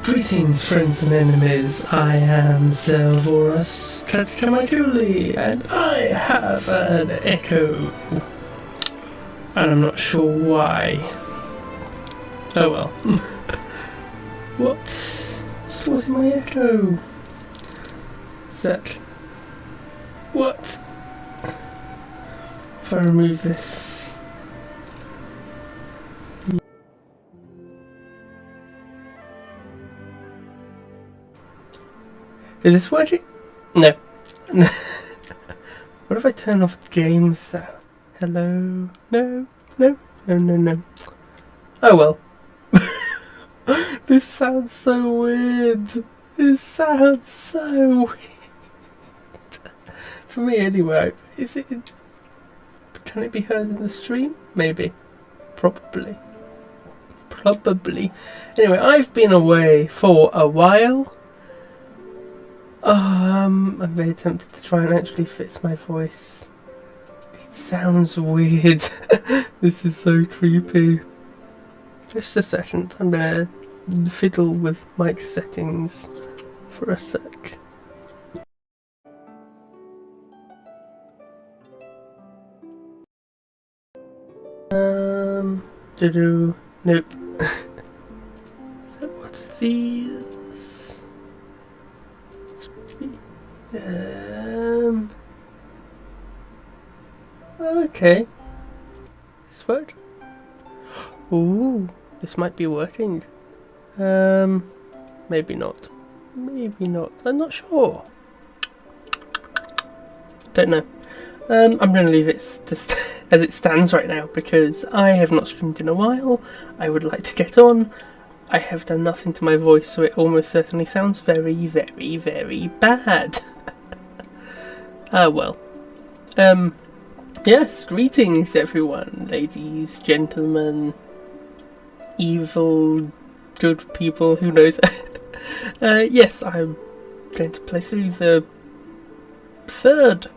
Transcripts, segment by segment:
Greetings, friends and enemies. I am Zelvorus Kachamakuli, and I have an echo. And I'm not sure why. Oh well. What's causing my echo? Sec. What? If I remove this. Is this working? No. What if I turn off the game sound? Hello? No. Oh well. This sounds so weird. This sounds so weird. For me anyway. Is it... Can it be heard in the stream? Maybe. Probably. Anyway, I've been away for a while. I'm very tempted to try and actually fix my voice. It sounds weird. This is so creepy. Just a second, I'm gonna fiddle with mic settings for a sec. Nope. So what's these? Okay. This work? Ooh, this might be working. Maybe not. Maybe not. I'm not sure. Don't know. I'm going to leave it just as it stands right now because I have not streamed in a while. I would like to get on. I have done nothing to my voice, so it almost certainly sounds very, very, very bad. Ah, well. Yes, greetings everyone, ladies, gentlemen, evil, good people, who knows. Yes, I'm going to play through the third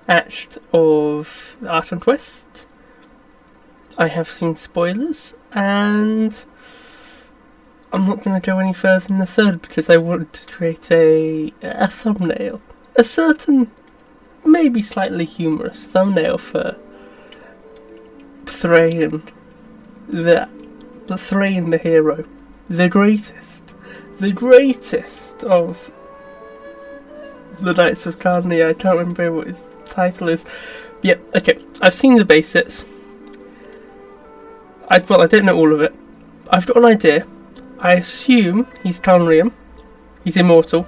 act of Art and Quest. I have seen spoilers, and I'm not going to go any further than the third because I want to create a thumbnail. A certain, maybe slightly humorous thumbnail for Thrain, the Thrain the hero, the greatest of the Knights of Carney. I can't remember what his title is. Yep, okay, I've seen the basics. I don't know all of it. I've got an idea. I assume he's Calrium, he's immortal,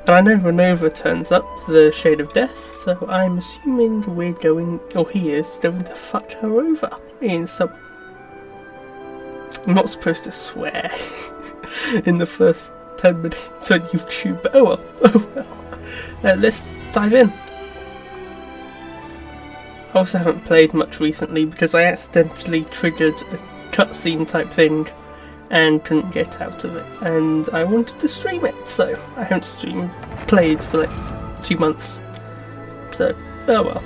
and I know Renova turns up, the Shade of Death, so I'm assuming we're going, or he is, going to fuck her over in some... I'm not supposed to swear in the first 10 minutes on YouTube, but oh well. Let's dive in. I also haven't played much recently because I accidentally triggered a cutscene type thing and couldn't get out of it, and I wanted to stream it, so I haven't played for like 2 months, so oh well.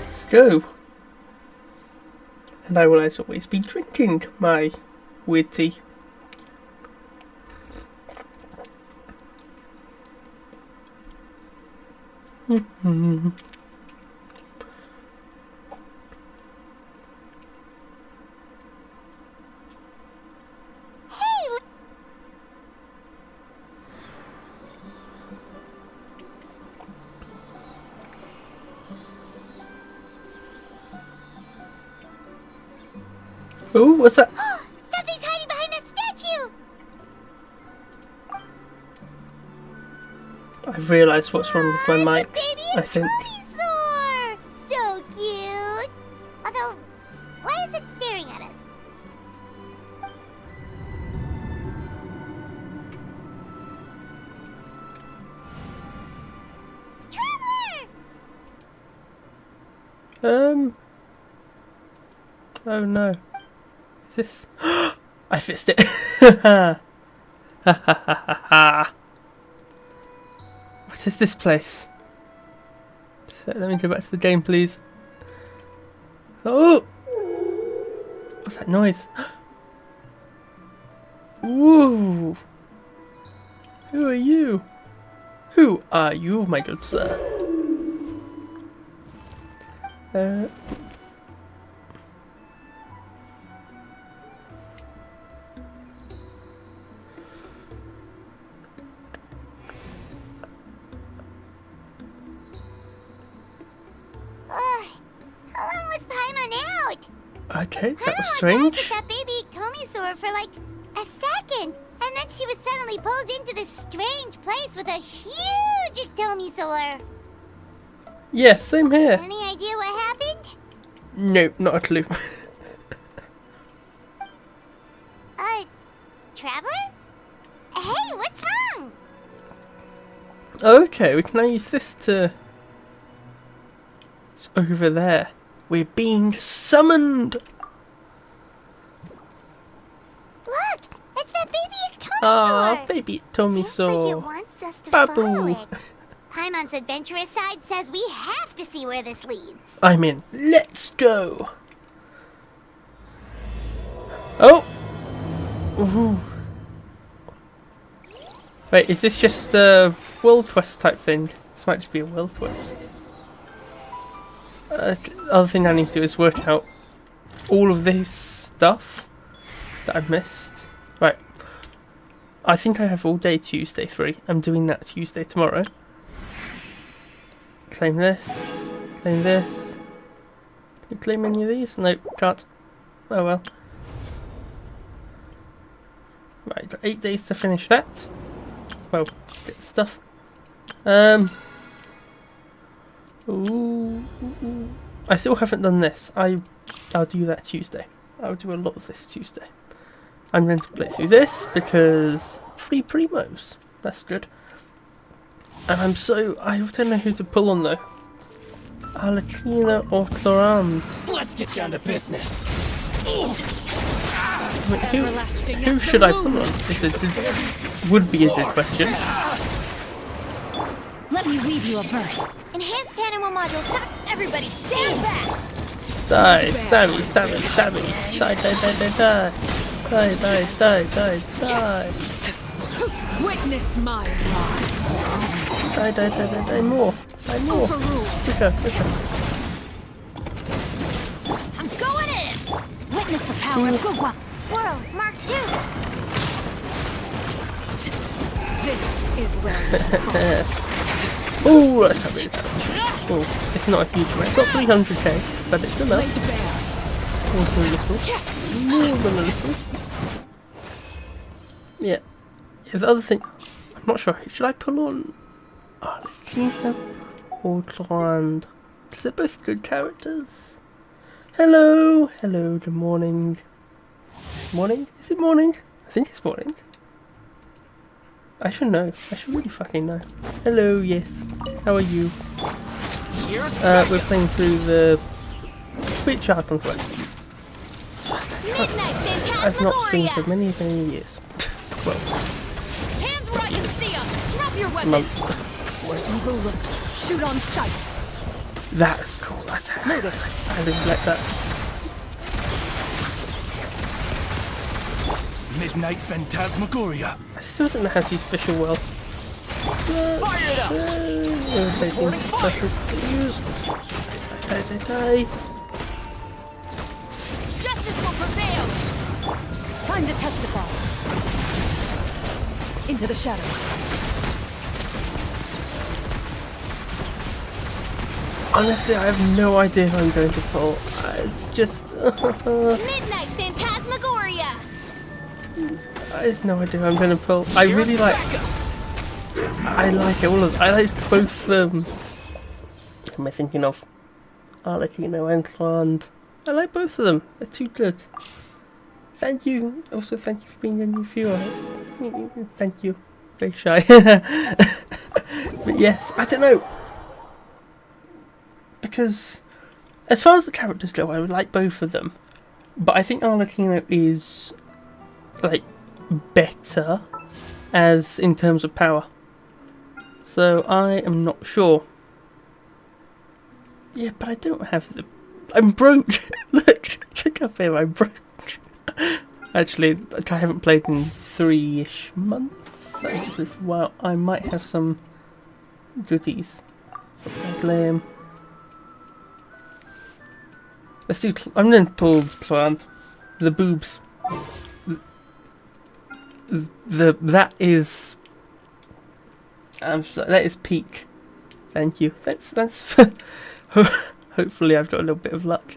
Let's go. And I will as always be drinking my weird tea. Oh, what's that? Something's hiding behind that statue! I've realised what's wrong with my mic, I think. Dinosaur! So cute! Although, why is it staring at us? Traveler! Oh no. Is this... I fixed it! What is this place? So, let me go back to the game, please. Oh! What's that noise? Whoa! Who are you? Who are you, my good sir? How long was Paimon out? Okay, that was I danced strange. with that baby Tomisaur for like a second, and then she was suddenly pulled into this strange place with a huge Tomisaur. Yeah, same here. Any idea what happened? Nope, not a clue. Traveler? Hey, what's wrong? Okay, we can now use this to... It's over there. We're being summoned! Look, it's that baby Tomisaur. Ah, baby Seems like it Tomisaur. wants us to Babu. follow it. Paimon's adventurous side says we have to see where this leads. I'm in. Let's go! Oh! Ooh. Wait, is this just a world quest type thing? This might just be a world quest. Other thing I need to do is work out all of this stuff that I've missed. Right. I think I have all day Tuesday free. I'm doing that Tuesday tomorrow. Claim this. Claim this. Can you claim any of these? Nope, can't. Oh well. Right, got 8 days to finish that. Well, get the stuff. Ooh. I still haven't done this. I'll do that Tuesday. I'll do a lot of this Tuesday. I'm going to play through this because free primos. That's good. And I don't know who to pull on though. Arlecchino or Clorand. Let's get down to business. I mean, who should I pull on? Would be a good question. Let me weave you a verse. Enhanced animal module. Everybody stand back. Die, stabby, stabby, stabby. Die, die, die, die, die. Die, die, die, die, die. Witness my rise. Die, die, die, die, die, more. Die, more. Quicker, quicker. I'm going in. Witness the power of Gugwa. Swirl, Mark 2. This is where you fall. Ooh, that's not really bad. Oh, it's not a huge amount. It's not 300k, but it's enough. Laid bare. More than a little. More than a little. Yeah. The other thing, I'm not sure. Should I pull on Arlecchino or Clorand? Because they're both good characters. Hello, hello. Good morning. Morning? Is it morning? I think it's morning. I should know. I should really fucking know. Hello, yes. How are you? We're playing through the Twitch Art on Quest. I've not streamed for many, many years. Well, Hands where I can see 'em. Drop your weapons. months. Where evil lurks, shoot on sight. That's cool. That's I really like that. Midnight Phantasmagoria. I still don't know how to use Fisher well. Fire it up. Special use. Die, die, die. Justice will prevail. Time to testify. Into the shadows. Honestly, I have no idea if I'm going to pull. It's just... Midnight Phantasmagoria. I have no idea I'm going to pull. I really like... I like all of them. I like both Who am I thinking of? Arlecchino and Clorand. I like both of them. They're too good. Thank you. Also, thank you for being a new viewer. Thank you. Very shy. But yes, I don't know. Because as far as the characters go, I would like both of them. But I think Arlecchino is like better as in terms of power. So I am not sure. Yeah, but I don't have the... I'm broke! Look up here, I'm broke. Actually, I haven't played in 3-ish months. Actually, for a while, I might have some goodies. Lame. Let's do. I'm going to pull the boobs. That is. That is peak. Thank you. That's. Hopefully, I've got a little bit of luck.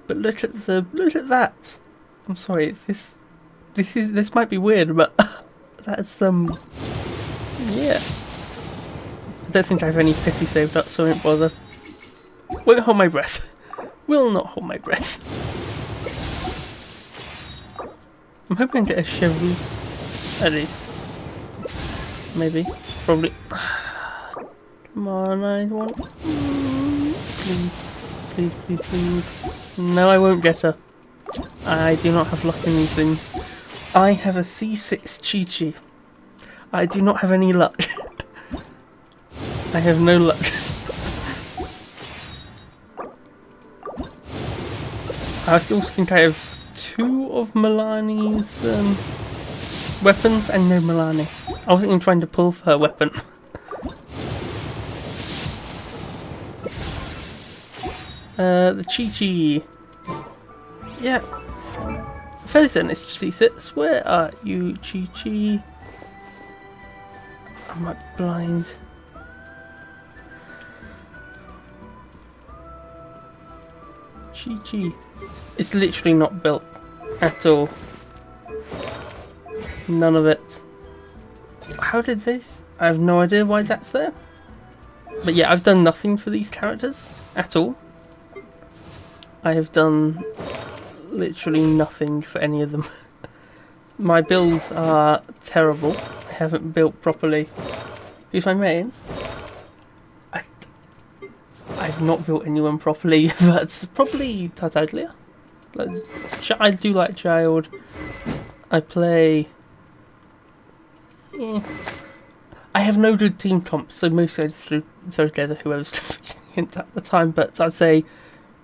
But look at that. I'm sorry. This might be weird, but that's yeah. I don't think I have any pity saved up, so I won't bother. Won't hold my breath. Will not hold my breath. I'm hoping I get a Chevrolet at least. Maybe. Probably. Come on, I want. Please. No, I won't get her. I do not have luck in these things. I have a C6 Chi-Chi. I do not have any luck. I have no luck. I also think I have 2 of Milani's weapons and no Milani. I wasn't even trying to pull for her weapon. The Chi-Chi. Yeah. Fairly certain it's C6. Where are you, Chi-Chi? Am I blind? Chi-Chi. It's literally not built at all. None of it. How did this? I have no idea why that's there. But yeah, I've done nothing for these characters at all. I have done literally nothing for any of them. My builds are terrible. I haven't built properly. Who's my main? I've not built anyone properly, but probably Tartaglia. I do like Child. I play. Yeah. I have no good team comps, so mostly I just throw together whoever's hint at the time. But I'd say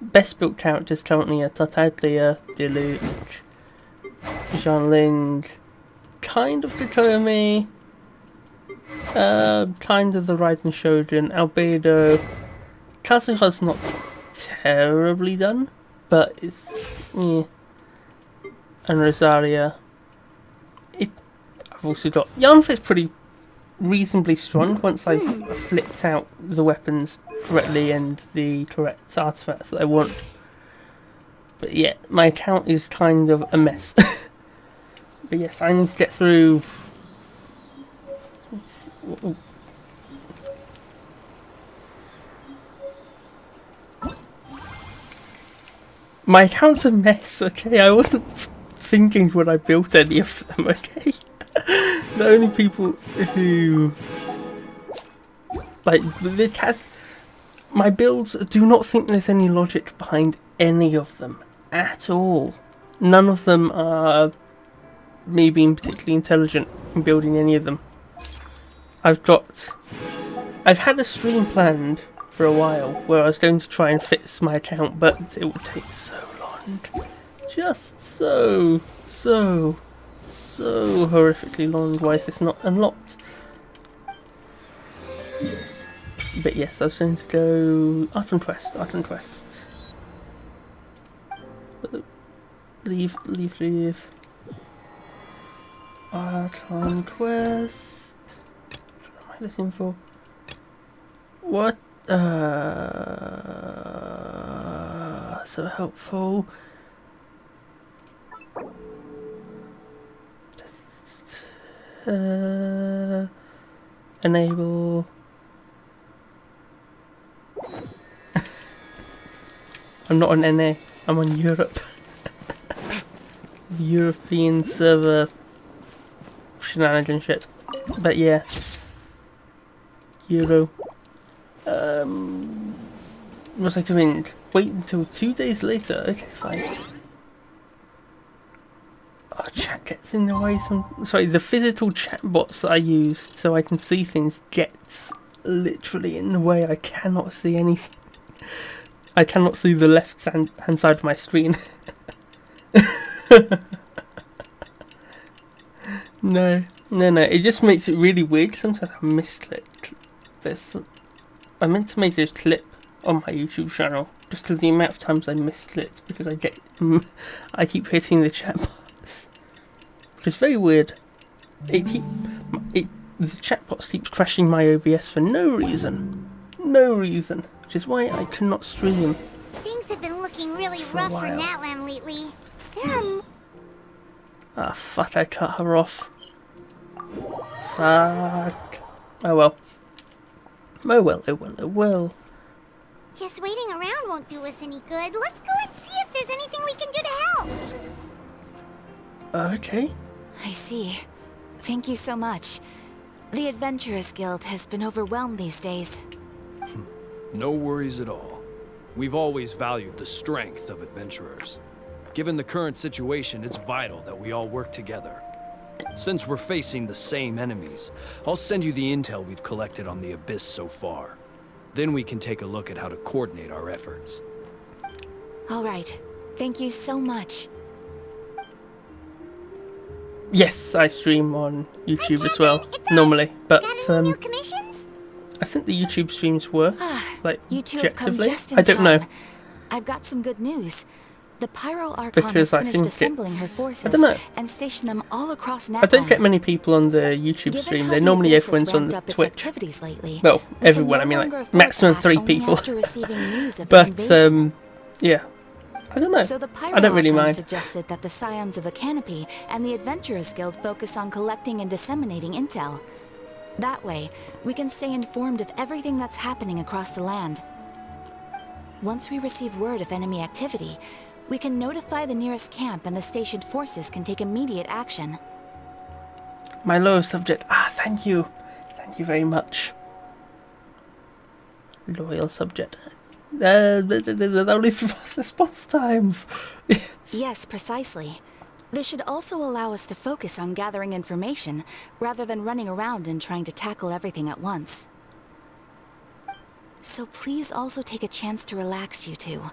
best built characters currently are Tartaglia, Diluc, Xianling, kind of Kokomi, kind of the Rising Shogun, Albedo. Kazuha's not terribly done, but it's and Rosaria. I've also got Yanfit's pretty reasonably strong once I've flipped out the weapons correctly and the correct artifacts that I want. But yeah, my account is kind of a mess. But yes, I need to get through. My account's a mess, okay? I wasn't thinking when I built any of them, okay? The only people who... my builds do not think there's any logic behind any of them at all. None of them are me being particularly intelligent in building any of them. I've had a stream planned for a while where I was going to try and fix my account, but it would take so long. Just so horrifically long. Why is this not unlocked? But yes, I was going to go Art and Quest. Leave. Art and Quest. What am I looking for? What? So helpful. Enable. I'm not on NA, I'm on Europe. The European server shenanigans shit. But yeah. Euro. What was I doing? Wait until 2 days later. Okay, fine. Oh, chat gets in the way. Sorry, the physical chat bots that I used so I can see things gets literally in the way. I cannot see anything. I cannot see the left hand side of my screen. No. It just makes it really weird. Sometimes I misclick this. I meant to make this clip on my YouTube channel just because the amount of times I misclicked because I keep hitting the chat box, which is very weird. The chat box keeps crashing my OBS for no reason, which is why I cannot stream. Things have been looking really rough for Natlan lately. Ah, fuck, I cut her off. Fuck. Oh well. Just waiting around won't do us any good. Let's go and see if there's anything we can do to help. Okay. I see. Thank you so much. The Adventurers Guild has been overwhelmed these days. No worries at all. We've always valued the strength of adventurers. Given the current situation, it's vital that we all work together. Since we're facing the same enemies, I'll send you the intel we've collected on the Abyss so far. Then we can take a look at how to coordinate our efforts. All right. Thank you so much. Yes, I stream on YouTube as well, normally, but Got any new commissions? I think the YouTube stream's worse, like, You two have come objectively. just in I don't know. time. I've got some good news. The Pyro Archon Because has I finished think assembling her it's... forces I don't know. and stationed them all across Natlan. I don't get many people on the YouTube Given stream. how They're the normally Abyss has everyone's on ramped the up its Twitch. activities lately, Well, we can everyone, no I mean, longer like, afford maximum to 3 act only people. after receiving news of the But, invasion. yeah. I don't know. So the Pyro I don't really Archon mind. suggested that the Scions of the Canopy and the Adventurers Guild focus on collecting and disseminating intel. That way, we can stay informed of everything that's happening across the land. Once we receive word of enemy activity, we can notify the nearest camp and the stationed forces can take immediate action. My loyal subject. Thank you. Thank you very much. Loyal subject. Only fast response times. Yes, precisely. This should also allow us to focus on gathering information, rather than running around and trying to tackle everything at once. So please also take a chance to relax, you two.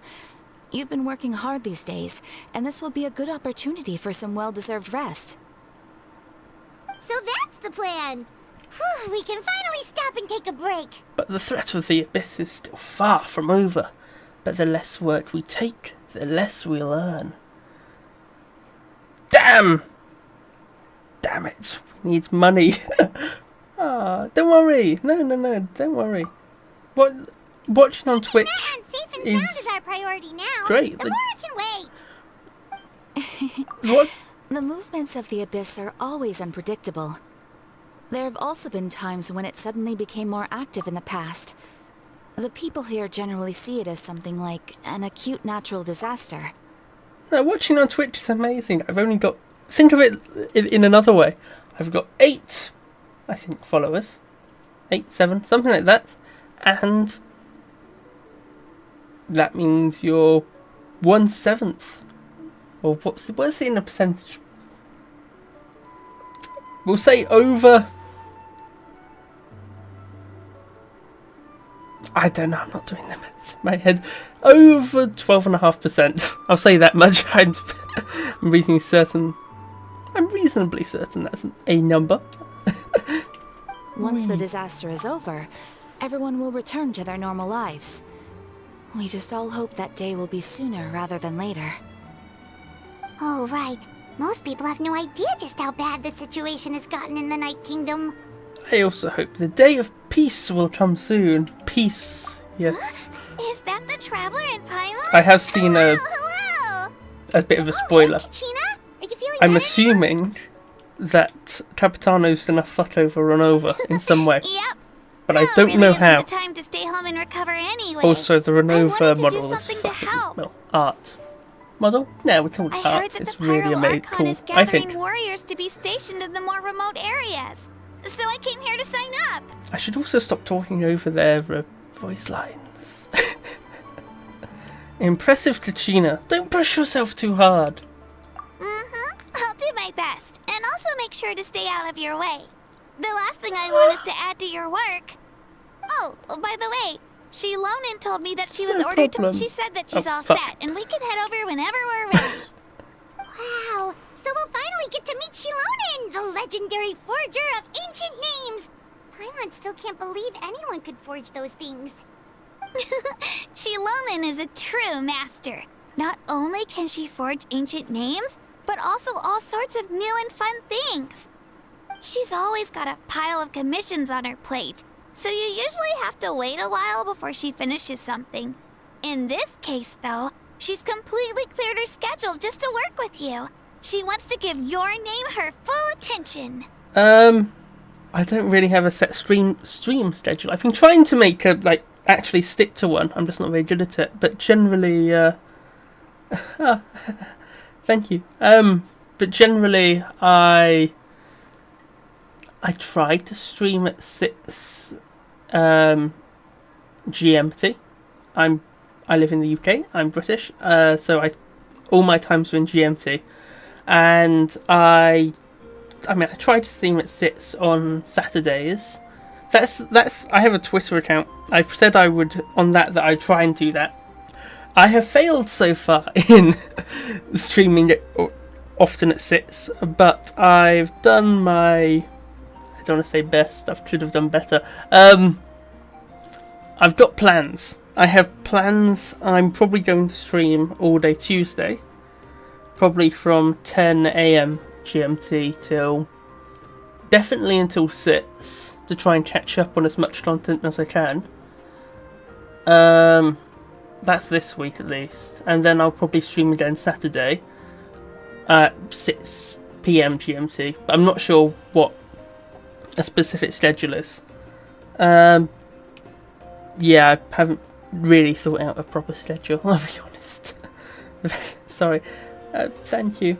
You've been working hard these days, and this will be a good opportunity for some well-deserved rest. So that's the plan. Whew, we can finally stop and take a break. But the threat of the Abyss is still far from over. But the less work we take, the less we'll earn. Damn! Damn it. We need money. Don't worry. No, don't worry. Watching on Twitch Natlan safe and sound is is our priority now. great. The war can wait. What? The movements of the Abyss are always unpredictable. There have also been times when it suddenly became more active in the past. The people here generally see it as something like an acute natural disaster. No, watching on Twitch is amazing. I've only got... Think of it in another way. I've got 8, I think, followers. 8, 7, something like that. And that means you're 1/7. Or what's it in a percentage? We'll say over... I don't know, I'm not doing the maths in my head. Over 12.5%. I'll say that much. I'm reasonably certain that's a number. Once the disaster is over, everyone will return to their normal lives. We just all hope that day will be sooner rather than later. Oh, right. Most people have no idea just how bad the situation has gotten in the Night Kingdom. I also hope the day of peace will come soon. Peace, yes. Is that the Traveler in Paimon? I have seen Hello. a bit of a spoiler. Hey, Katina? Are you feeling I'm better? assuming that Capitano's gonna fuck over run over in some way. Yep. But I don't know how. The time to stay home and recover anyway. Also, the I wanted Renova to model do is something to fucking... help. Well, art. Model? No, we call it I art. heard that It's the really Pyro amazing. Archon Cool, is I gathering think. warriors to be stationed in the more remote areas. So I came here to sign up. I should also stop talking over their voice lines. Impressive, Kachina. Don't push yourself too hard. I'll do my best. And also make sure to stay out of your way. The last thing I want is to add to your work. Oh, by the way, Shilonin told me that she was No ordered problem. to... She said that she's Oh, all fuck. set, and we can head over whenever we're ready. Wow, so we'll finally get to meet Shilonin, the legendary forger of ancient names! Paimon still can't believe anyone could forge those things. Shilonen is a true master. Not only can she forge ancient names, but also all sorts of new and fun things. She's always got a pile of commissions on her plate, so you usually have to wait a while before she finishes something. In this case, though, she's completely cleared her schedule just to work with you. She wants to give your name her full attention. I don't really have a set stream schedule. I've been trying to make actually stick to one. I'm just not very good at it. But generally, thank you. But generally, I try to stream at 6 GMT. I live in the UK. I'm British, so all my times are in GMT, and I try to stream at 6 on Saturdays. That's. I have a Twitter account. I said I would on that I'd try and do that. I have failed so far in streaming it often at 6, but I've done my. I don't want to say best. I could have done better. I've got plans. I have plans. I'm probably going to stream all day Tuesday, probably from 10 AM GMT till definitely until 6 to try and catch up on as much content as I can. That's this week at least, and then I'll probably stream again Saturday at 6 PM GMT. But I'm not sure what a specific schedule is. Yeah, I haven't really thought out a proper schedule, I'll be honest. Sorry. Thank you.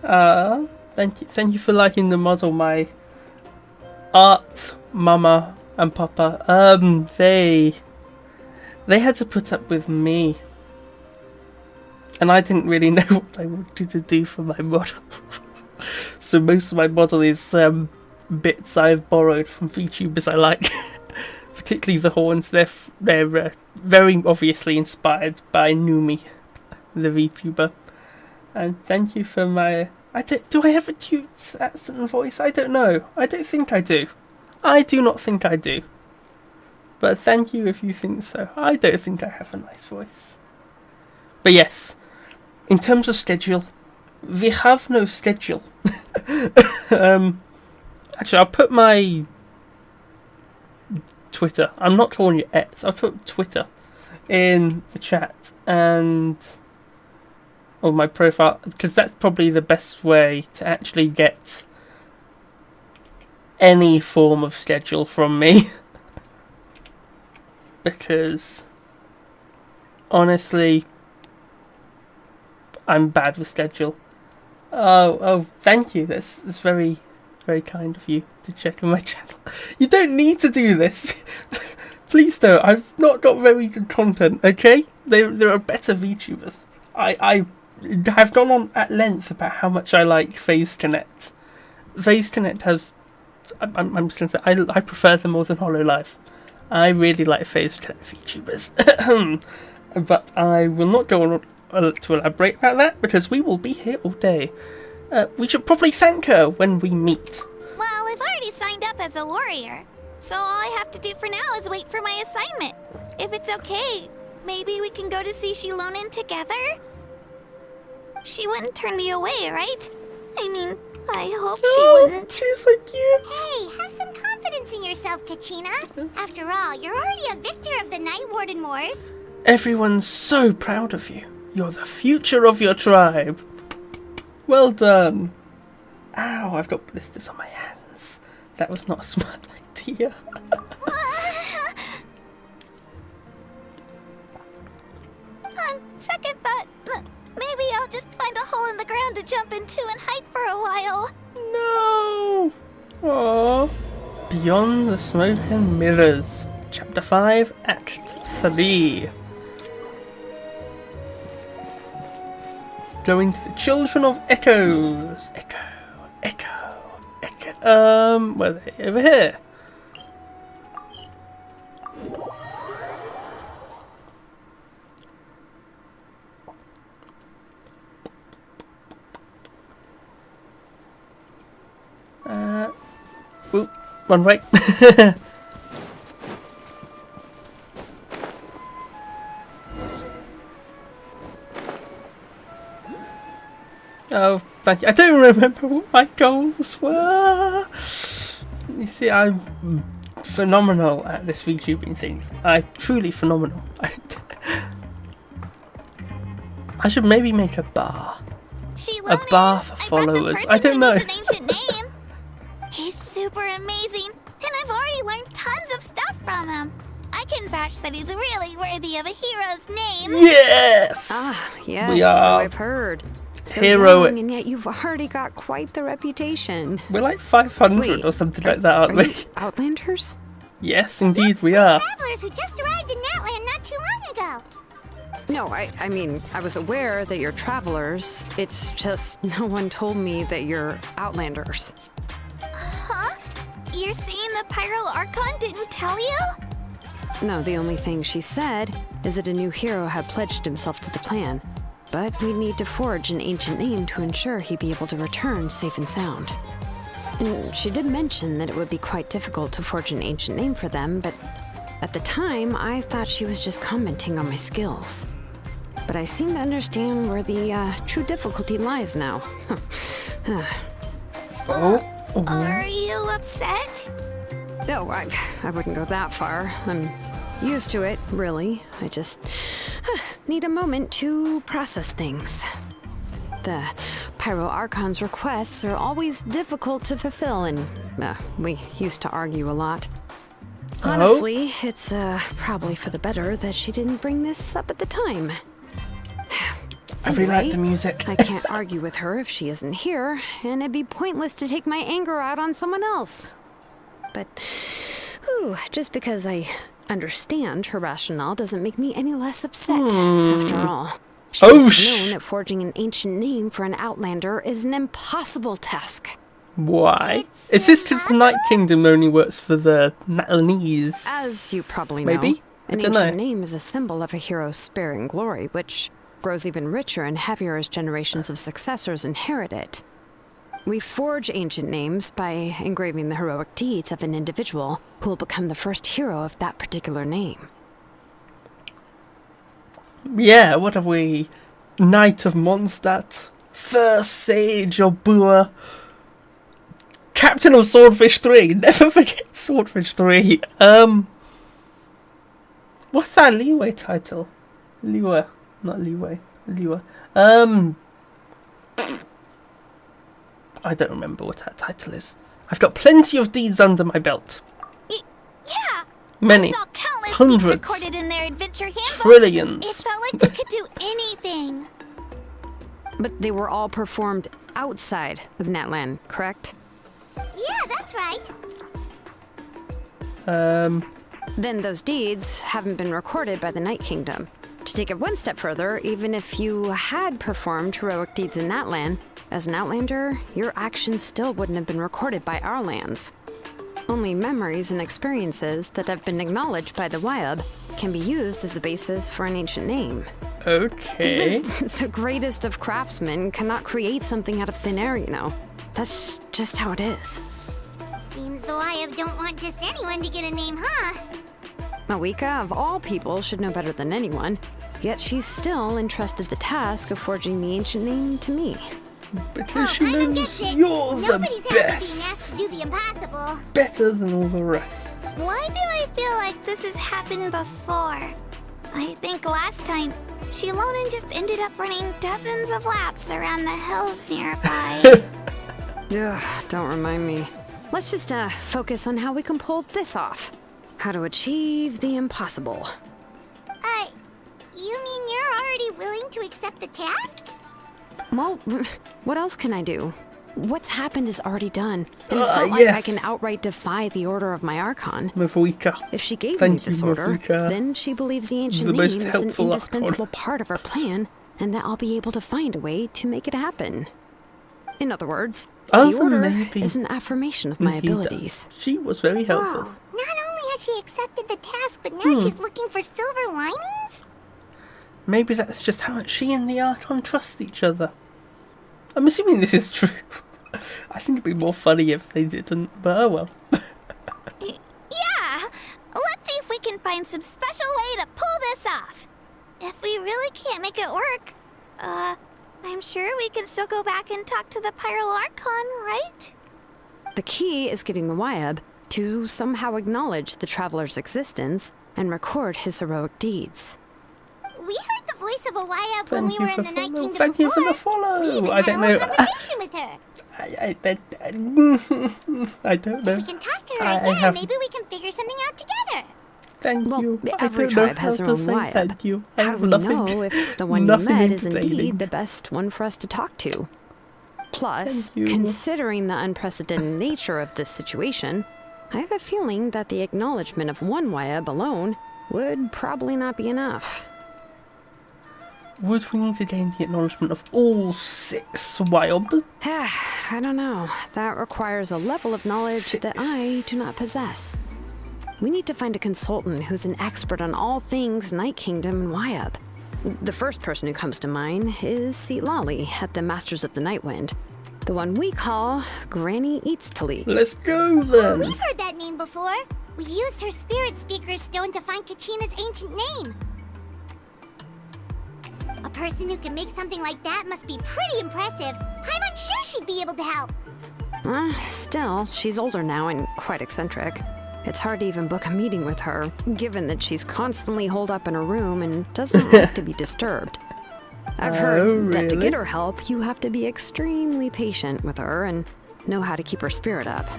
Thank you for liking the model. My art mama and papa, they had to put up with me. And I didn't really know what I wanted to do for my model. So most of my model is bits I've borrowed from VTubers I like. Particularly the horns. They're very obviously inspired by Numi, the VTuber. And thank you for my... do I have a cute accent and voice? I don't know. I don't think I do. I do not think I do. But thank you if you think so. I don't think I have a nice voice. But yes, in terms of schedule, we have no schedule. Actually, I'll put my Twitter. I'm not calling it X. I'll put Twitter in the chat and or my profile, because that's probably the best way to actually get any form of schedule from me. Because honestly, I'm bad with schedule. Oh, thank you. That's very, very kind of you to check on my channel. You don't need to do this. Please don't. I've not got very good content, okay? There are better VTubers. I have gone on at length about how much I like Phase Connect. Phase Connect has... I'm just going to say, I prefer them more than HoloLive. I really like Phase Connect VTubers. But I will not go on to elaborate about that, because we will be here all day. We should probably thank her when we meet. Well, I've already signed up as a warrior, so all I have to do for now is wait for my assignment. If it's okay, maybe we can go to see Shilonen together? She wouldn't turn me away, right? I mean, I hope she wouldn't. She's so cute. Hey, have some confidence in yourself, Kachina. After all, you're already a victor of the Night Warden Wars. Everyone's so proud of you. You're the future of your tribe. Well done. Ow, I've got blisters on my hands. That was not a smart idea. On second thought, maybe I'll just find a hole in the ground to jump into and hide for a while. No. Aww. Beyond the Smoke and Mirrors. Chapter 5, Act 3. Going to the Children of Echoes. Echo. Where are they? Over here. Ooh, one way. Oh, thank you. I don't remember what my goals were. You see, I'm phenomenal at this VTubing thing. Truly phenomenal. I should maybe make a bar. A bar for followers. I don't know. An ancient name. He's super amazing, and I've already learned tons of stuff from him. I can vouch that he's really worthy of a hero's name. Yes! Ah, yes, We are so I've heard. So heroic. young, and yet you've already got quite the reputation. We're like 500 Wait, or something like that, aren't Are we? you Outlanders? Yes, indeed we are. Travelers who just arrived in Natlan not too long ago. No, I mean, I was aware that you're travelers. It's just no one told me that you're Outlanders. Huh? You're saying the Pyro Archon didn't tell you? No, the only thing she said is that a new hero had pledged himself to the plan. But we'd need to forge an ancient name to ensure he'd be able to return safe and sound. And she did mention that it would be quite difficult to forge an ancient name for them, but at the time, I thought she was just commenting on my skills. But I seem to understand where the true difficulty lies now. Are you upset? No, I wouldn't go that far. I'm used to it, really. I just need a moment to process things. The Pyro Archon's requests are always difficult to fulfill, and we used to argue a lot. Honestly, it's probably for the better that she didn't bring this up at the time. I really like Anyway, the music. I can't argue with her if she isn't here, and it'd be pointless to take my anger out on someone else. But, just because I understand her rationale doesn't make me any less upset, after all. She must have known that forging an ancient name for an Outlander is an impossible task. Why? Is this because the Night Kingdom only works for the Natlanese? As you probably know, Maybe? I an don't know. ancient name is a symbol of a hero's sparing glory, which grows even richer and heavier as generations of successors inherit it. We forge ancient names by engraving the heroic deeds of an individual who will become the first hero of that particular name. Yeah, what are we? Knight of Mondstadt? First Sage or Boer? Captain of Swordfish 3! Never forget Swordfish 3! What's that Leeway title? Leeway. Not Leeway. Leeway. I don't remember what that title is. I've got plenty of deeds under my belt. Yeah. Many. I saw countless deeds Hundreds. recorded in their adventure handbook. Trillions. It felt like they could do anything. But they were all performed outside of Natlan, correct? Yeah, that's right. Then those deeds haven't been recorded by the Night Kingdom. To take it one step further, even if you had performed heroic deeds in Natlan, as an Outlander, your actions still wouldn't have been recorded by our lands. Only memories and experiences that have been acknowledged by the Wyab can be used as a basis for an ancient name. Okay. Even the greatest of craftsmen cannot create something out of thin air, you know. That's just how it is. Seems the Wyab don't want just anyone to get a name, huh? Mawika, of all people, should know better than anyone. Yet she's still entrusted the task of forging the ancient name to me. Because she Kinda knows gets it. you're the Nobody's ever being best. asked to do the impossible. Better than all the rest. Why do I feel like this has happened before? I think last time, Shilonen just ended up running dozens of laps around the hills nearby. Ugh, don't remind me. Let's just focus on how we can pull this off. How to achieve the impossible. You mean you're already willing to accept the task? Well, what else can I do? What's happened is already done. And it's not like I can yes. outright defy the order of my Archon. Mavika. If she gave Thank me this you, order, Mavika. then she believes the ancient The name most is an helpful Archon. indispensable part of her plan, and that I'll be able to find a way to make it happen. In other words, the Other order maybe is an affirmation of my Nahida. abilities. She was very helpful. Whoa, not only has she accepted the task, but now she's looking for silver linings? Maybe that's just how much she and the Archon trust each other. I'm assuming this is true. I think it'd be more funny if they didn't, but oh well. find some special way to pull this off. If we really can't make it work, I'm sure we can still go back and talk to the Pyro Archon, right? The key is getting the Wyab to somehow acknowledge the traveler's existence and record his heroic deeds. We heard the voice of a Wyab when we Thank were you in for the Night follow. Kingdom Thank you before. for the follow. We even I had don't a know. whole conversation with her. I don't know. If we can talk to her I again, have- maybe we can figure something out together. Thank Well, you. every I don't know tribe has how their to own say Wyab. thank you. I How have do we nothing, know if the one you nothing met is entertaining. indeed the best one for us to talk to? Plus, Thank you. considering the unprecedented nature of this situation, I have a feeling that the acknowledgement of one Wyab alone would probably not be enough. Would we need to gain the acknowledgement of all 6 Wyab? I don't know. That requires a level of knowledge that I do not possess. We need to find a consultant who's an expert on all things Night Kingdom and Wyab. The first person who comes to mind is Lali at the Masters of the Nightwind. The one we call Granny Eats to Lead. Let's go then. We've heard that name before. We used her spirit speaker stone to find Kachina's ancient name. A person who can make something like that must be pretty impressive. I'm unsure she'd be able to help. Still, she's older now and quite eccentric. It's hard to even book a meeting with her, given that she's constantly holed up in her room and doesn't like to be disturbed. I've heard that to really? get her help, you have to be extremely patient with her and know how to keep her spirit up.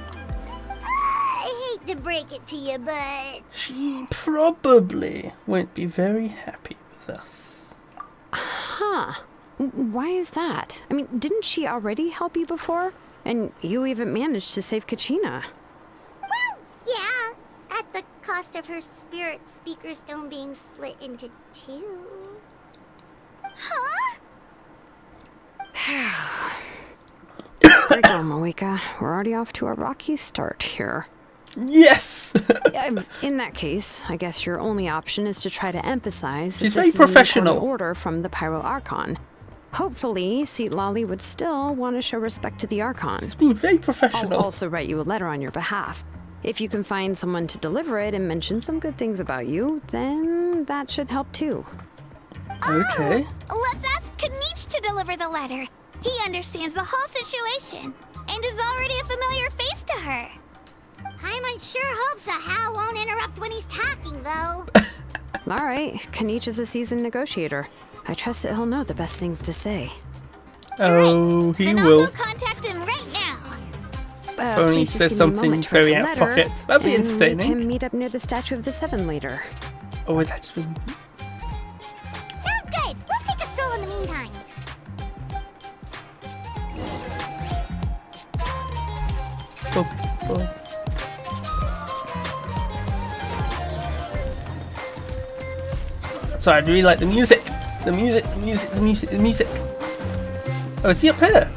I hate to break it to you, but... She probably won't be very happy with us. Huh. Why is that? I mean, didn't she already help you before? And you even managed to save Kachina. Well, yeah. At the cost of her spirit speaker stone being split into 2. Huh? Great girl, Moeka. We're already off to a rocky start here. Yes! In that case, I guess your only option is to try to emphasize She's that very this is an professional. important order from the Pyro Archon. Hopefully, Lali would still want to show respect to the Archon. It's been very I'll professional. also write you a letter on your behalf. If you can find someone to deliver it and mention some good things about you, then that should help too. Okay. Let's ask Kanich to deliver the letter. He understands the whole situation and is already a familiar face to her. Paimon sure hopes a Hal won't interrupt when he's talking, though. All right, Kanich is a seasoned negotiator. I trust that he'll know the best things to say. Oh, he Then I'll will. go contact him right now. If only he Please just says give me a something moment to very write the out of letter, pocket. That'd be and We entertaining. can meet up near the Statue of the Seven later. Oh, that's been... Sounds good. We'll take a stroll in the meantime. Oh. Sorry, I really like the music. The music. Oh, is he up here?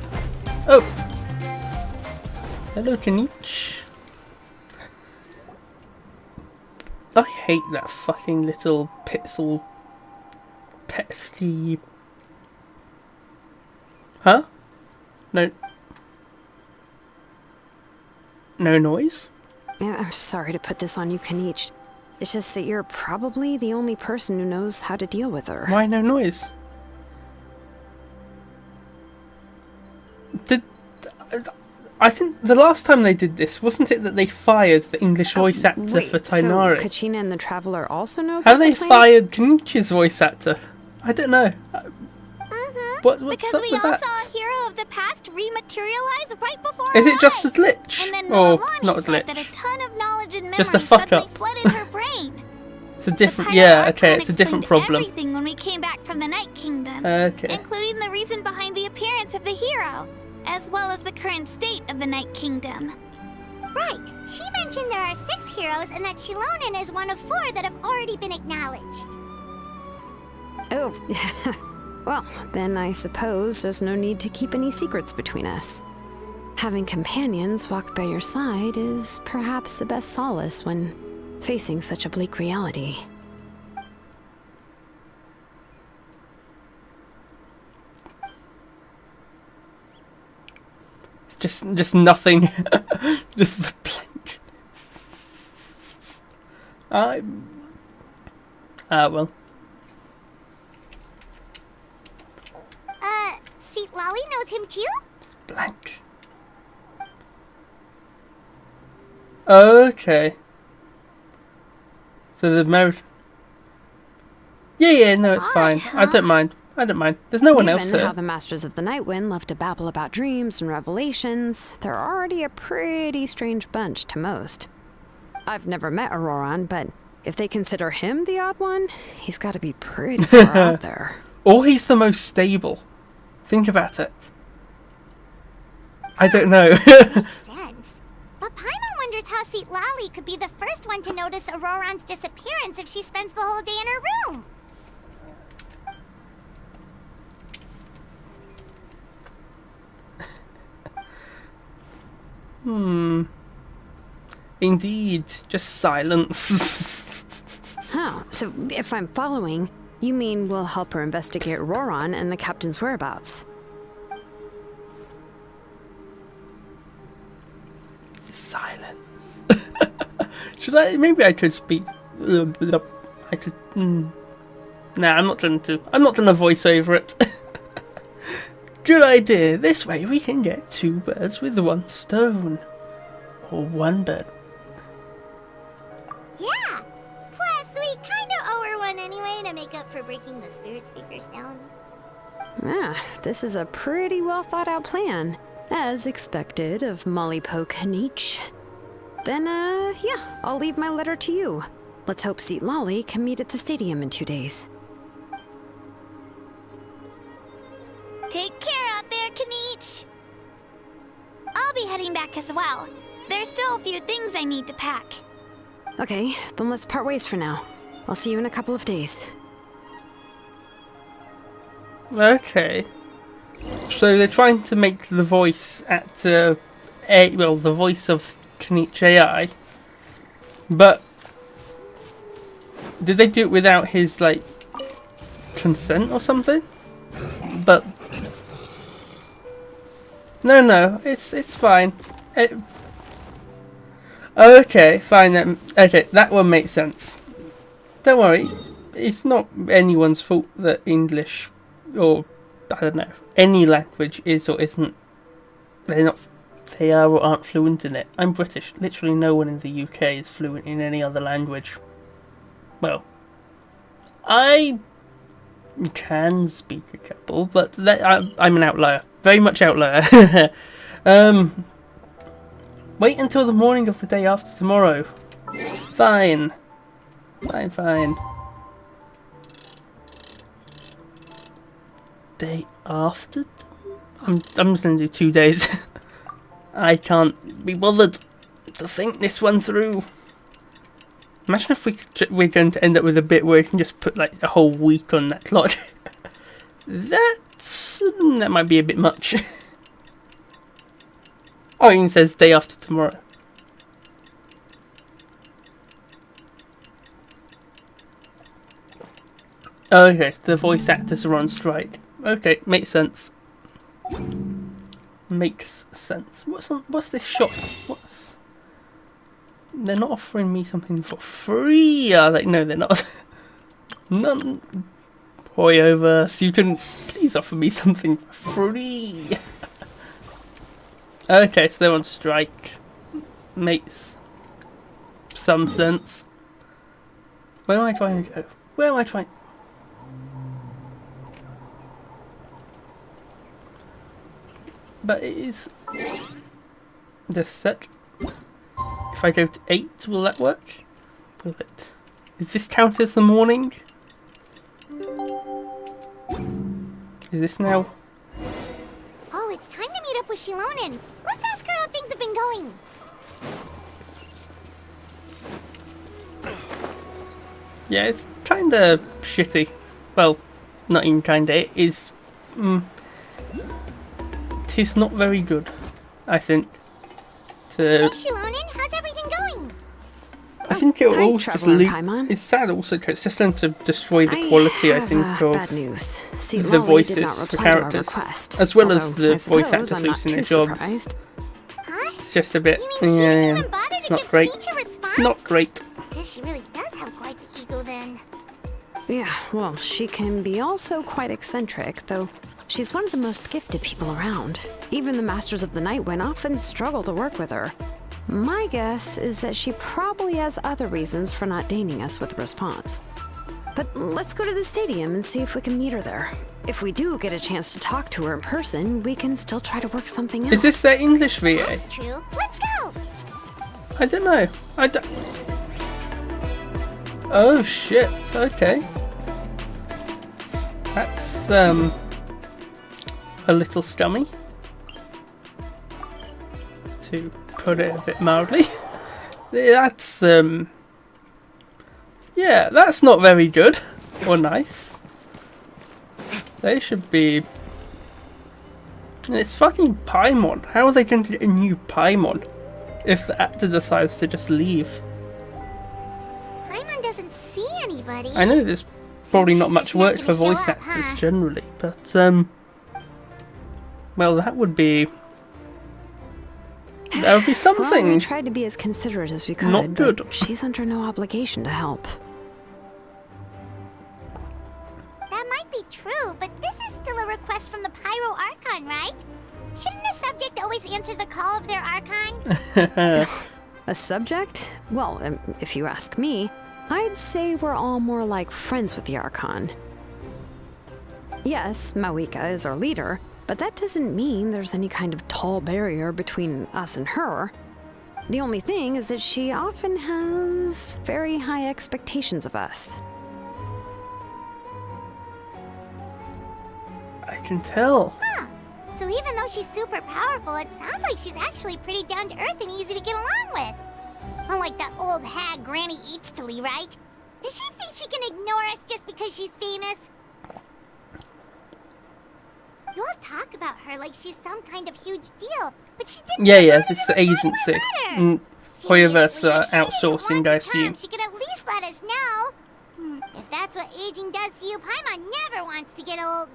Oh. Hello, Kanich. I hate that fucking little pixel pesky. Huh? No. No noise? Yeah, I'm sorry to put this on you, Kanich. It's just that you're probably the only person who knows how to deal with her. Why no noise? I think the last time they did this, wasn't it that they fired the English voice actor Wait, for Tainari? so Kachina and the Traveler also know How about they the plan? fired Kanichi's voice actor? I don't know. What's Because up we with all that? saw a hero of the past rematerialize right before Is our it just a eyes. glitch? And then Or Milani not a said that a glitch? ton of knowledge and memory Just a fuck suddenly up. flooded her brain. It's a The different... Pyro Yeah, okay, Archon it's a different explained problem. Everything when we came back from the Night Kingdom, Okay. including the reason behind the appearance of the hero, as well as the current state of the Night Kingdom. Right. She mentioned there are 6 heroes and that Shilonen is one of 4 that have already been acknowledged. Oh, well, then I suppose there's no need to keep any secrets between us. Having companions walk by your side is perhaps the best solace when facing such a bleak reality. Just nothing. Just the blank. Well. See, Lolly knows him too? It's blank. Okay. So the marriage. Yeah, no, it's Odd, fine. I huh? don't mind. I don't mind. There's no one else Given here. how the Masters of the Night Wind love to babble about dreams and revelations, they're already a pretty strange bunch to most. I've never met Auroran, but if they consider him the odd one, he's got to be pretty far out there. Or he's the most stable. Think about it. I don't know. Makes sense. But Paimon wonders how Seat Lolly could be the first one to notice Auroran's disappearance if she spends the whole day in her room. Indeed. Just silence. Oh, so if I'm following, you mean we'll help her investigate Auroran and the captain's whereabouts? Silence. Should I? Maybe I could speak. I could. Nah, I'm not going to voice over it. Good idea. This way we can get 2 birds with 1 stone, or 1 bird. Yeah. Plus, we kinda owe her one anyway to make up for breaking the spirit speakers down. Ah, this is a pretty well thought out plan, as expected of Molly Poke Nietzsche. Then, yeah, I'll leave my letter to you. Let's hope Seat Lolly can meet at the stadium in 2 days. Take care out there, Kaniche. I'll be heading back as well. There's still a few things I need to pack. Okay, then let's part ways for now. I'll see you in a couple of days. Okay. So they're trying to make the voice at the voice of Kaniche AI, but did they do it without his like consent or something? But no, it's fine. Okay, fine. Okay, that one makes sense. Don't worry, it's not anyone's fault that English, or I don't know, any language is or isn't. They are or aren't fluent in it. I'm British. Literally no one in the UK is fluent in any other language. Well, I can speak a couple, but I'm an outlier. Very much outlier. Wait until the morning of the day after tomorrow. Fine. Fine. Day after? I'm just gonna do 2 days. I can't be bothered to think this one through. Imagine if we're going to end up with a bit where you can just put like a whole week on that clock. That might be a bit much. Oh, it even says day after tomorrow. Okay, so the voice actors are on strike. Okay, makes sense. Makes sense. What's this shop? They're not offering me something for free, are they? No, they're not. None. Hoyoverse, you can please offer me something for free. Okay, so they're on strike. Makes some sense. Where am I trying to go? Where am I trying? But it is just set. If I go to 8, will that work? Will it? Is this count as the morning? Is this now? Oh, it's time to meet up with Shilonen. Let's ask her how things have been going. Yeah, it's kinda shitty. Well, not even kinda, it is... it is not very good, I think. Hey, Shilonen, how's everything going? I think it will Hi, all just Traveler lead... Paimon. It's sad also because it's just going to destroy the quality, I think, of bad news. Seat the Lolly did not voices for reply to our characters. request, As well as although the I voice suppose actors I'm not losing their too jobs. surprised. Huh? It's just a bit... You mean she didn't even bother it's to not give great. Peach a response? Not great. Guess she really does have quite the ego then. Yeah, well, she can be also quite eccentric, though she's one of the most gifted people around. Even the Masters of the Nightwind often struggle to work with her. My guess is that she probably has other reasons for not deigning us with a response. But let's go to the stadium and see if we can meet her there. If we do get a chance to talk to her in person, we can still try to work something out. Is this their English VA? That's true. Let's go! I don't know. I don't... Oh shit, okay. That's, a little scummy. To put it a bit mildly. That's, yeah, that's not very good. Or nice. They should be... And it's fucking Paimon. How are they going to get a new Paimon if the actor decides to just leave? Paimon doesn't see anybody. I know there's probably not she's much just work not for gonna show voice up, actors huh? generally, but well, that would be Well, we something. tried to be as considerate as we could, Not good. but she's under no obligation to help. That might be true, but this is still a request from the Pyro Archon, right? Shouldn't the subject always answer the call of their Archon? A subject? Well, if you ask me, I'd say we're all more like friends with the Archon. Yes, Mawika is our leader, but that doesn't mean there's any kind of tall barrier between us and her. The only thing is that she often has very high expectations of us. I can tell. Huh. So even though she's super powerful, it sounds like she's actually pretty down to earth and easy to get along with. Unlike that old hag Granny Eatstily, right? Does she think she can ignore us just because she's famous? You all talk about her like she's some kind of huge deal, but she didn't. Yeah, it's the agency. Hoyoverse Seriously, if she didn't outsourcing, want I to come, assume. she could at least let us know. If that's what aging does to you, Paimon never wants to get old.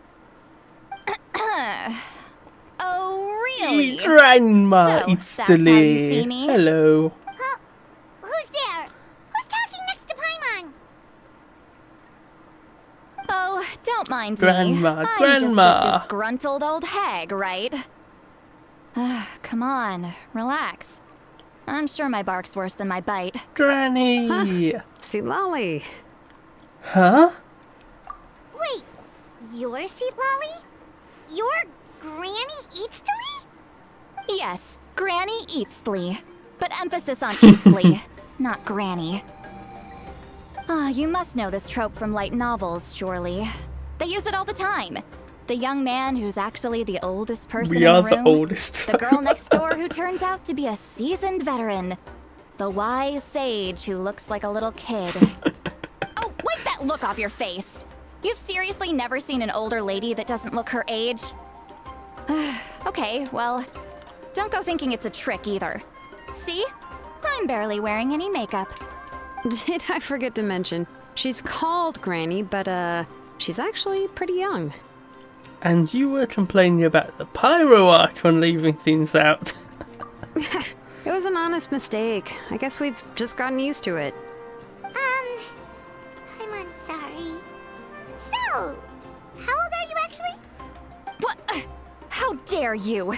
Oh, really? Grandma, So, it's that's how you Delay. see me? Hello. Huh? Who's there? Who's talking next to Paimon? Oh, don't mind Grandma, me. I'm Grandma. just a disgruntled old hag, right? Come on, relax. I'm sure my bark's worse than my bite. Granny. See, Lolly. Huh? Wait, you're Seat Lolly? You're Granny Eatstily? Yes, Granny Eatsley. But emphasis on Eatsley, not Granny. You must know this trope from light novels, surely. They use it all the time. The young man who's actually the oldest person We in are the the room. oldest. The girl next door who turns out to be a seasoned veteran. The wise sage who looks like a little kid. Oh, wipe that look off your face! You've seriously never seen an older lady that doesn't look her age? Okay, well, don't go thinking it's a trick either. See? I'm barely wearing any makeup. Did I forget to mention, she's called Granny, but she's actually pretty young. And you were complaining about the Pyro Archon leaving things out. It was an honest mistake. I guess we've just gotten used to it. I'm sorry. So, how old are you actually? What? How dare you?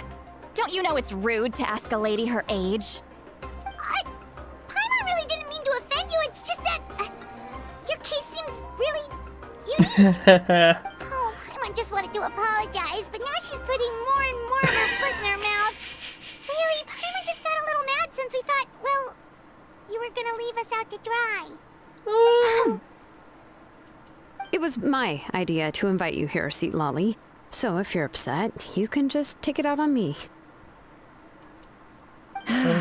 Don't you know it's rude to ask a lady her age? Paimon really didn't mean to offend you, it's just that your case seems really unique. Oh, Paimon just wanted to apologize, but now she's putting more and more of her foot in her mouth. Really, Paimon just got a little mad since we thought, well, you were gonna leave us out to dry. It was my idea to invite you here, Seat Lolly. So if you're upset, you can just take it out on me.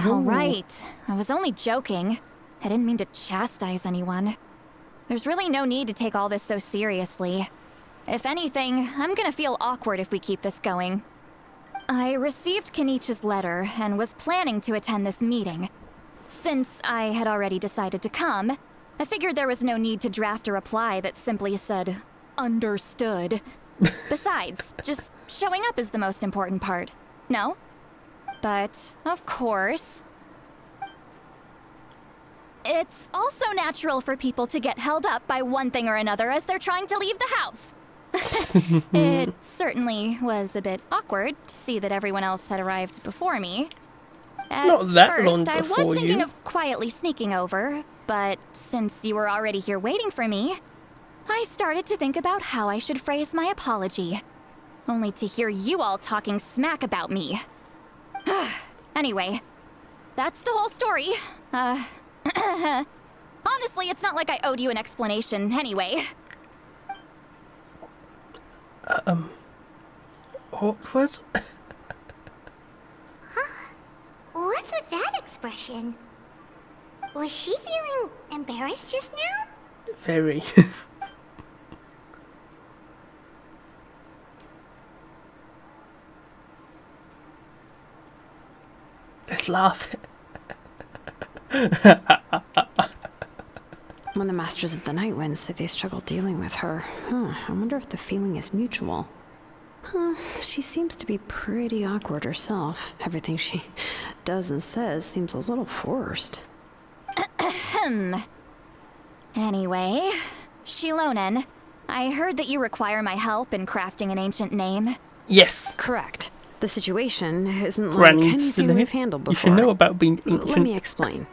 All right. I was only joking. I didn't mean to chastise anyone. There's really no need to take all this so seriously. If anything, I'm gonna feel awkward if we keep this going. I received Kenichi's letter and was planning to attend this meeting. Since I had already decided to come, I figured there was no need to draft a reply that simply said, "Understood." Besides, just showing up is the most important part. No? But, of course... It's also natural for people to get held up by one thing or another as they're trying to leave the house. It certainly was a bit awkward to see that everyone else had arrived before me. At Not that first, long I was before thinking you. of quietly sneaking over, but since you were already here waiting for me, I started to think about how I should phrase my apology. Only to hear you all talking smack about me. Anyway, that's the whole story. Honestly, it's not like I owed you an explanation anyway. Awkward? What's with that expression? Was she feeling embarrassed just now? Very. Let's laugh. When the Masters of the Night Wind say they struggle dealing with her, I wonder if the feeling is mutual. She seems to be pretty awkward herself. Everything she does and says seems a little forced. Anyway, Shilonen, I heard that you require my help in crafting an ancient name. Yes. Correct. The situation isn't like Granny anything Snake. we've handled You before. should know about being ancient. Let me explain.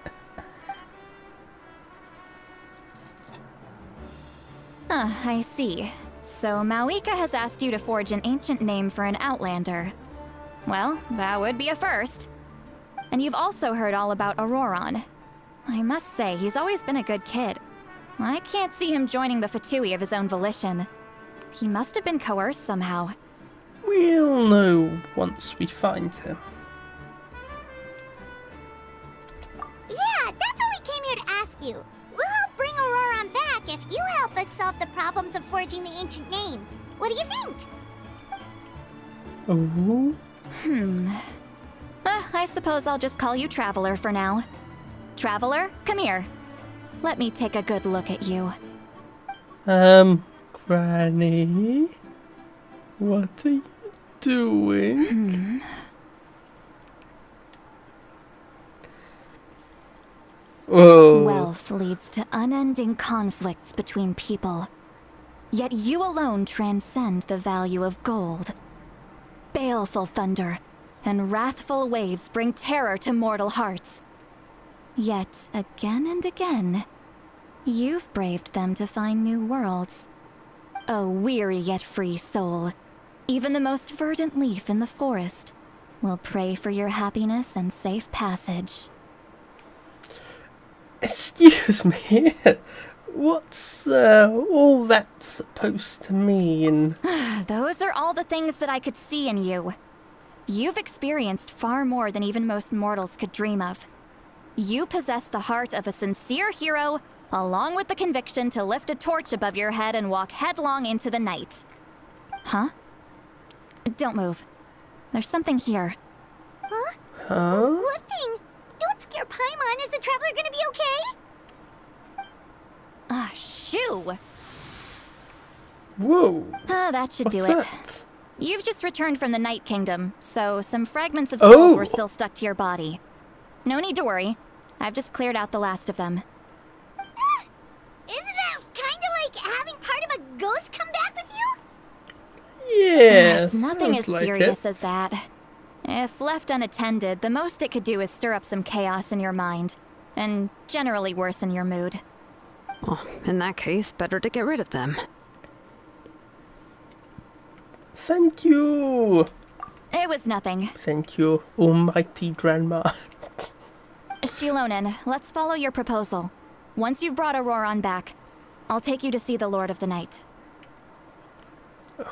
I see. So Mawika has asked you to forge an ancient name for an outlander. Well, that would be a first. And you've also heard all about Auroron. I must say, he's always been a good kid. I can't see him joining the Fatui of his own volition. He must have been coerced somehow. We'll know once we find him. Yeah, that's what we came here to ask you. We'll help bring Auroron back if you help us solve the problems of forging the ancient name. What do you think? Oh. I suppose I'll just call you Traveler for now. Traveler, come here. Let me take a good look at you. Granny? What are you doing? Whoa. Wealth leads to unending conflicts between people. Yet you alone transcend the value of gold. Baleful thunder and wrathful waves bring terror to mortal hearts. Yet again and again, you've braved them to find new worlds. A weary yet free soul, even the most verdant leaf in the forest will pray for your happiness and safe passage. Excuse me. What's all that supposed to mean? Those are all the things that I could see in you. You've experienced far more than even most mortals could dream of. You possess the heart of a sincere hero, along with the conviction to lift a torch above your head and walk headlong into the night. Huh? Don't move. There's something here. Huh? Huh? What thing? Don't scare Paimon. Is the traveler gonna be okay? Ah, shoo! Whoa. That should What's do it. that? You've just returned from the Night Kingdom, so some fragments of souls Oh. were still stuck to your body. No need to worry. I've just cleared out the last of them. Isn't that kinda like having part of a ghost come back with you? Yeah. It's nothing sounds as like serious it. as that. If left unattended, the most it could do is stir up some chaos in your mind, and generally worsen your mood. Well, in that case, better to get rid of them. Thank you. It was nothing. Thank you, almighty grandma. Shilonen, let's follow your proposal. Once you've brought Auroron back, I'll take you to see the Lord of the Night.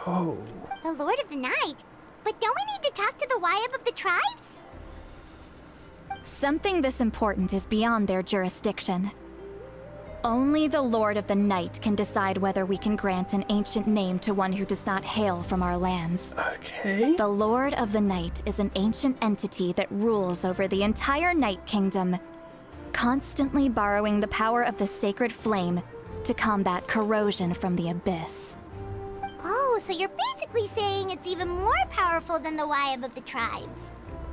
Oh. The Lord of the Night? But don't we need to talk to the Wyab of the tribes? Something this important is beyond their jurisdiction. Only the Lord of the Night can decide whether we can grant an ancient name to one who does not hail from our lands. Okay. The Lord of the Night is an ancient entity that rules over the entire Night Kingdom, constantly borrowing the power of the sacred flame to combat corrosion from the abyss. Oh, so you're basically saying it's even more powerful than the Wyab of the tribes.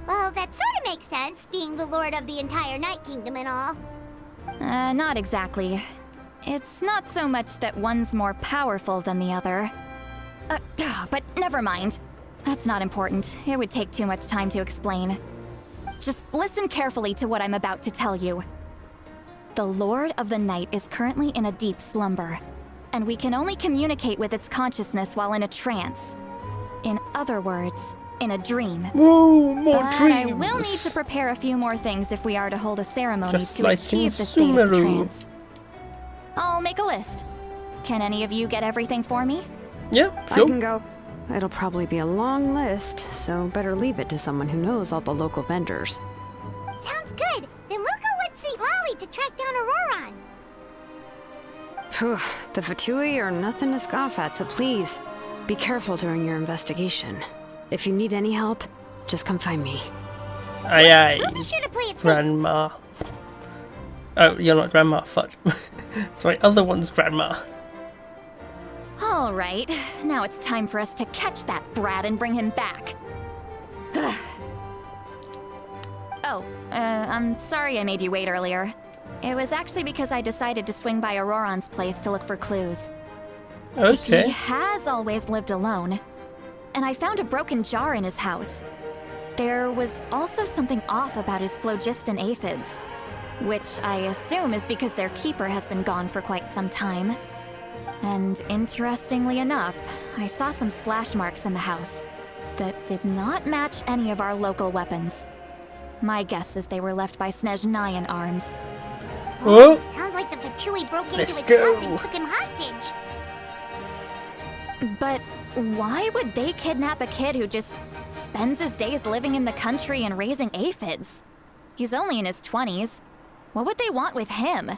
Well, that sort of makes sense, being the lord of the entire Night Kingdom and all. Not exactly. It's not so much that one's more powerful than the other. But never mind. That's not important. It would take too much time to explain. Just listen carefully to what I'm about to tell you. The Lord of the Night is currently in a deep slumber, and we can only communicate with its consciousness while in a trance. In other words, in a dream. Whoa, more But dreams! I will need to prepare a few more things if we are to hold a ceremony Just to like achieve in the state of the Sumeru. trance. I'll make a list. Can any of you get everything for me? Yeah, I sure. can go. It'll probably be a long list, so better leave it to someone who knows all the local vendors. Sounds good. Then we'll go with St. Lolly to track down Auroron. Phew, the Fatui are nothing to scoff at, so please, be careful during your investigation. If you need any help, just come find me. Aye aye, We'll be sure to play it safe. Grandma. Oh, you're not Grandma, fuck. It's my other one's Grandma. All right, now it's time for us to catch that brat and bring him back. I'm sorry I made you wait earlier. It was actually because I decided to swing by Auroron's place to look for clues. He Okay. has always lived alone, and I found a broken jar in his house. There was also something off about his phlogiston aphids, which I assume is because their keeper has been gone for quite some time. And interestingly enough, I saw some slash marks in the house that did not match any of our local weapons. My guess is they were left by Snezhnayan arms. Oh, Sounds like the Fatui broke into Let's his go. house and took him hostage. But why would they kidnap a kid who just spends his days living in the country and raising aphids? He's only in his 20s. What would they want with him?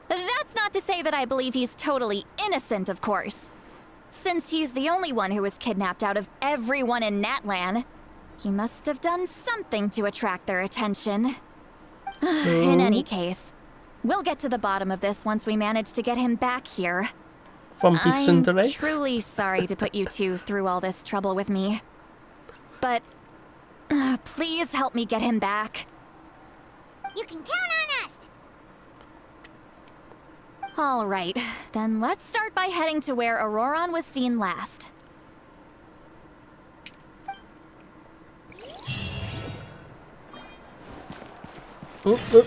That's not to say that I believe he's totally innocent, of course. Since he's the only one who was kidnapped out of everyone in Natlan, he must have done something to attract their attention. In any case, we'll get to the bottom of this once we manage to get him back here. One Piece I'm Tsundere. truly sorry to put you two through all this trouble with me. But please help me get him back. You can count on us. All right, then let's start by heading to where Auroron was seen last. Oh,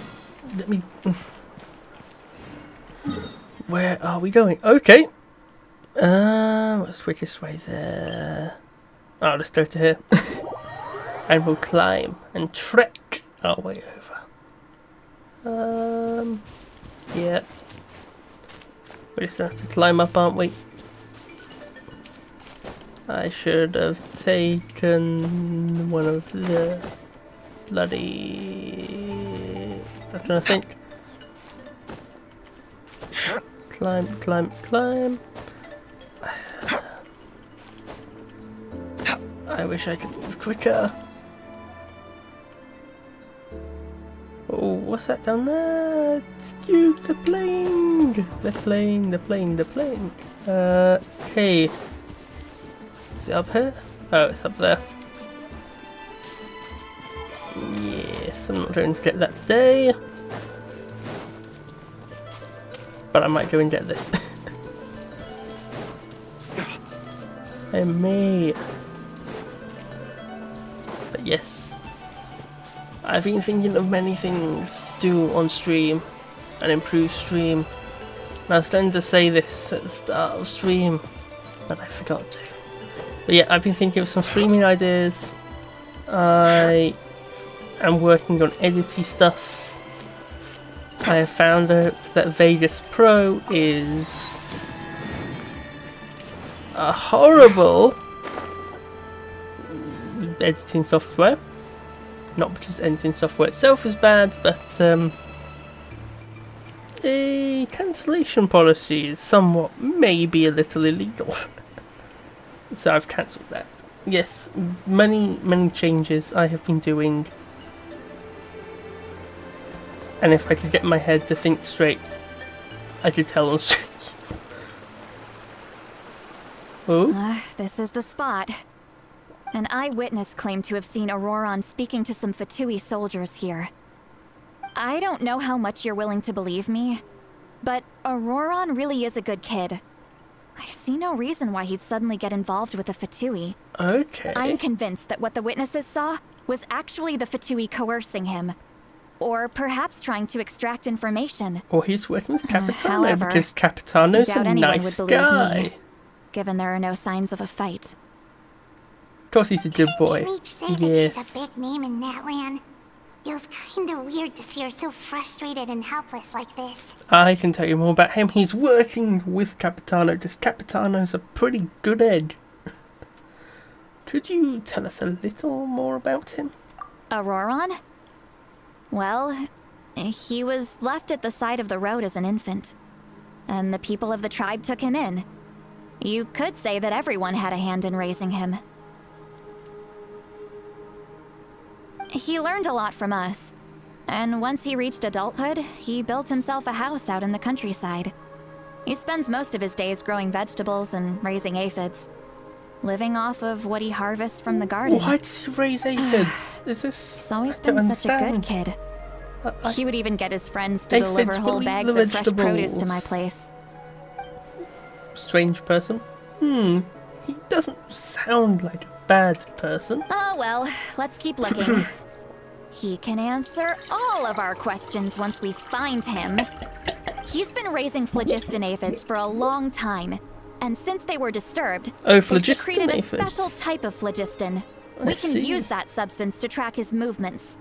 let me. Where are we going? Okay. What's the quickest way there? Oh, let's go to here. And we'll climb and trek our way over. Yeah. We just have to climb up, aren't we? I should have taken one of the bloody... I'm trying to think. Climb, climb, climb. I wish I could move quicker. Oh, what's that down there? It's you, the plane! The plane, the plane, the plane. Okay. Is it up here? Oh, it's up there. Yes, I'm not going to get that today. But I might go and get this. And me. But yes. I've been thinking of many things to do on stream and improve stream. And I was going to say this at the start of stream, but I forgot to. But yeah, I've been thinking of some streaming ideas. I am working on edity stuffs. I have found out that Vegas Pro is a horrible editing software. Not because editing software itself is bad, but a cancellation policy is somewhat, maybe a little illegal. So I've cancelled that. Yes, many changes I have been doing. And if I could get my head to think straight, I could tell on stream. Oh? This is the spot. An eyewitness claimed to have seen Auroron speaking to some Fatui soldiers here. I don't know how much you're willing to believe me, but Auroron really is a good kid. I see no reason why he'd suddenly get involved with a Fatui. Okay. I'm convinced that what the witnesses saw was actually the Fatui coercing him. Or perhaps trying to extract information. Or he's working with Capitano However, because Capitano's I a doubt anyone would nice believe guy. me, given there are no signs of a fight. Of course he's a good boy. Can each say that she's a big name in Natlan? Feels kinda weird to see her so frustrated and helpless like this. I can tell you more about him. He's working with Capitano because Capitano's a pretty good egg. Could you tell us a little more about him? Auroron? Well, he was left at the side of the road as an infant, and the people of the tribe took him in. You could say that everyone had a hand in raising him. He learned a lot from us, and once he reached adulthood, he built himself a house out in the countryside. He spends most of his days growing vegetables and raising aphids, living off of what he harvests from the garden. Why does he raise aphids? Is this... He's always I don't been such a good understand. kid. He would even get his friends to Aphids deliver whole will eat bags the of fresh produce to my vegetables. place. Strange person. He doesn't sound like a bad person. Oh well, let's keep looking. He can answer all of our questions once we find him. He's been raising phlogiston aphids for a long time, and since they were disturbed, Oh, they've phlogiston secreted a aphids. special type of phlogiston. I We can see. use that substance to track his movements.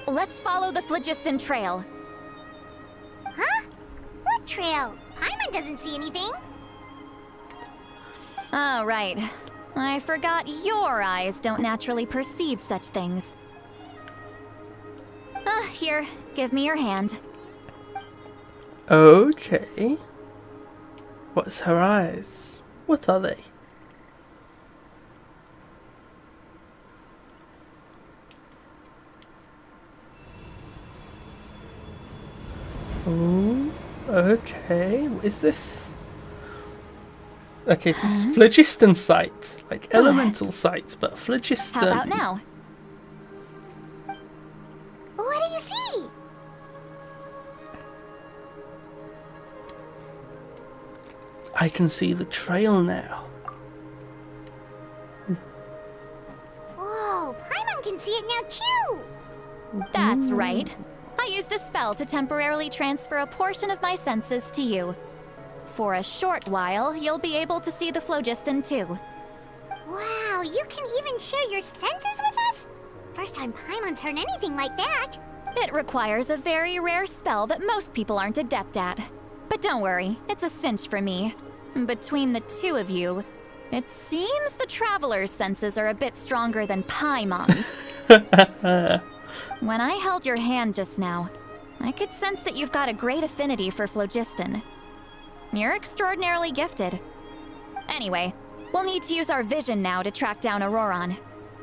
Let's follow the phlogiston trail. Huh? What trail? Paimon doesn't see anything. Oh, right. I forgot your eyes don't naturally perceive such things. Here, give me your hand. Okay. What's her eyes? What are they? Oh, okay. What is this? Okay, so this is phlogiston sight, like elemental sight, but phlogiston. How about now? What do you see? I can see the trail now. Whoa, Paimon can see it now too. That's right. I used a spell to temporarily transfer a portion of my senses to you. For a short while, you'll be able to see the phlogiston too. Wow, you can even share your senses with us? First time Paimon's heard anything like that. It requires a very rare spell that most people aren't adept at. But don't worry, it's a cinch for me. Between the two of you, it seems the Traveler's senses are a bit stronger than Paimon's. When I held your hand just now, I could sense that you've got a great affinity for phlogiston. You're extraordinarily gifted. Anyway, we'll need to use our vision now to track down Auroron.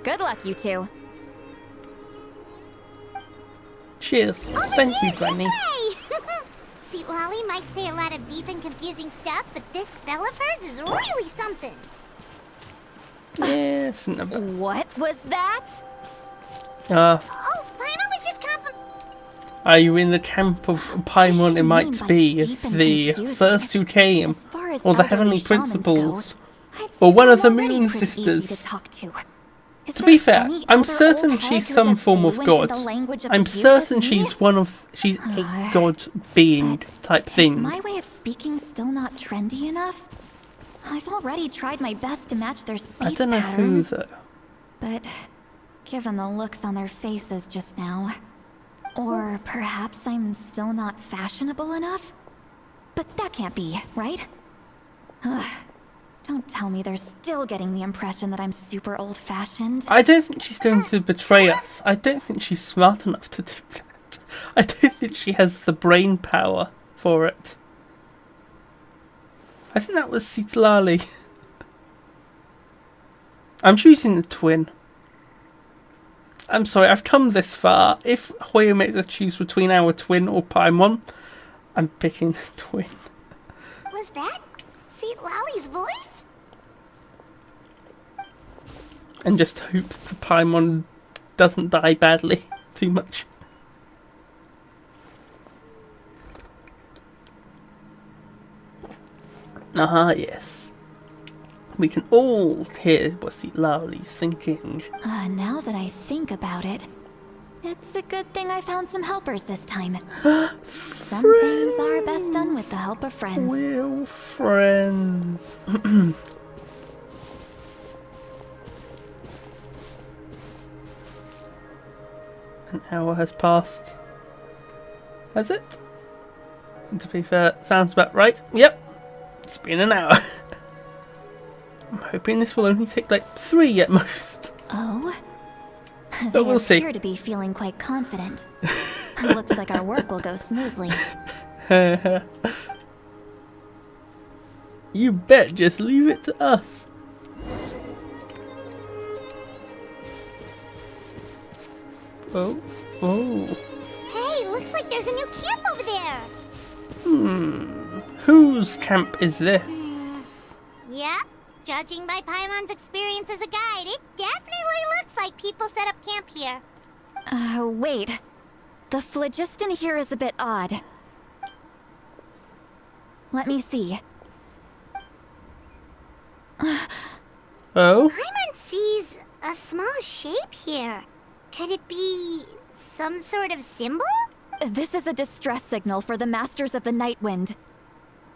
Good luck, you two. Cheers. Thank you, Granny. Hey! See, Lolly might say a lot of deep and confusing stuff, but this spell of hers is really something. Yes, number. What was that? Oh, Paimon was just Are you in the camp of Paimon? It might by be deep and the confusing? first who came, As far as or the elderly Heavenly shamans Principals, go, I'd say or one they're of the already Moon pretty easy Sisters. to talk to. Is To be there fair, any I'm other certain old she's hag some who's as form of fluent in god. the language of I'm abuse certain as me? she's a god being type Is thing. my way of speaking still not trendy enough? I've already tried my best to match their speech I don't know patterns, who though. but given the looks on their faces just now, or perhaps I'm still not fashionable enough? But that can't be, right? Ugh. Don't tell me they're still getting the impression that I'm super old-fashioned. I don't think she's going to betray us. I don't think she's smart enough to do that. I don't think she has the brain power for it. I think that was Citlali. I'm choosing the twin. I'm sorry, I've come this far. If Hoya makes us choose between our twin or Paimon, I'm picking the twin. Was that Seat Lolly's voice? And just hope the Paimon doesn't die badly too much. Ah, yes. We can all hear what Lali's thinking. Now that I think about it, it's a good thing I found some helpers this time. Some things are best done with the help of friends. We're friends. An hour has passed. Has it? To be fair, sounds about right. Yep, it's been an hour. I'm hoping this will only take like 3 at most. Oh? But we'll see. They appear to be feeling quite confident. Looks like our work will go smoothly. You bet, just leave it to us. Oh. Hey, looks like there's a new camp over there. Whose camp is this? Yeah, judging by Paimon's experience as a guide, it definitely looks like people set up camp here. Wait. The phlogiston here is a bit odd. Let me see. Oh? Paimon sees a small shape here. Could it be some sort of symbol? This is a distress signal for the Masters of the Night Wind.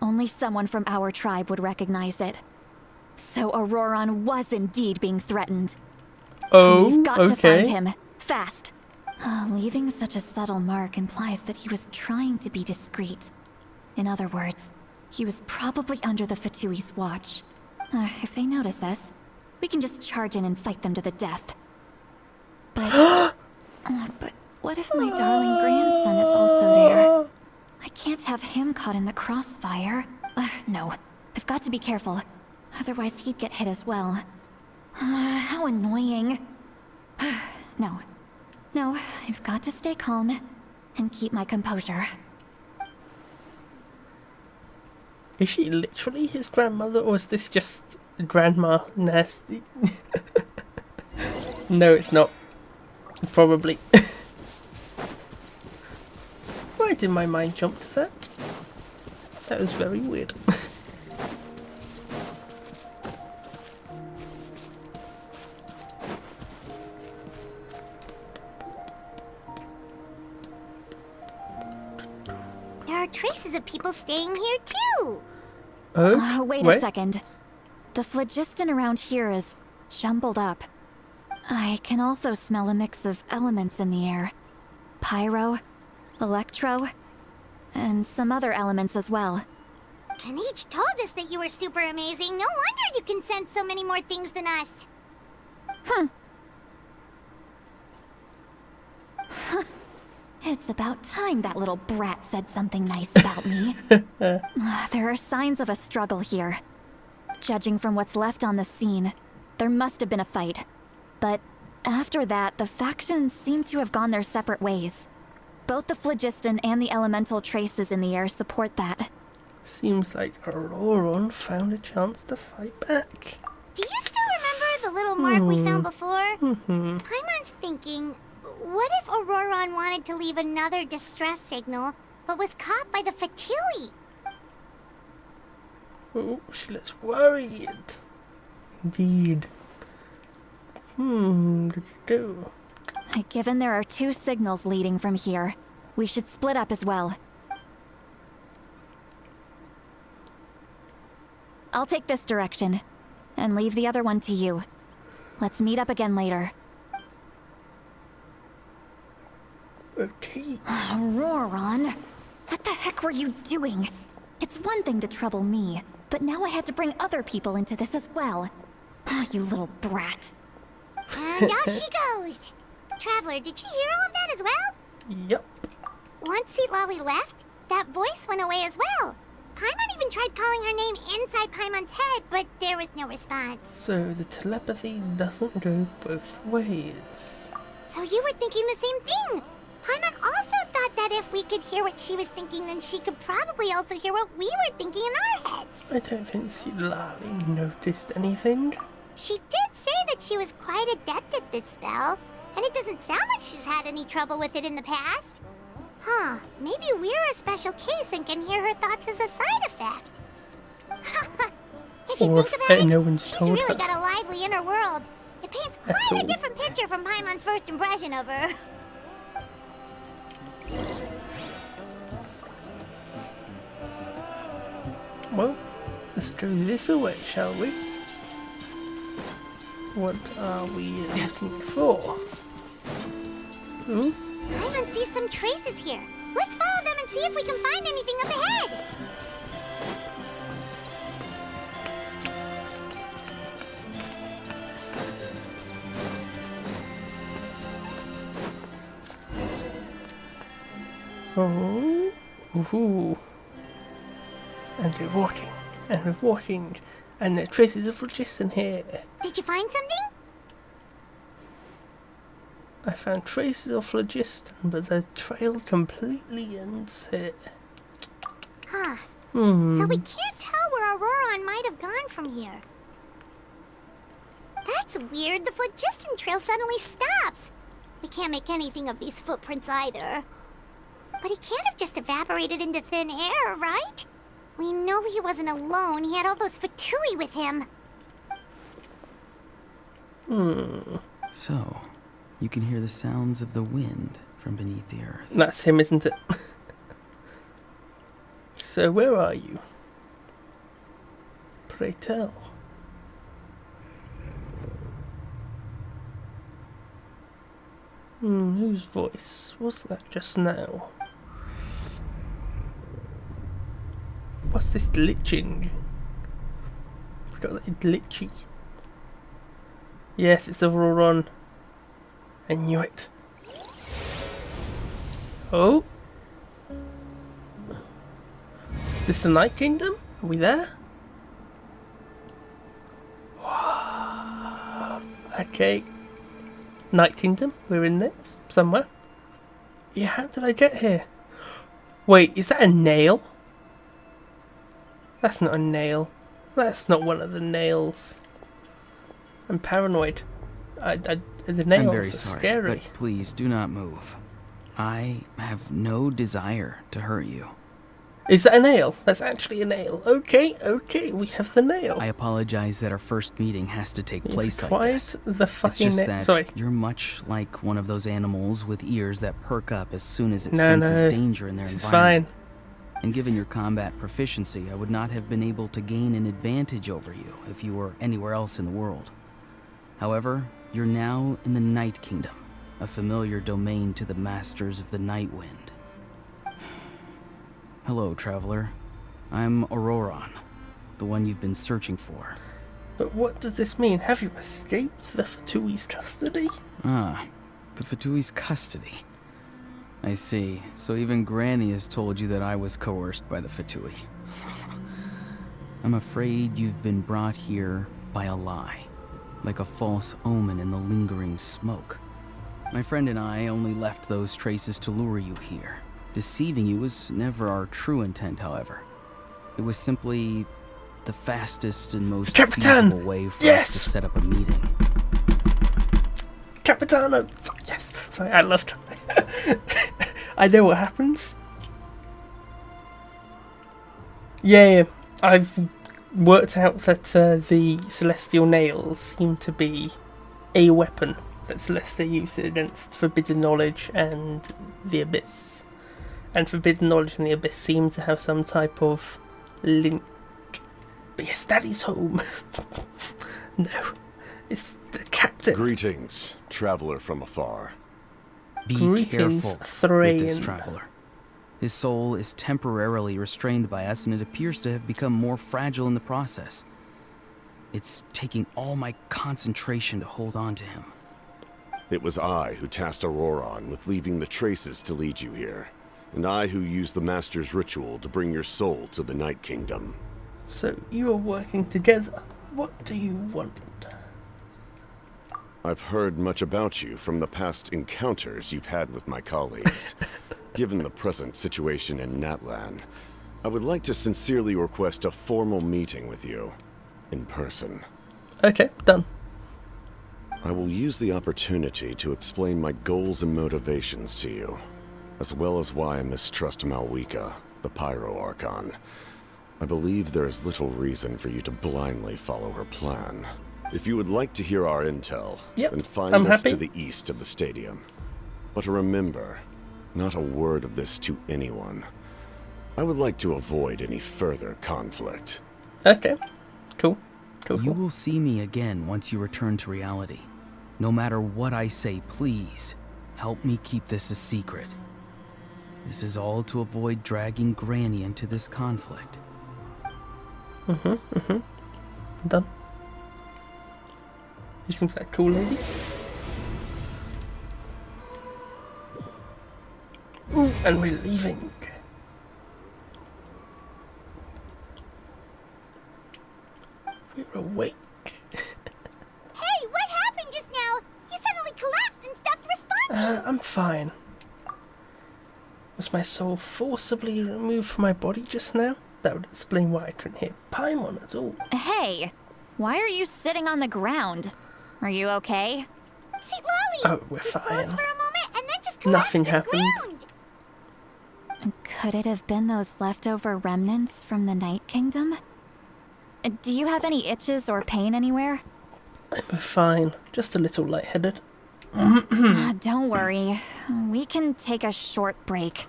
Only someone from our tribe would recognize it. So Auroron was indeed being threatened. Oh, We've got okay. to find him. Fast. Leaving such a subtle mark implies that he was trying to be discreet. In other words, he was probably under the Fatui's watch. If they notice us, we can just charge in and fight them to the death. But what if my darling grandson is also there? I can't have him caught in the crossfire. No, I've got to be careful. Otherwise he'd get hit as well. How annoying. No, I've got to stay calm and keep my composure. Is she literally his grandmother, or is this just Grandma Nasty? No, it's not. Probably. Why did my mind jump to that? That was very weird. There are traces of people staying here too. Oh, Wait a second. The phlogiston around here is jumbled up. I can also smell a mix of elements in the air. Pyro, electro, and some other elements as well. Kanich told us that you were super amazing. No wonder you can sense so many more things than us. It's about time that little brat said something nice about me. There are signs of a struggle here. Judging from what's left on the scene, there must have been a fight. But after that, the factions seem to have gone their separate ways. Both the phlogiston and the elemental traces in the air support that. Seems like Auroron found a chance to fight back. Do you still remember the little mark we found before? Paimon's thinking, what if Auroron wanted to leave another distress signal, but was caught by the Fatui? Oh, she looks worried. Indeed. What to do? Given there are 2 signals leading from here, we should split up as well. I'll take this direction, and leave the other one to you. Let's meet up again later. Okay. Auroron, what the heck were you doing? It's one thing to trouble me, but now I had to bring other people into this as well. You little brat. And off she goes. Traveler, did you hear all of that as well? Yep. Once Lali left, that voice went away as well. Paimon even tried calling her name inside Paimon's head, but there was no response. So the telepathy doesn't go both ways. So you were thinking the same thing. Paimon also thought that if we could hear what she was thinking, then she could probably also hear what we were thinking in our heads. I don't think Lali noticed anything. She did say that she was quite adept at this spell, and it doesn't sound like she's had any trouble with it in the past. Huh, maybe we're a special case and can hear her thoughts as a side effect. If you Or think if about it, no one's she's told really her. got a lively inner world. It paints At quite a all. different picture from Paimon's first impression of her. Well, let's go this way, shall we? What are we looking for? Ooh, Paimon sees some traces here. Let's follow them and see if we can find anything up ahead. oh, ooh. And we're walking, and there are traces of phlogiston here. Did you find something? I found traces of phlogiston, but the trail completely ends here. Huh. Hmm. So we can't tell where Auroron might have gone from here. That's weird. The phlogiston trail suddenly stops. We can't make anything of these footprints either. But he can't have just evaporated into thin air, right? We know he wasn't alone. He had all those Fatui with him. So, you can hear the sounds of the wind from beneath the earth. That's him, isn't it? So where are you? Pray tell. Whose voice was that just now? What's this glitching? It's got that glitchy. Yes, it's Auroron. I knew it. Oh. Is this the Night Kingdom? Are we there? Okay. Night Kingdom, we're in this somewhere. Yeah, how did I get here? Wait, is that a nail? That's not a nail. That's not one of the nails. I'm paranoid. The nails I'm very are sorry, scary. but please do not move. I have no desire to hurt you. Is that a nail? That's actually a nail. Okay, we have the nail. I apologize that our first meeting has to take You've place like acquired this. the It's fucking just nail. that Sorry. you're much like one of those animals with ears that perk up as soon as it No, senses danger in their This is environment. fine. And given your combat proficiency, I would not have been able to gain an advantage over you if you were anywhere else in the world. However, you're now in the Night Kingdom, a familiar domain to the masters of the Night Wind. Hello, traveler. I'm Auroron, the one you've been searching for. But what does this mean? Have you escaped the Fatui's custody? Ah, the Fatui's custody. I see. So even Granny has told you that I was coerced by the Fatui. I'm afraid you've been brought here by a lie, like a false omen in the lingering smoke. My friend and I only left those traces to lure you here. Deceiving you was never our true intent, however. It was simply the fastest and most Capitan! feasible way for Yes! us to set up a meeting. Capitano! Fuck yes! Sorry, I loved it. I know what happens. Yeah, I've worked out that the Celestial Nails seem to be a weapon that Celestia uses against Forbidden Knowledge and the Abyss. And Forbidden Knowledge and the Abyss seem to have some type of link. But yes, Daddy's home. No, it's the captain. Greetings, traveler from afar. Be Greetings, careful with this Thrain. traveler. His soul is temporarily restrained by us, and it appears to have become more fragile in the process. It's taking all my concentration to hold on to him. It was I who tasked Auroron with leaving the traces to lead you here, and I who used the Master's ritual to bring your soul to the Night Kingdom. So you are working together. What do you want? I've heard much about you from the past encounters you've had with my colleagues. Given the present situation in Natlan, I would like to sincerely request a formal meeting with you, in person. Okay, done. I will use the opportunity to explain my goals and motivations to you, as well as why I mistrust Malwika, the Pyro Archon. I believe there is little reason for you to blindly follow her plan. If you would like to hear our intel, Yep, then find I'm us happy. to the east of the stadium. But remember, not a word of this to anyone. I would like to avoid any further conflict. Okay. Cool. Cool. You Cool. will see me again once you return to reality. No matter what I say, please, help me keep this a secret. This is all to avoid dragging Granny into this conflict. Done. You seems like a cool lady. Ooh, and we're leaving. We're awake. Hey, what happened just now? You suddenly collapsed and stopped responding. I'm fine. Was my soul forcibly removed from my body just now? That would explain why I couldn't hear Paimon at all. Hey, why are you sitting on the ground? Are you okay? See, Lolly! Oh, we're You froze fine. for a moment and then just collapsed Nothing to the happened. ground. Could it have been those leftover remnants from the Night Kingdom? Do you have any itches or pain anywhere? I'm fine. Just a little lightheaded. Don't worry. We can take a short break.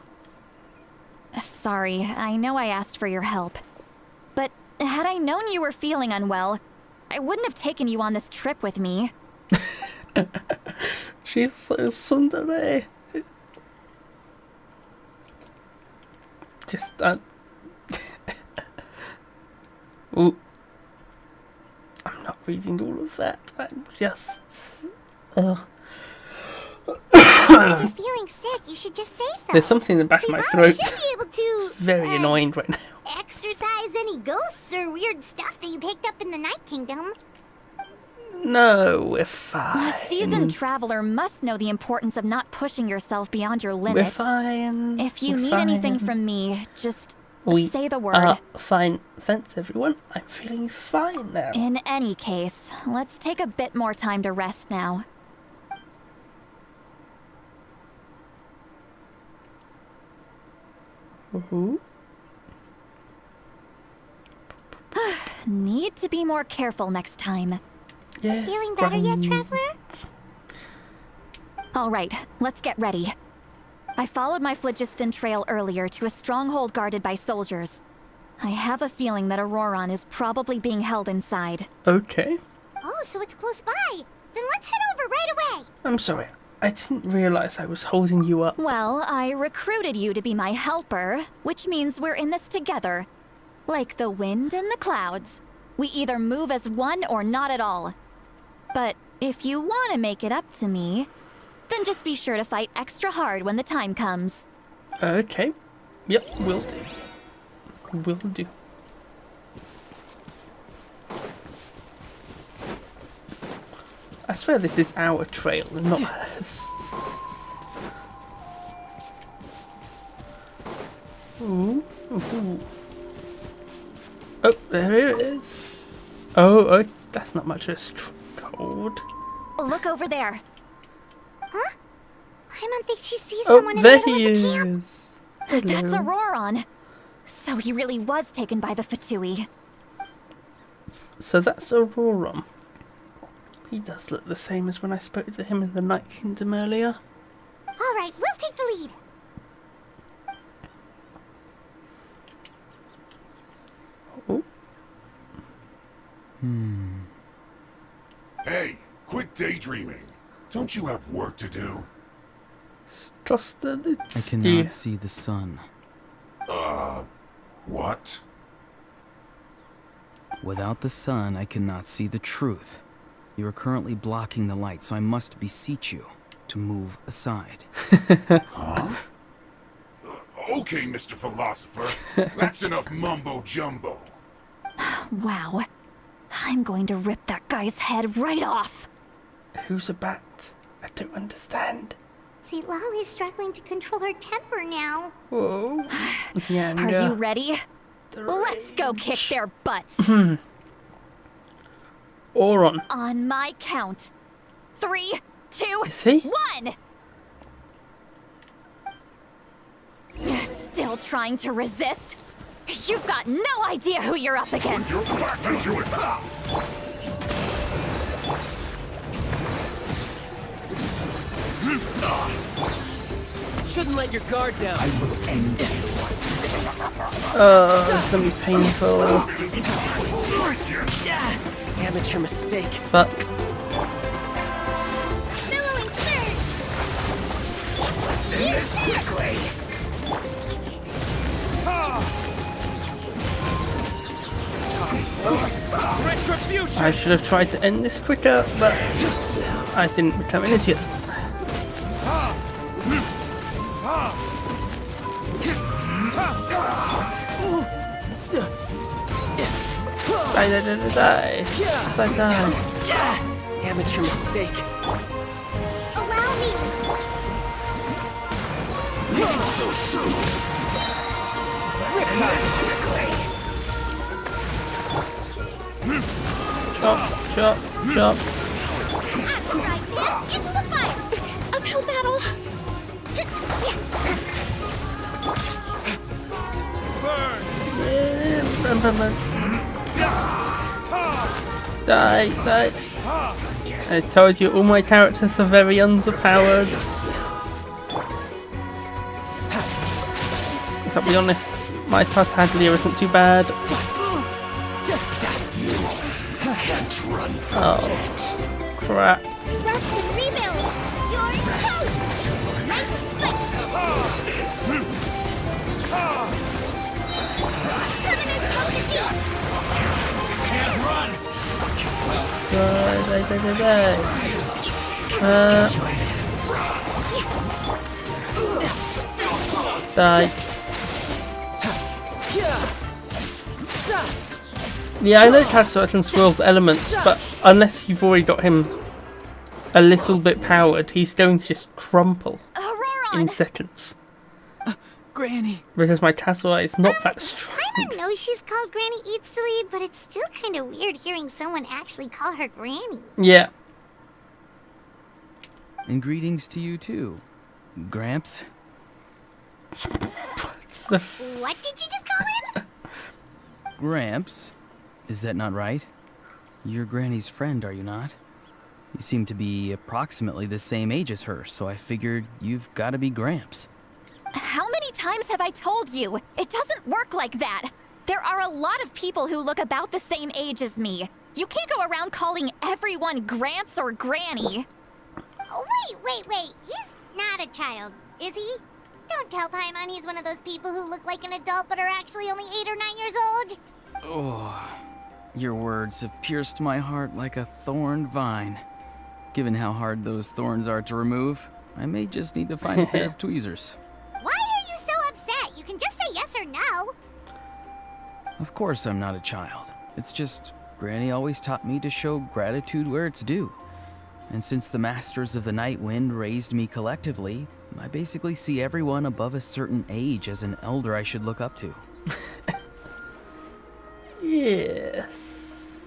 Sorry, I know I asked for your help. But had I known you were feeling unwell, I wouldn't have taken you on this trip with me. She's so tsundere. Just Ooh. I'm not reading all of that. I'm just If you're feeling sick, you should just say so. There's something in the back See, of my Lolly throat. should be able to Very annoying right now. exercise any ghosts or weird stuff that you picked up in the Night Kingdom. No, we're A fine. seasoned traveler must know the importance of not pushing yourself beyond your We're limit. fine. If you We're need fine. anything from me, just We say the word. are fine. Thanks, everyone. I'm feeling fine now. In any case, let's take a bit more time to rest now. Need to be more careful next time. Yes, Feeling better yet, Granny. Traveler? All right, let's get ready. I followed my phlogiston trail earlier to a stronghold guarded by soldiers. I have a feeling that Auroron is probably being held inside. Okay. Oh, so it's close by. Then let's head over right away. I'm sorry. I didn't realize I was holding you up. Well, I recruited you to be my helper, which means we're in this together. Like the wind and the clouds. We either move as one or not at all. But if you want to make it up to me, then just be sure to fight extra hard when the time comes. Okay. Yep, will do. Will do. I swear this is our trail and not hers. Ooh, ooh. Oh, there it is. Oh, that's not much of a stronghold. Look over there. Huh? Paimon thinks she sees Oh, someone in the there middle he of the camp. is. That's Hello. Auroron. So he really was taken by the Fatui. So that's Auroron. He does look the same as when I spoke to him in the Night Kingdom earlier. All right, we'll take the lead. Oh, Hey, quit daydreaming. Don't you have work to do? just a little. I cannot see the sun. What? Without the sun, I cannot see the truth. You are currently blocking the light, so I must beseech you to move aside. Huh? Okay, Mr. Philosopher. That's enough mumbo-jumbo. Wow. I'm going to rip that guy's head right off. Who's a bat? I don't understand. See, Lolly's struggling to control her temper now. Whoa. The Are anger. you ready? The Let's go rage. kick their butts. Auron. On my count. 3, 2, Is he? 1! Still trying to resist? You've got no idea who you're up against. Shouldn't let your guard down. I will end you. Oh, this is gonna be painful. Amateur mistake. Fuck. Billowing surge! Let's end this quickly. Retribution. I should have tried to end this quicker, but I didn't become an idiot. Die. Amateur mistake. Allow me! Not so soon. Let's end this quickly. Chop. Right, into the fire! Uphill battle! Burn. Die. I told you all my characters are very underpowered. Let's be honest, my Tartaglia isn't too bad. Can't run from Oh, crap. Rest and rebuild! You're toast! Nice and split! Permanent of the deep! Can't run. Die. Yeah, I know Tatsuo can swirl elements, but unless you've already got him a little bit powered, he's going to just crumple in seconds. Granny. Because my Tatsuo is not that strong. I know she's called Granny Eats to Lead, but it's still kind of weird hearing someone actually call her Granny. Yeah. And greetings to you too, Gramps. What did you just call him? Gramps? Is that not right? You're Granny's friend, are you not? You seem to be approximately the same age as her, so I figured you've got to be Gramps. How many times have I told you? It doesn't work like that. There are a lot of people who look about the same age as me. You can't go around calling everyone Gramps or Granny. Oh, wait. He's not a child, is he? Don't tell Paimon he's one of those people who look like an adult but are actually only 8 or 9 years old. Oh, your words have pierced my heart like a thorned vine. Given how hard those thorns are to remove, I may just need to find a pair of tweezers. Why are you so upset? You can just say yes or no. Of course I'm not a child. It's just Granny always taught me to show gratitude where it's due. And since the Masters of the Night Wind raised me collectively, I basically see everyone above a certain age as an elder I should look up to. Yes.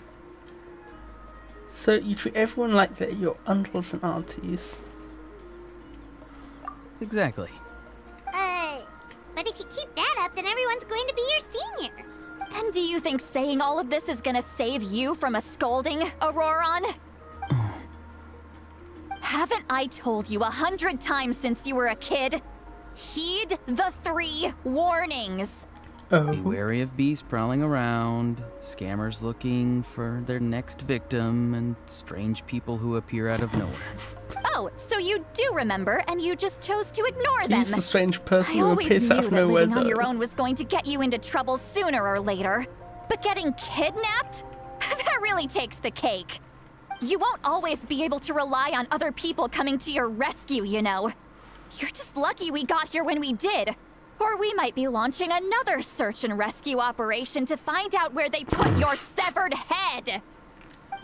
So you treat everyone like they're your uncles and aunties. Exactly. But if you keep that up, then everyone's going to be your senior. And do you think saying all of this is gonna save you from a scolding, Auroron? Haven't I told you 100 times since you were a kid? Heed the 3 warnings. Oh. Be wary of beasts prowling around, scammers looking for their next victim, and strange people who appear out of nowhere. Oh, so you do remember, and you just chose to ignore them. He's the strange person I who always appears knew out of that nowhere, living on your though. own was going to get you into trouble sooner or later. But getting kidnapped? That really takes the cake. You won't always be able to rely on other people coming to your rescue, you know. You're just lucky we got here when we did. Or we might be launching another search and rescue operation to find out where they put your severed head.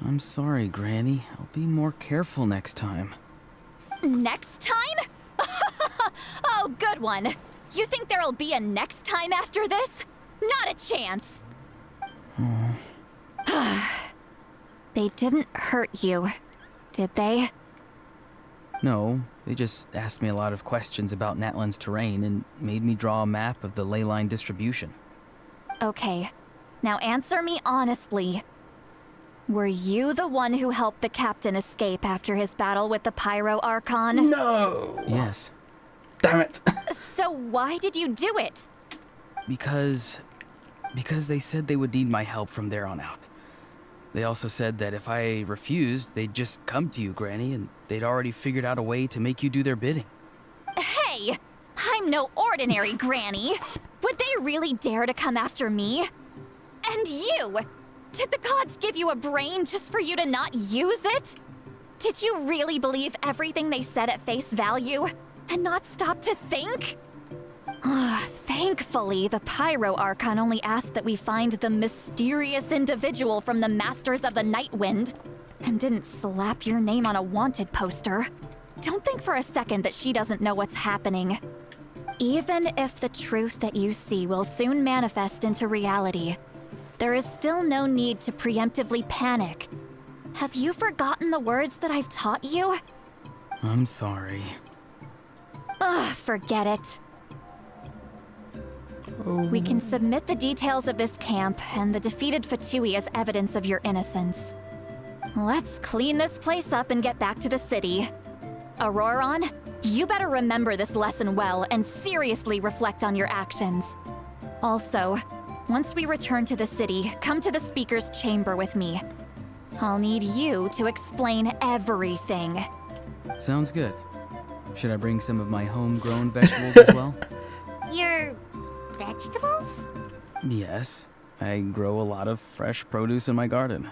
I'm sorry, Granny. I'll be more careful next time. Next time? Oh, good one. You think there'll be a next time after this? Not a chance. They didn't hurt you, did they? No, they just asked me a lot of questions about Natlan's terrain and made me draw a map of the ley line distribution. Okay, now answer me honestly. Were you the one who helped the captain escape after his battle with the Pyro Archon? No! Yes, Damn it. So why did you do it? because they said they would need my help from there on out. They also said that if I refused, they'd just come to you, Granny, and they'd already figured out a way to make you do their bidding. Hey! I'm no ordinary granny! Would they really dare to come after me? And you! Did the gods give you a brain just for you to not use it? Did you really believe everything they said at face value? And not stop to think? Thankfully, the Pyro Archon only asked that we find the mysterious individual from the Masters of the Night Wind, and didn't slap your name on a wanted poster. Don't think for a second that she doesn't know what's happening. Even if the truth that you see will soon manifest into reality, there is still no need to preemptively panic. Have you forgotten the words that I've taught you? I'm sorry. Forget it. We can submit the details of this camp and the defeated Fatui as evidence of your innocence. Let's clean this place up and get back to the city. Auroron, you better remember this lesson well and seriously reflect on your actions. Also, once we return to the city, come to the speaker's chamber with me. I'll need you to explain everything. Sounds good. Should I bring some of my homegrown vegetables as well? Your vegetables? Yes. I grow a lot of fresh produce in my garden.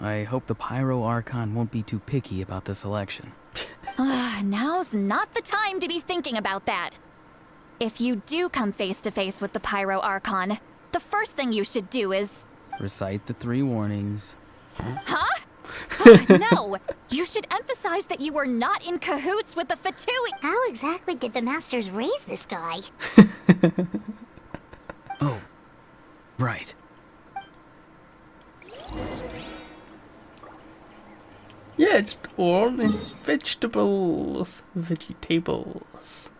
I hope the Pyro Archon won't be too picky about the selection. Now's not the time to be thinking about that. If you do come face to face with the Pyro Archon, the first thing you should do is... Recite the 3 warnings. Huh? No! You should emphasize that you were not in cahoots with the Fatui. How exactly did the masters raise this guy? Oh, right. Yeah, just all is vegetables. Vegetables.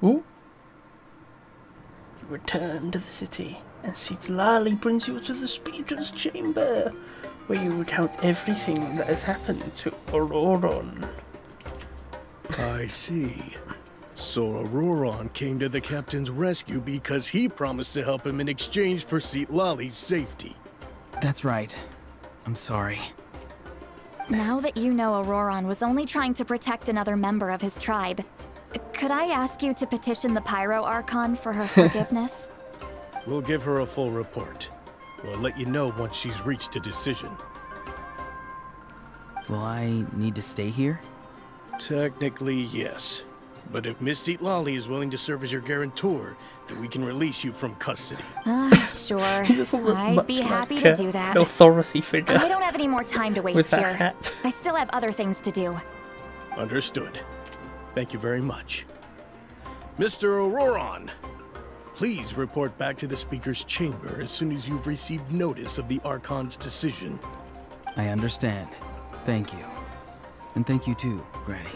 Ooh. You return to the city, and Lali brings you to the speaker's chamber, where you recount everything that has happened to Auroron. I see. So Auroron came to the captain's rescue because he promised to help him in exchange for Lali's safety. That's right. I'm sorry. Now that you know Auroron was only trying to protect another member of his tribe, could I ask you to petition the Pyro Archon for her forgiveness? We'll give her a full report. We'll let you know once she's reached a decision. Will I need to stay here? Technically, yes. But if Miss Lali is willing to serve as your guarantor, then we can release you from custody. Sure. He doesn't look I'd much be happy like to do that. an authority figure I don't have any more time to with waste that here. hat. I still have other things to do. Understood. Thank you very much. Mr. Auroron, please report back to the speaker's chamber as soon as you've received notice of the Archon's decision. I understand. Thank you. And thank you too, Granny.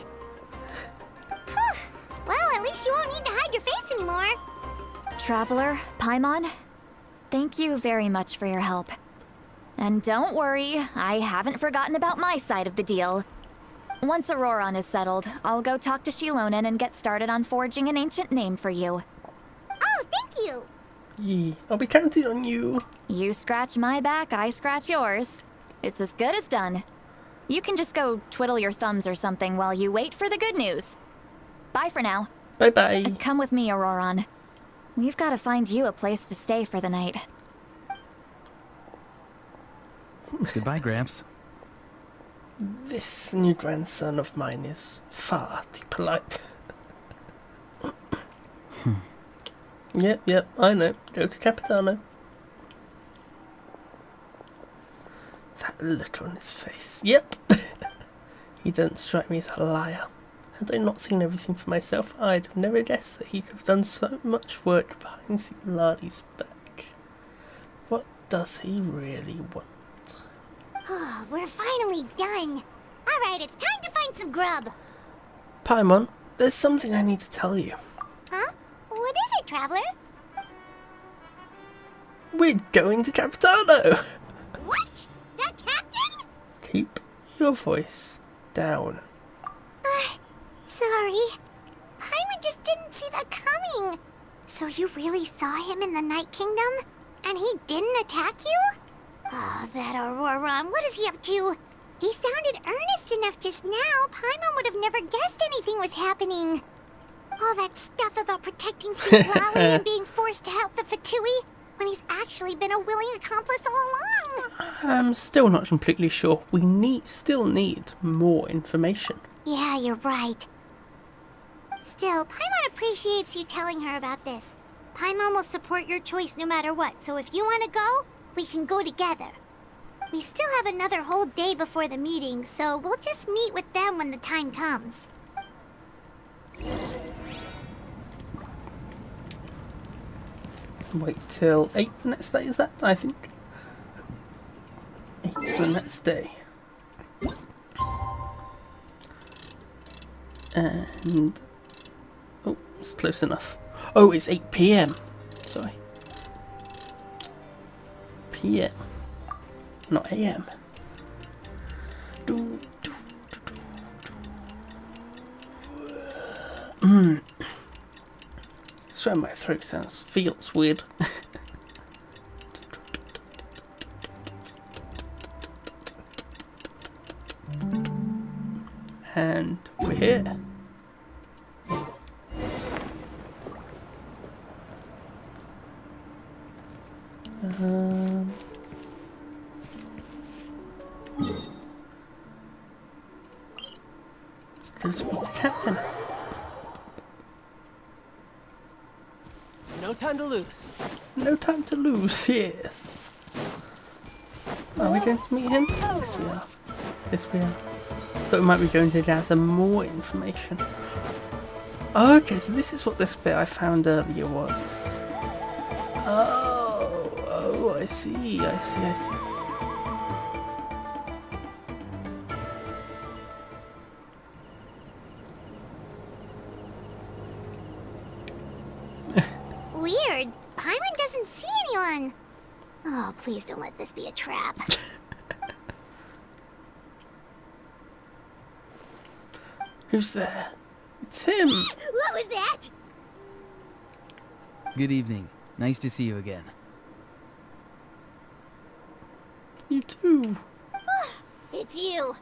Well, at least you won't need to hide your face anymore. Traveler, Paimon, thank you very much for your help. And don't worry, I haven't forgotten about my side of the deal. Once Auroron is settled, I'll go talk to Shilonen and get started on forging an ancient name for you. Oh, thank you. Yeah, I'll be counting on you. You scratch my back, I scratch yours. It's as good as done. You can just go twiddle your thumbs or something while you wait for the good news. Bye for now. Bye-bye. Come with me, Auroron. We've got to find you a place to stay for the night. Goodbye, Gramps. This new grandson of mine is far too polite. Yep, I know. Go to Capitano. That look on his face. Yep. He doesn't strike me as a liar. Had I not seen everything for myself, I'd have never guessed that he could have done so much work behind Lali's back. What does he really want? Oh, we're finally done. Alright, it's time to find some grub. Paimon, there's something I need to tell you. Huh? What is it, Traveler? We're going to Capitano! What? That captain? Keep your voice down. Sorry. Paimon just didn't see that coming. So you really saw him in the Night Kingdom? And he didn't attack you? Oh, that Auroron, what is he up to? He sounded earnest enough just now. Paimon would have never guessed anything was happening. All that stuff about protecting Siglali and being forced to help the Fatui when he's actually been a willing accomplice all along. I'm still not completely sure. We still need more information. Yeah, you're right. Still, Paimon appreciates you telling her about this. Paimon will support your choice no matter what, so if you want to go, we can go together. We still have another whole day before the meeting, so we'll just meet with them when the time comes. Wait till 8 the next day, is that? I think. 8 the next day. And... oh, it's close enough. Oh, it's 8 PM. Sorry. PM. Not AM. Sorry, my throat feels weird. And we're here. Let's go to meet the captain. No time to lose. No time to lose, yes. Are we going to meet him? Yes, we are. Yes, we are. Thought we might be going to gather more information. Okay, so this is what this bit I found earlier was. Oh, I see. Weird. Paimon doesn't see anyone. Oh, please don't let this be a trap. Who's there? It's him! What was that? Good evening. Nice to see you again. You too. It's you.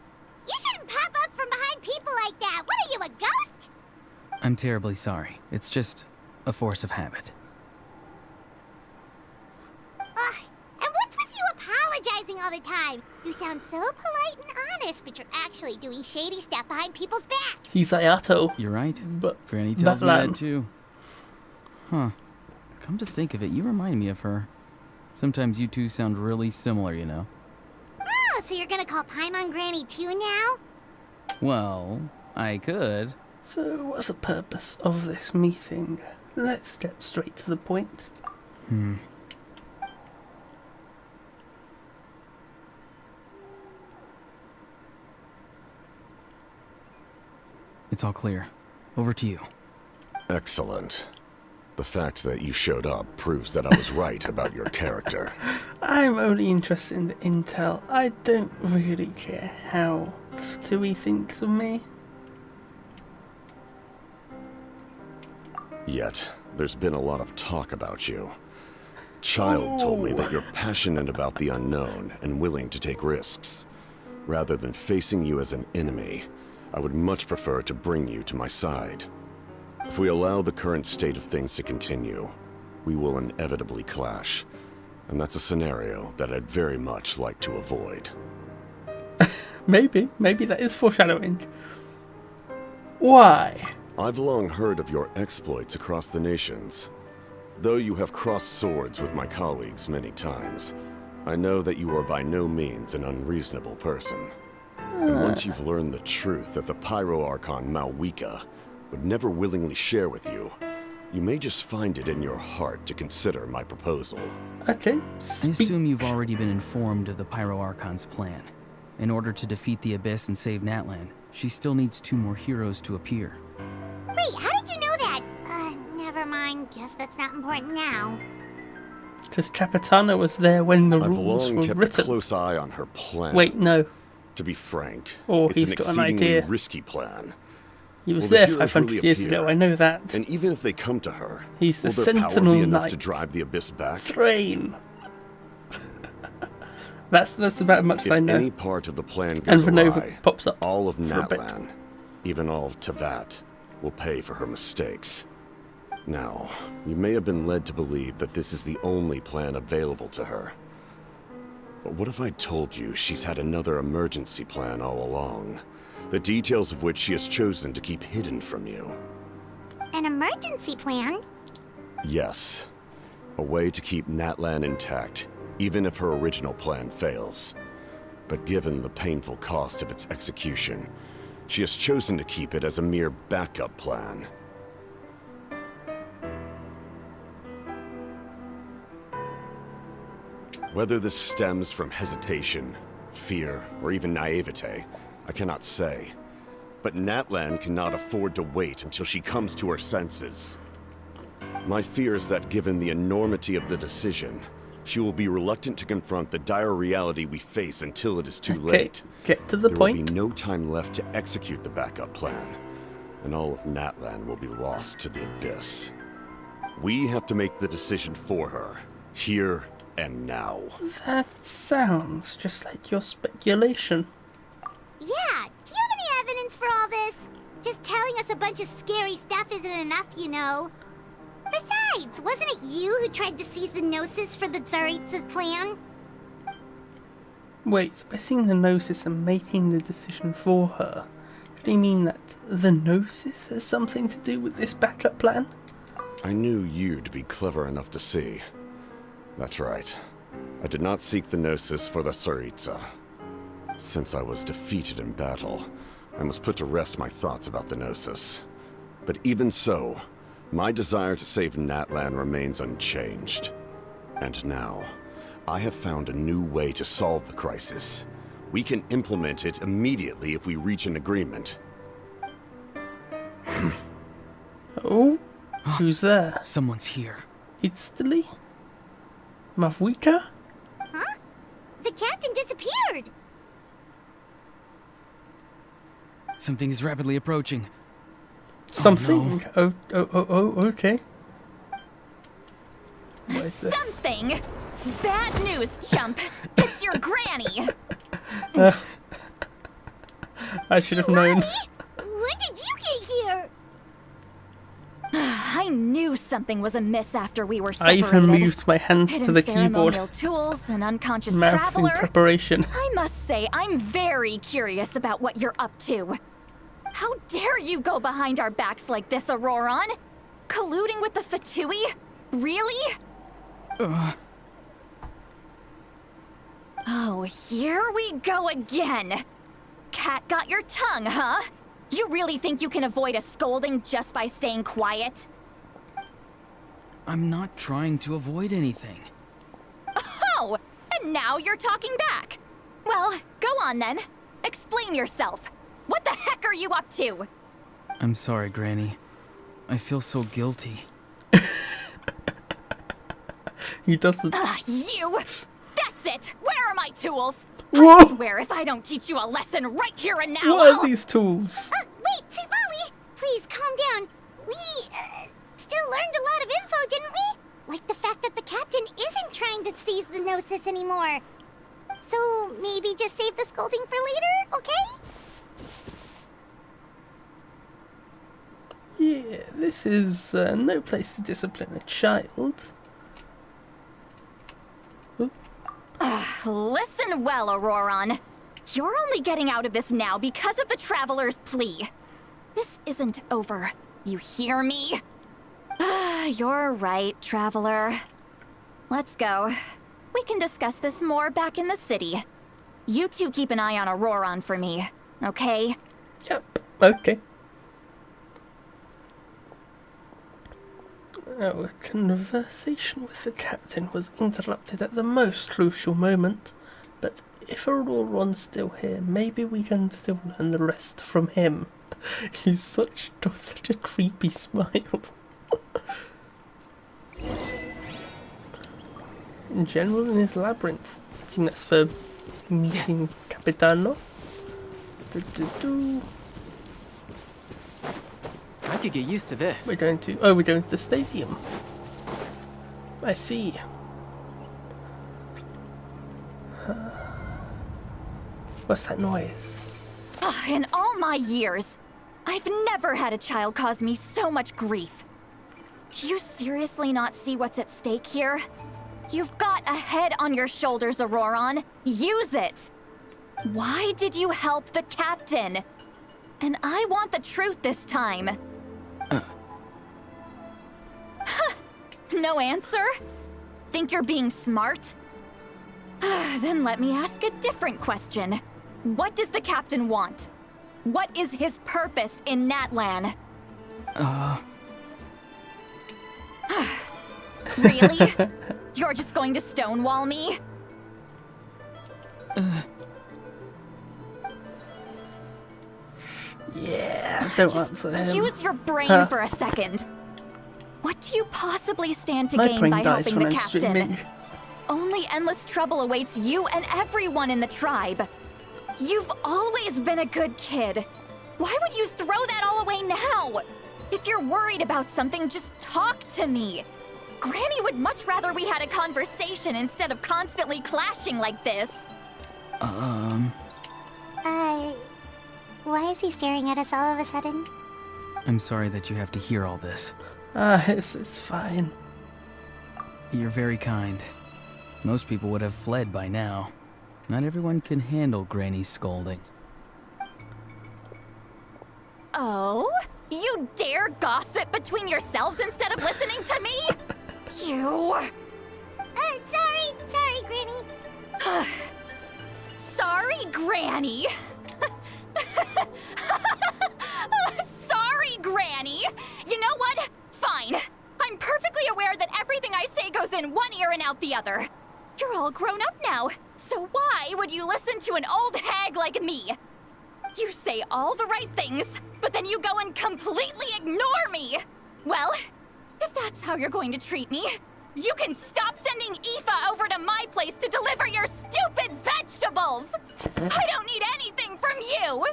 You shouldn't pop up from behind people like that. What are you, a ghost? I'm terribly sorry. It's just a force of habit. And what's with you apologizing all the time? You sound so polite and honest, but you're actually doing shady stuff behind people's backs. He's Ayato. You're right. But Granny tells me that Natlan. too. Huh. Come to think of it, you remind me of her. Sometimes you two sound really similar, you know. Oh, so you're gonna call Paimon Granny too now? Well, I could. So, what's the purpose of this meeting? Let's get straight to the point. It's all clear. Over to you. Excellent. The fact that you showed up proves that I was right about your character. I'm only interested in the intel. I don't really care how Fatui thinks of me. Yet, there's been a lot of talk about you. Child told me that you're passionate about the unknown and willing to take risks. Rather than facing you as an enemy, I would much prefer to bring you to my side. If we allow the current state of things to continue, we will inevitably clash. And that's a scenario that I'd very much like to avoid. Maybe that is foreshadowing. Why? I've long heard of your exploits across the nations. Though you have crossed swords with my colleagues many times, I know that you are by no means an unreasonable person. And once you've learned the truth that the Pyro Archon Malwika would never willingly share with you, you may just find it in your heart to consider my proposal. Okay, I assume you've already been informed of the Pyro Archon's plan. In order to defeat the Abyss and save Natlan, she still needs 2 more heroes to appear. Wait, how did you know that? Never mind. Guess that's not important now. Because Capitana was there when the I've rules long were kept written. a close eye on her plan. Wait, no. To be frank, Or it's he's an got an exceedingly idea. risky plan. He was Will the there heroes 500 really years appear? ago, I know that. And even if they come to her, He's the will their power Sentinel be enough Knight. to drive the Abyss back? Thrain. that's about as much as If I know. any part of the plan And goes Renova awry, pops up all of for a bit. Natlan, even all of Tevat, will pay for her mistakes. Now, you may have been led to believe that this is the only plan available to her. But what if I told you she's had another emergency plan all along, the details of which she has chosen to keep hidden from you? An emergency plan? Yes. A way to keep Natlan intact, even if her original plan fails. But given the painful cost of its execution, she has chosen to keep it as a mere backup plan. Whether this stems from hesitation, fear, or even naivete, I cannot say. But Natlan cannot afford to wait until she comes to her senses. My fear is that given the enormity of the decision, she will be reluctant to confront the dire reality we face until it is too late. Get to the There point. will be no time left to execute the backup plan, and all of Natlan will be lost to the Abyss. We have to make the decision for her, here and now. That sounds just like your speculation. Yeah, do you have any evidence for all this? Just telling us a bunch of scary stuff isn't enough, you know. Besides, wasn't it you who tried to seize the Gnosis for the Tsaritsa plan? Wait, by seeing the Gnosis and making the decision for her, do you mean that the Gnosis has something to do with this backup plan? I knew you'd be clever enough to see. That's right. I did not seek the Gnosis for the Tsaritsa. Since I was defeated in battle, I must put to rest my thoughts about the Gnosis. But even so, my desire to save Natlan remains unchanged. And now, I have found a new way to solve the crisis. We can implement it immediately if we reach an agreement. Oh, who's there? Someone's here. It's Dilly? Mavwika? Huh? The captain disappeared! Something is rapidly approaching. Something? no. Oh, okay. What is this? Something! Bad news, chump! It's your granny! I should have known. When did you get here? I knew something was amiss after we were I separated. even moved my hands Hidden to the keyboard. ceremonial tools, an unconscious Mouse in traveler. preparation. I must say, I'm very curious about what you're up to. How dare you go behind our backs like this, Auroron? Colluding with the Fatui? Really? Oh, here we go again. Cat got your tongue, huh? You really think you can avoid a scolding just by staying quiet? I'm not trying to avoid anything. Oh, and now you're talking back. Well, go on then. Explain yourself. What the heck are you up to? I'm sorry, Granny. I feel so guilty. He doesn't. You! That's it! Where are my tools? Whoa! I swear if I don't teach you a lesson right here and now, What I'll... are these tools? Wait, Molly! Please, calm down. We, still learned a lot of info, didn't we? Like the fact that the captain isn't trying to seize the Gnosis anymore. So, maybe just save the scolding for later, okay? Yeah, this is no place to discipline a child. Listen well, Auroron. You're only getting out of this now because of the Traveler's plea. This isn't over. You hear me? You're right, Traveler. Let's go. We can discuss this more back in the city. You two keep an eye on Auroron for me, okay? Yep, okay. Our conversation with the captain was interrupted at the most crucial moment, but if Auroron's still here, maybe we can still learn the rest from him. He's does such a creepy smile. In general, in his labyrinth. I think that's for meeting Capitano. I could get used to this. We're going to the stadium. I see. What's that noise? In all my years, I've never had a child cause me so much grief. Do you seriously not see what's at stake here? You've got a head on your shoulders, Auroron. Use it! Why did you help the captain? And I want the truth this time. No answer? Think you're being smart? Then let me ask a different question. What does the captain want? What is his purpose in Natlan? Really? You're just going to stonewall me? Yeah, don't answer him. Use your brain for a second. What do you possibly stand to gain by helping the captain? Only endless trouble awaits you and everyone in the tribe. You've always been a good kid. Why would you throw that all away now? If you're worried about something, just talk to me. Granny would much rather we had a conversation instead of constantly clashing like this. Why is he staring at us all of a sudden? I'm sorry that you have to hear all this. It's fine. You're very kind. Most people would have fled by now. Not everyone can handle Granny's scolding. Oh? You dare gossip between yourselves instead of listening to me? You... Sorry, Granny. Sorry, Granny. Sorry, Granny. You know what? Fine. I'm perfectly aware that everything I say goes in one ear and out the other. You're all grown up now, so why would you listen to an old hag like me? You say all the right things, but then you go and completely ignore me. Well, if that's how you're going to treat me, you can stop sending Aoife over to my place to deliver your stupid vegetables! I don't need anything from you!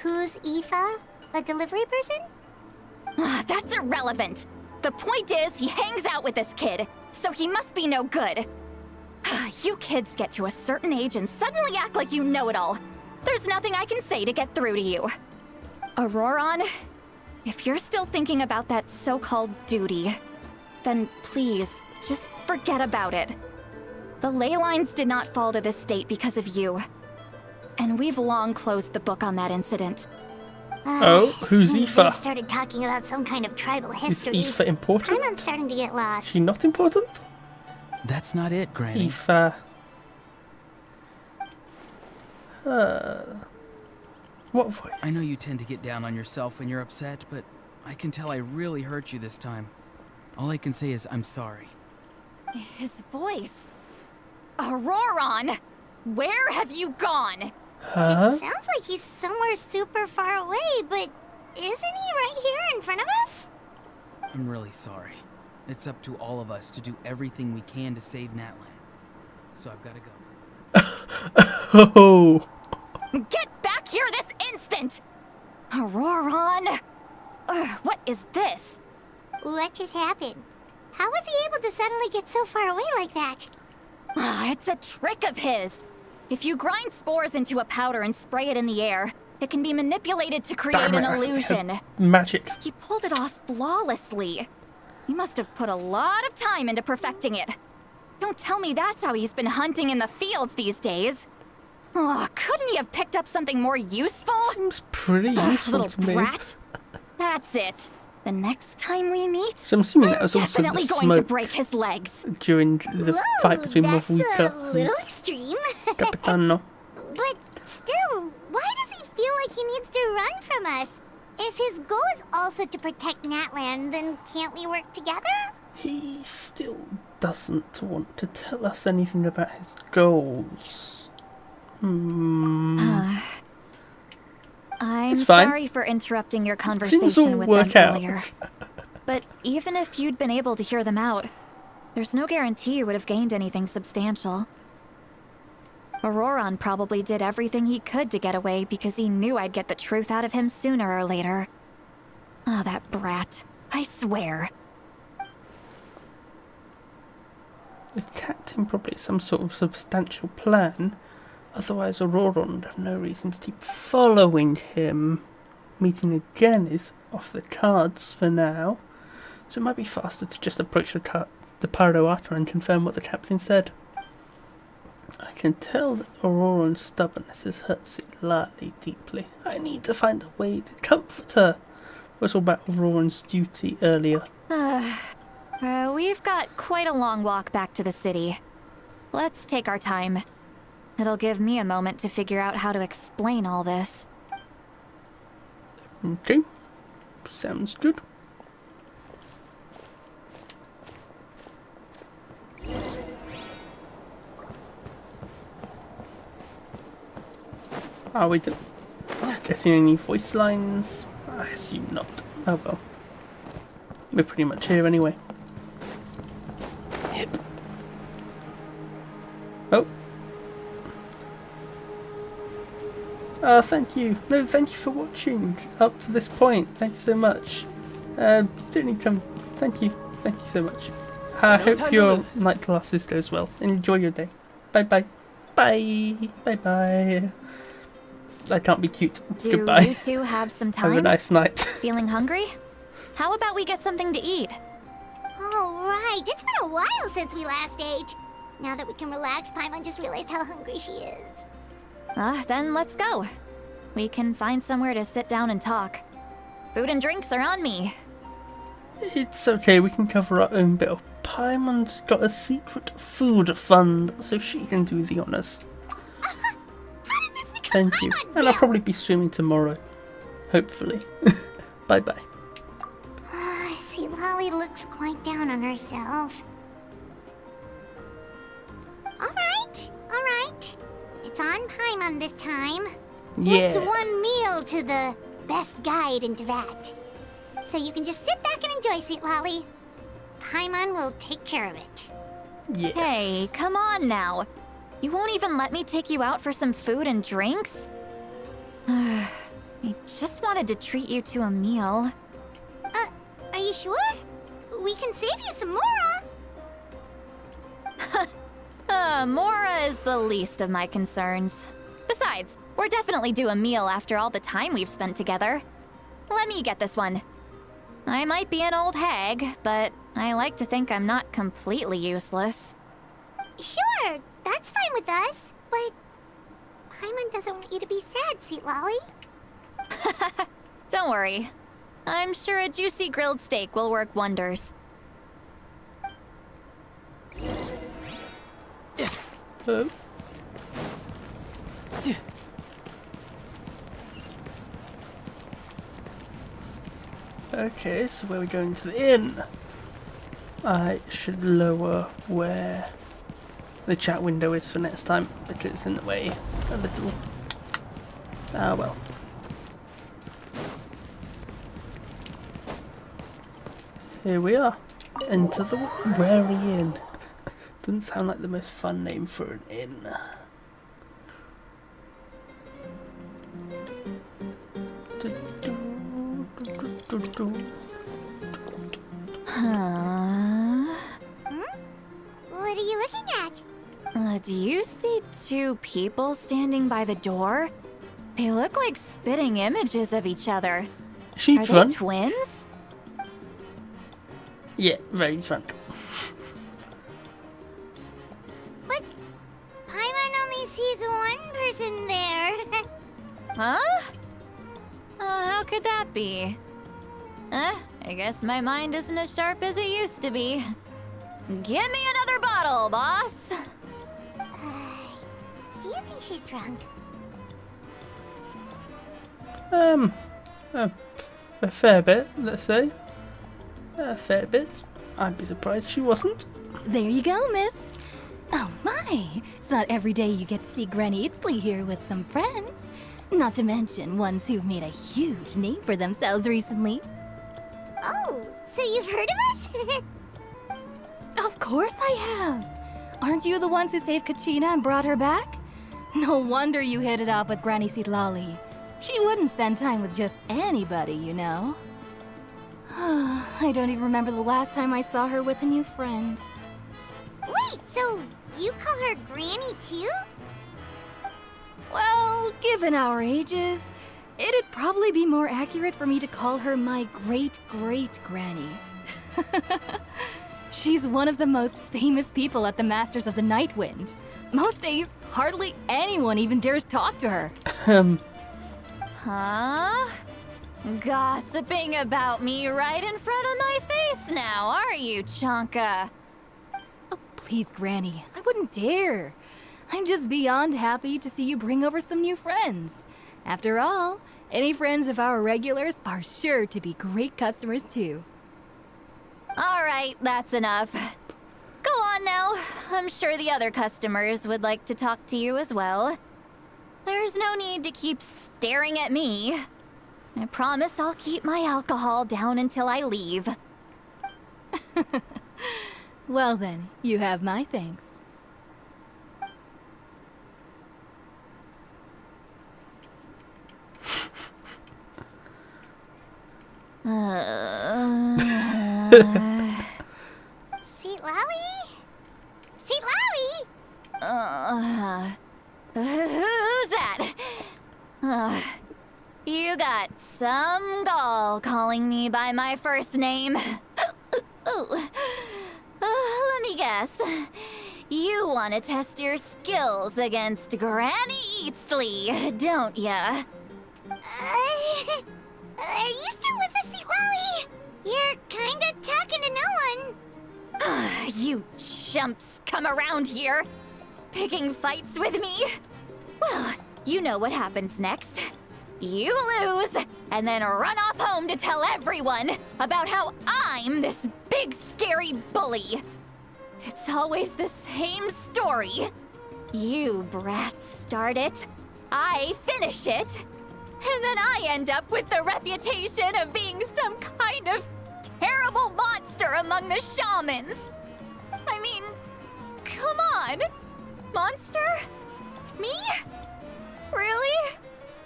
Who's Aoife? A delivery person? That's irrelevant. The point is, he hangs out with this kid, so he must be no good. You kids get to a certain age and suddenly act like you know it all. There's nothing I can say to get through to you. Auroron, if you're still thinking about that so-called duty, then please, just forget about it. The ley lines did not fall to this state because of you. And we've long closed the book on that incident. Who's Aoife? Aoife? Started talking about some kind of tribal history. Is Aoife important? I'm starting to get lost. Is she not important? That's not it, Granny. Aoife. What voice? I know you tend to get down on yourself when you're upset, but I can tell I really hurt you this time. All I can say is I'm sorry. His voice. Auroron! Where have you gone? It sounds like he's somewhere super far away, but isn't he right here in front of us? I'm really sorry. It's up to all of us to do everything we can to save Natlan. So I've got to go. Oh. Get back here this instant! Auroron! What is this? What just happened? How was he able to suddenly get so far away like that? It's a trick of his. If you grind spores into a powder and spray it in the air, it can be manipulated to create Damn it, an I think I illusion. have magic. He pulled it off flawlessly. He must have put a lot of time into perfecting it. Don't tell me that's how he's been hunting in the fields these days. Oh, couldn't he have picked up something more useful? Seems pretty useful Little to me. brat. That's it. The next time we meet, So I'm assuming that was also definitely the going to smoke break his legs. during the fight between that's Mavwika a little and extreme. Capitano. But still, why does he feel like he needs to run from us? If his goal is also to protect Natlan, then can't we work together? He still doesn't want to tell us anything about his goals. I'm It's fine. sorry for interrupting your Things will conversation with them work out. earlier. But even if you'd been able to hear them out, there's no guarantee you would have gained anything substantial. Auroron probably did everything he could to get away because he knew I'd get the truth out of him sooner or later. Ah, that brat. I swear. The captain probably has some sort of substantial plan. Otherwise, Auroron would have no reason to keep following him. Meeting again is off the cards for now. So it might be faster to just approach the Pardo Archer and confirm what the captain said. I can tell that Auroron's stubbornness has hurt Citlali deeply. I need to find a way to comfort her. We talked about Auroron's duty earlier. We've got quite a long walk back to the city. Let's take our time. It'll give me a moment to figure out how to explain all this. Okay, sounds good. Are we getting any voice lines? I assume not. Oh well. We're pretty much here anyway. Oh. Thank you. No, thank you for watching up to this point. Thank you so much. Don't need to come. Thank you. Thank you so much. I hope your night classes goes well. Enjoy your day. Bye bye. Bye. Bye bye. I can't be cute. Goodbye. Do you two have some time? Have a nice night. Feeling hungry? How about we get something to eat? All right, it's been a while since we last ate. Now that we can relax, Paimon just realized how hungry she is. Then let's go. We can find somewhere to sit down and talk. Food and drinks are on me. It's okay, we can cover our own bill. Paimon's got a secret food fund, so she can do the honours. How did this become Thank you. Paimon's And I'll bill? probably be streaming tomorrow. Hopefully. Bye bye. See, Lolly looks quite down on herself. Alright. It's on Paimon this time. Yeah. It's one meal to the best guide into that. So you can just sit back and enjoy, Sweet Lolly. Paimon will take care of it. Yes. Hey, come on now. You won't even let me take you out for some food and drinks? I just wanted to treat you to a meal. Are you sure? We can save you some Mora. Mora is the least of my concerns. Besides, we're definitely due a meal after all the time we've spent together. Let me get this one. I might be an old hag, but I like to think I'm not completely useless. Sure, that's fine with us. But Paimon doesn't want you to be sad, Sweet Lolly. Don't worry. I'm sure a juicy grilled steak will work wonders. Oh. Okay, so where are we going to the inn? I should lower where the chat window is for next time because it's in the way a little. Ah well. Here we are. Enter the Wary Inn. Doesn't sound like the most fun name for an inn. What are you looking at? Do you see two people standing by the door? They look like spitting images of each other. She Are drunk? they twins? Yeah, very drunk. But Paimon only sees one person there. Huh? How could that be? I guess my mind isn't as sharp as it used to be. Give me another bottle, boss! Do you think she's drunk? A fair bit, let's say. A fair bit. I'd be surprised she wasn't. There you go, miss. Oh my, it's not every day you get to see Granny Itzley here with some friends. Not to mention ones who've made a huge name for themselves recently. Oh, so you've heard of us? Of course I have. Aren't you the ones who saved Kachina and brought her back? No wonder you hit it off with Granny Citlali. She wouldn't spend time with just anybody, you know. I don't even remember the last time I saw her with a new friend. Wait, so you call her Granny too? Well, given our ages, it'd probably be more accurate for me to call her my great-great-granny. She's one of the most famous people at the Masters of the Nightwind. Most days, hardly anyone even dares talk to her. Huh? Gossiping about me right in front of my face now, are you, Chonka? Oh, please, Granny. I wouldn't dare. I'm just beyond happy to see you bring over some new friends. After all, any friends of our regulars are sure to be great customers too. All right, that's enough. Go on now. I'm sure the other customers would like to talk to you as well. There's no need to keep staring at me. I promise I'll keep my alcohol down until I leave. Well then, you have my thanks. Citlali? Citlali? Who's that? You got some gall calling me by my first name. Let me guess. You want to test your skills against Granny Eatsley, don't ya? Are you still with us, Citlali? You're kinda talking to no one. You chumps come around here, picking fights with me? Well, you know what happens next. You lose, and then run off home to tell everyone about how I'm this big scary bully. It's always the same story. You brats start it, I finish it, and then I end up with the reputation of being some kind of terrible monster among the shamans. I mean, come on. Monster? Me? Really?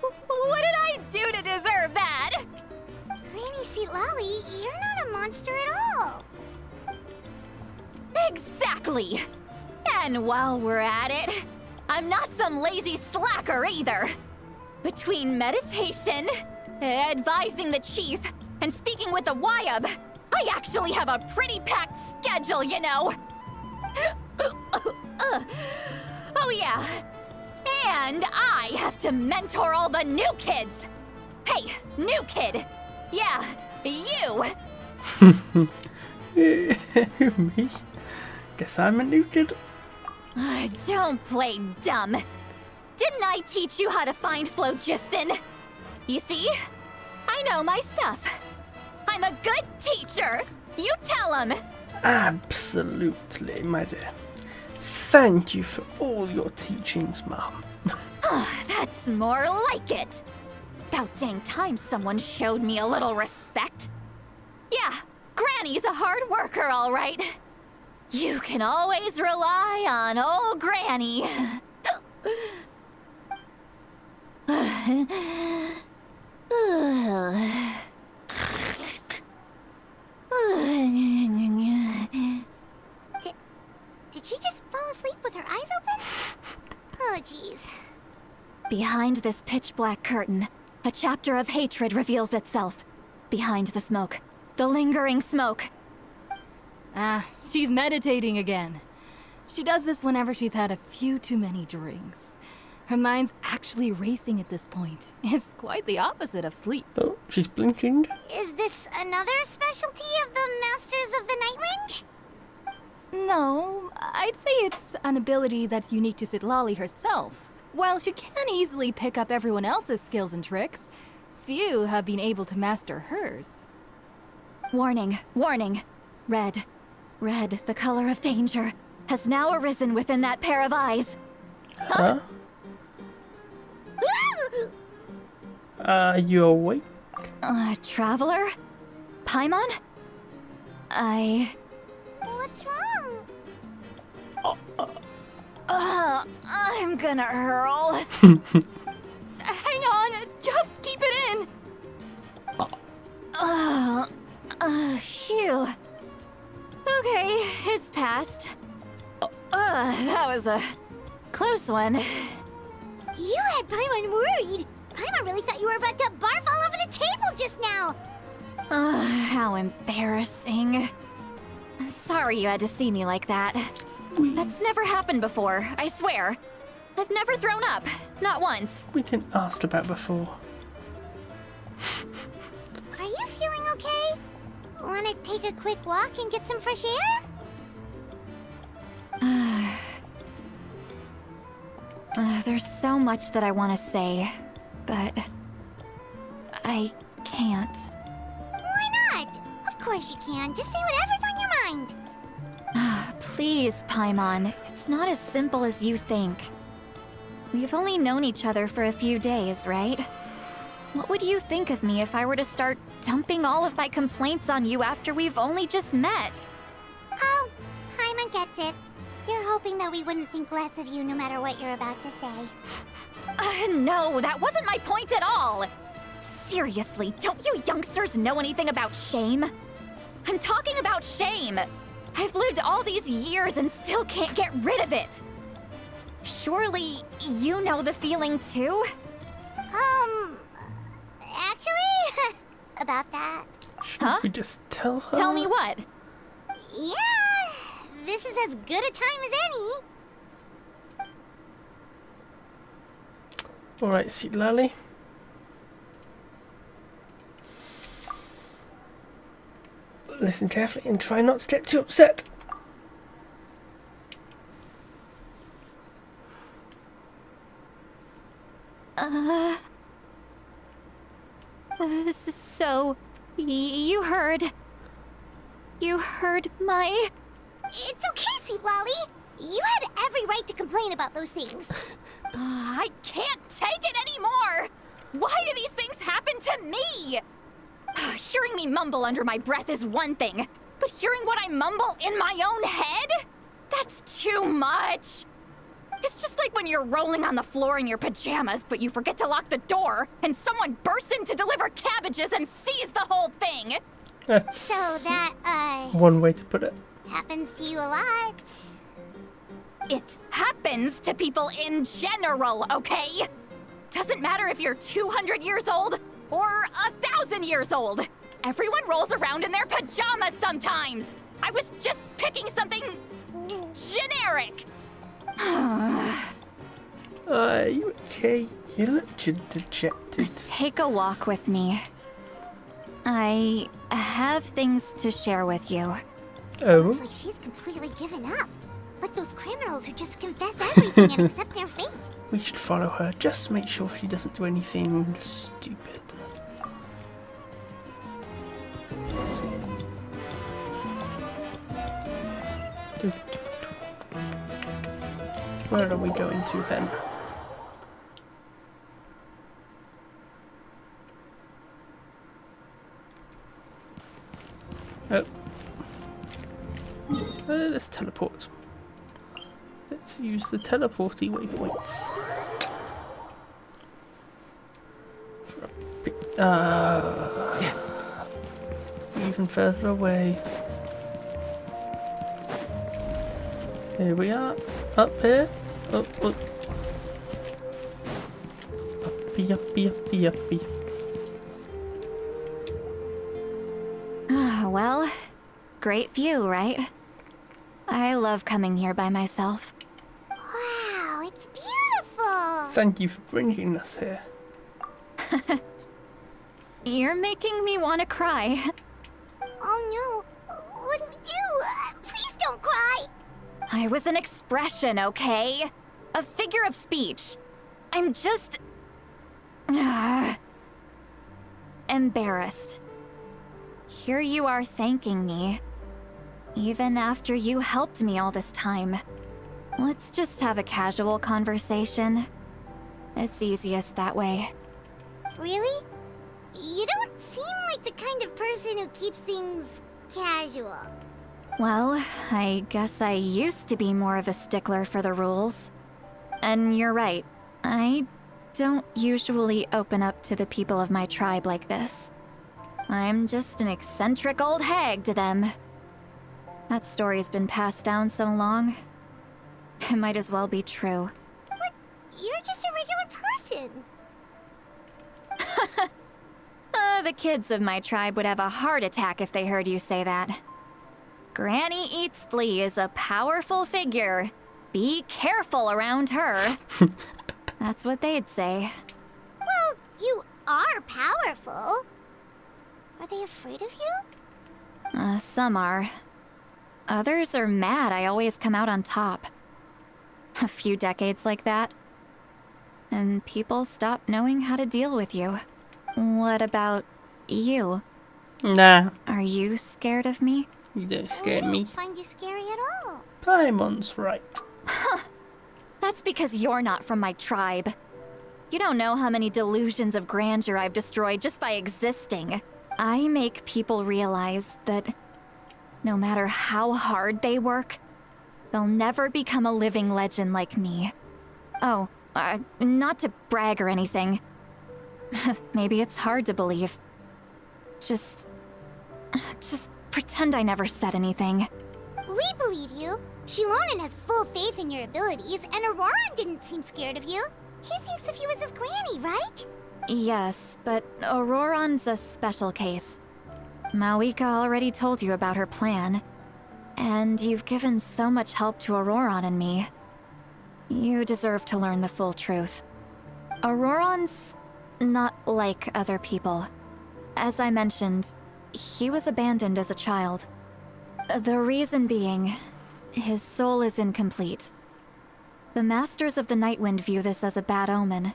What did I do to deserve that? Granny Citlali, you're not a monster at all. Exactly. And while we're at it, I'm not some lazy slacker either. Between meditation, advising the chief, and speaking with the Wyab, I actually have a pretty packed schedule, you know. Oh yeah. And I have to mentor all the new kids. Hey, new kid. Yeah, you. Me? Guess I'm a new kid. Don't play dumb. Didn't I teach you how to find phlogiston? You see? I know my stuff. I'm a good teacher. You tell him. Absolutely, my dear. Thank you for all your teachings, Mom. That's more like it. About dang time someone showed me a little respect. Yeah, Granny's a hard worker, all right. You can always rely on old Granny. Did she just fall asleep with her eyes open? Oh, jeez. Behind this pitch-black curtain, a chapter of hatred reveals itself. Behind the smoke, the lingering smoke. She's meditating again. She does this whenever she's had a few too many drinks. Her mind's actually racing at this point. It's quite the opposite of sleep. Oh, she's blinking. Is this another specialty of the Masters of the Nightwind? No, I'd say it's an ability that's unique to Citlali herself. While she can easily pick up everyone else's skills and tricks, few have been able to master hers. Warning, warning. Red. Red, the color of danger, has now arisen within that pair of eyes. Huh? Are you awake? Traveler? Paimon? What's wrong? I'm gonna hurl. Hang on, just keep it in. Phew. Okay, it's passed. That was a close one. You had Paimon worried. Paimon really thought you were about to barf all over the table just now. How embarrassing. I'm sorry you had to see me like that. That's never happened before, I swear. I've never thrown up, not once. We didn't ask about before. Are you feeling okay? Want to take a quick walk and get some fresh air? There's so much that I want to say, but I can't. Why not? Of course you can. Just say whatever's on your mind. Please, Paimon. It's not as simple as you think. We've only known each other for a few days, right? What would you think of me if I were to start dumping all of my complaints on you after we've only just met? Oh, Paimon gets it. You're hoping that we wouldn't think less of you no matter what you're about to say. No, that wasn't my point at all! Seriously, don't you youngsters know anything about shame? I'm talking about shame! I've lived all these years and still can't get rid of it! Surely, you know the feeling too? Actually, about that. Should we just tell her? Tell me what? Yeah, this is as good a time as any. Alright, Sweet Lally. Listen carefully and try not to get too upset. So, you heard my... It's okay, Sweet Lolly. You had every right to complain about those things. I can't take it anymore! Why do these things happen to me? Hearing me mumble under my breath is one thing, but hearing what I mumble in my own head? That's too much! It's just like when you're rolling on the floor in your pajamas, but you forget to lock the door, and someone bursts in to deliver cabbages and sees the whole thing! That's So that, one way to put it. happens to you a lot. It happens to people in general, okay? Doesn't matter if you're 200 years old or 1,000 years old. Everyone rolls around in their pajamas sometimes. I was just picking something generic. Are you okay? You look dejected. Take a walk with me. I have things to share with you. Oh? Looks like she's completely given up. Like those criminals who just confess everything and accept their fate. We should follow her, just to make sure she doesn't do anything stupid. Where are we going to then? Oh. Let's teleport. Let's use the teleporty waypoints. Even further away. Here we are. Up here. Up, up. Uppy, uppy, uppy, uppy. Well, great view, right? I love coming here by myself. Wow, it's beautiful. Thank you for bringing us here. You're making me want to cry. Oh no, what do we do? Please don't cry. I was an expression, okay? A figure of speech. I'm just... embarrassed. Here you are thanking me. Even after you helped me all this time. Let's just have a casual conversation. It's easiest that way. Really? You don't seem like the kind of person who keeps things casual. Well, I guess I used to be more of a stickler for the rules. And you're right, I don't usually open up to the people of my tribe like this. I'm just an eccentric old hag to them. That story's been passed down so long, it might as well be true. What? You're just a regular person. The kids of my tribe would have a heart attack if they heard you say that. Granny Eatsley is a powerful figure. Be careful around her. That's what they'd say. Well, you are powerful. Are they afraid of you? Some are. Others are mad I always come out on top. A few decades like that, and people stop knowing how to deal with you. What about you? Nah, Are you scared of me? you don't scare I don't me. find you scary at all. Paimon's right. That's because you're not from my tribe. You don't know how many delusions of grandeur I've destroyed just by existing. I make people realize that no matter how hard they work, they'll never become a living legend like me. Oh, not to brag or anything. Maybe it's hard to believe. Just pretend I never said anything. We believe you. Shilonen has full faith in your abilities, and Auroran didn't seem scared of you. He thinks of you as his granny, right? Yes, but Auroran's a special case. Mawika already told you about her plan. And you've given so much help to Auroran and me. You deserve to learn the full truth. Auroran's not like other people. As I mentioned, he was abandoned as a child. The reason being, his soul is incomplete. The Masters of the Nightwind view this as a bad omen,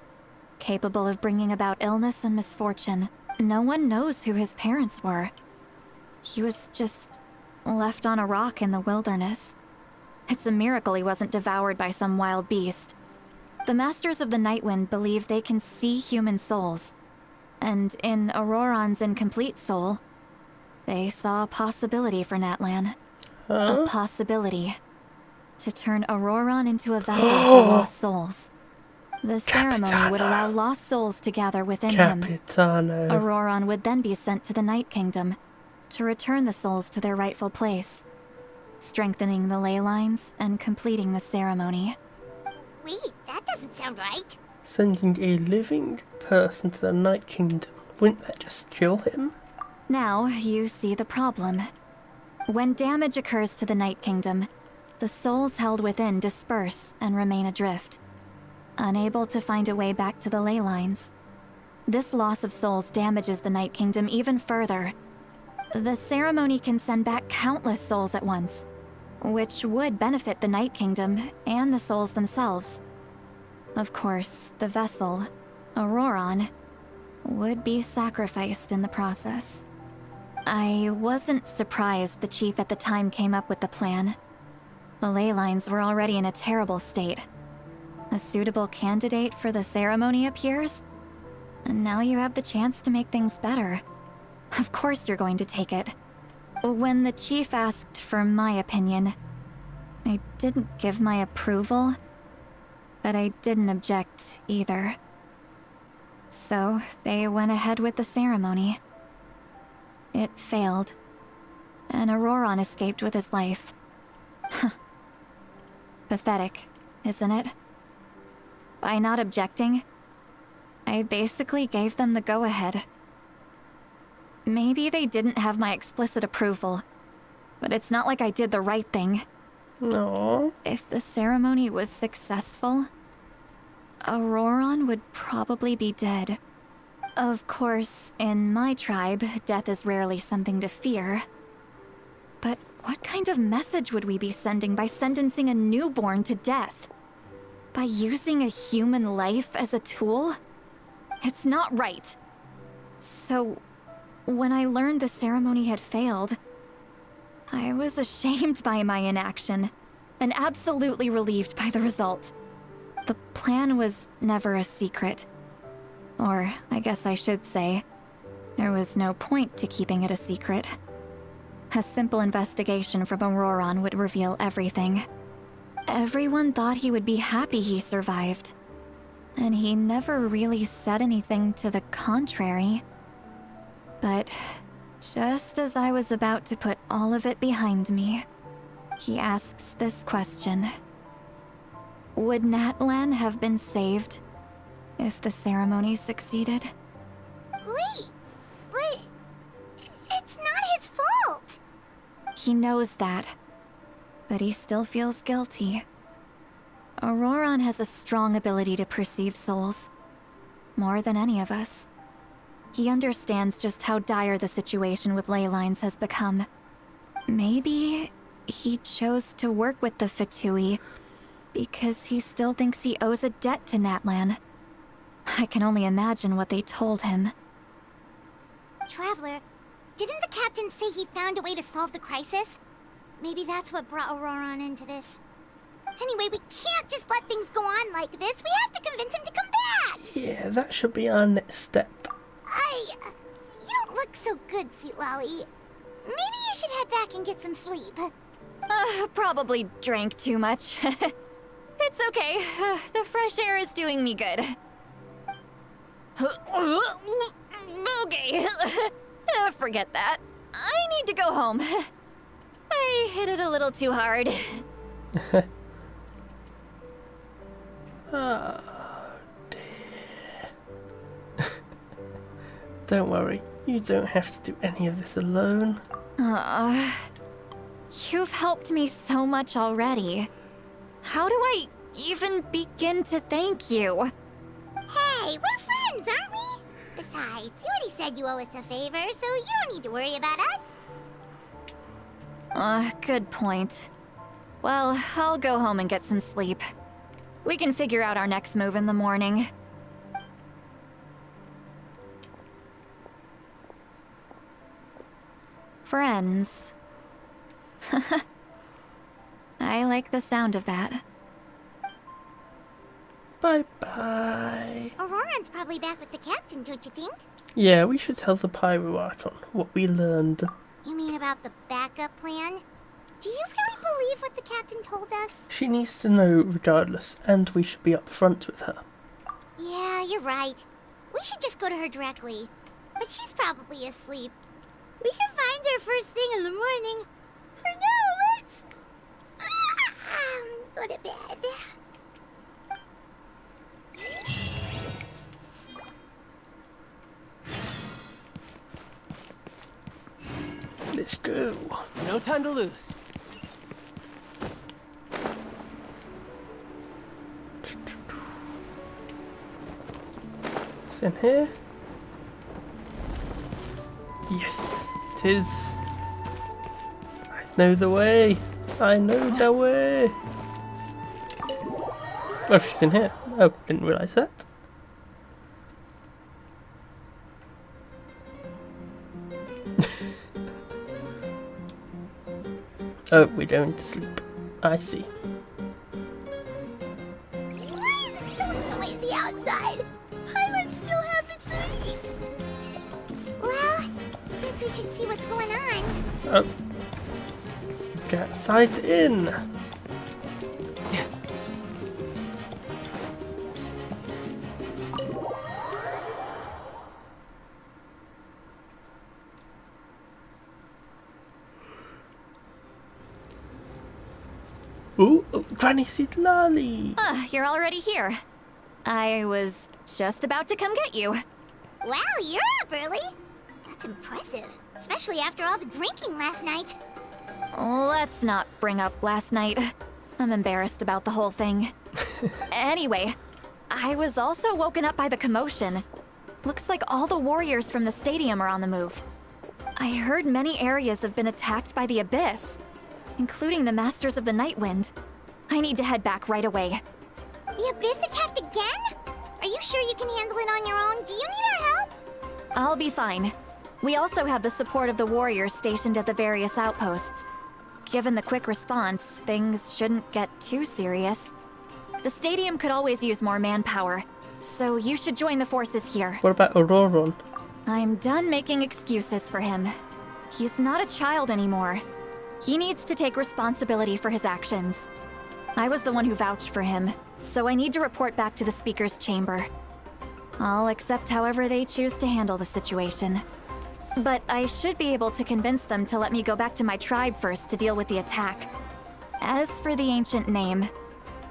capable of bringing about illness and misfortune. No one knows who his parents were. He was just left on a rock in the wilderness. It's a miracle he wasn't devoured by some wild beast. The Masters of the Nightwind believe they can see human souls, and in Auroran's incomplete soul, they saw a possibility for Natlan. A possibility to turn Auroran into a vessel for lost souls. The ceremony would allow lost souls to gather within him. Auroran would then be sent to the Night Kingdom to return the souls to their rightful place, strengthening the ley lines and completing the ceremony. Wait, that doesn't sound right. Sending a living person to the Night Kingdom, wouldn't that just kill him? Now you see the problem. When damage occurs to the Night Kingdom, the souls held within disperse and remain adrift, unable to find a way back to the ley lines. This loss of souls damages the Night Kingdom even further. The ceremony can send back countless souls at once, which would benefit the Night Kingdom and the souls themselves. Of course, the vessel, Auroran, would be sacrificed in the process. I wasn't surprised the chief at the time came up with the plan. The ley lines were already in a terrible state. A suitable candidate for the ceremony appears, and now you have the chance to make things better. Of course you're going to take it. When the chief asked for my opinion, I didn't give my approval, but I didn't object either. So they went ahead with the ceremony. It failed, and Auroran escaped with his life. Pathetic, isn't it? By not objecting, I basically gave them the go-ahead. Maybe they didn't have my explicit approval, but it's not like I did the right thing. No. If the ceremony was successful, Auroran would probably be dead. Of course, in my tribe, death is rarely something to fear. But what kind of message would we be sending by sentencing a newborn to death? By using a human life as a tool? It's not right. So, when I learned the ceremony had failed, I was ashamed by my inaction, and absolutely relieved by the result. The plan was never a secret. Or, I guess I should say, there was no point to keeping it a secret. A simple investigation from Auroron would reveal everything. Everyone thought he would be happy he survived. And he never really said anything to the contrary. But just as I was about to put all of it behind me, he asks this question. Would Natlan have been saved if the ceremony succeeded? Wait, but it's not his fault. He knows that, but he still feels guilty. Auroron has a strong ability to perceive souls, more than any of us. He understands just how dire the situation with ley lines has become. Maybe he chose to work with the Fatui because he still thinks he owes a debt to Natlan. I can only imagine what they told him. Traveler, didn't the captain say he found a way to solve the crisis? Maybe that's what brought Auroron into this. Anyway, we can't just let things go on like this. We have to convince him to come back. Yeah, that should be our next step. You don't look so good, Sweet Lolly. Maybe you should head back and get some sleep. Probably drank too much. It's okay. The fresh air is doing me good. Okay. Forget that. I need to go home. I hit it a little too hard. Oh dear. Don't worry, you don't have to do any of this alone. You've helped me so much already. How do I even begin to thank you? Hey, we're friends, aren't we? Besides, you already said you owe us a favor, so you don't need to worry about us. Good point. Well, I'll go home and get some sleep. We can figure out our next move in the morning. Friends. I like the sound of that. Bye-bye. Auroron's probably back with the captain, don't you think? Yeah, we should tell the Pyro Archon what we learned. You mean about the backup plan? Do you really believe what the captain told us? She needs to know regardless, and we should be upfront with her. Yeah, you're right. We should just go to her directly. But she's probably asleep. We can find her first thing in the morning. For now, let's... go to bed. Let's go. No time to lose. It's in here. Yes, it is. I know the way. I know the way. Oh, she's in here. Oh, didn't realise that. Oh, we're going to sleep. I see. Why is it so noisy outside? I'm still half asleep. Well, guess we should see what's going on. Oh. Get sight in. Ooh, Granny Sidlali! You're already here. I was just about to come get you. Wow, you're up early. That's impressive, especially after all the drinking last night. Let's not bring up last night. I'm embarrassed about the whole thing. Anyway, I was also woken up by the commotion. Looks like all the warriors from the stadium are on the move. I heard many areas have been attacked by the Abyss, including the Masters of the Nightwind. I need to head back right away. The Abyss attacked again? Are you sure you can handle it on your own? Do you need our help? I'll be fine. We also have the support of the warriors stationed at the various outposts. given the quick response, things shouldn't get too serious. The stadium could always use more manpower, so you should join the forces here. What about Auroron? I'm done making excuses for him. He's not a child anymore. He needs to take responsibility for his actions. I was the one who vouched for him, so I need to report back to the Speaker's chamber. I'll accept however they choose to handle the situation. But I should be able to convince them to let me go back to my tribe first to deal with the attack. As for the ancient name,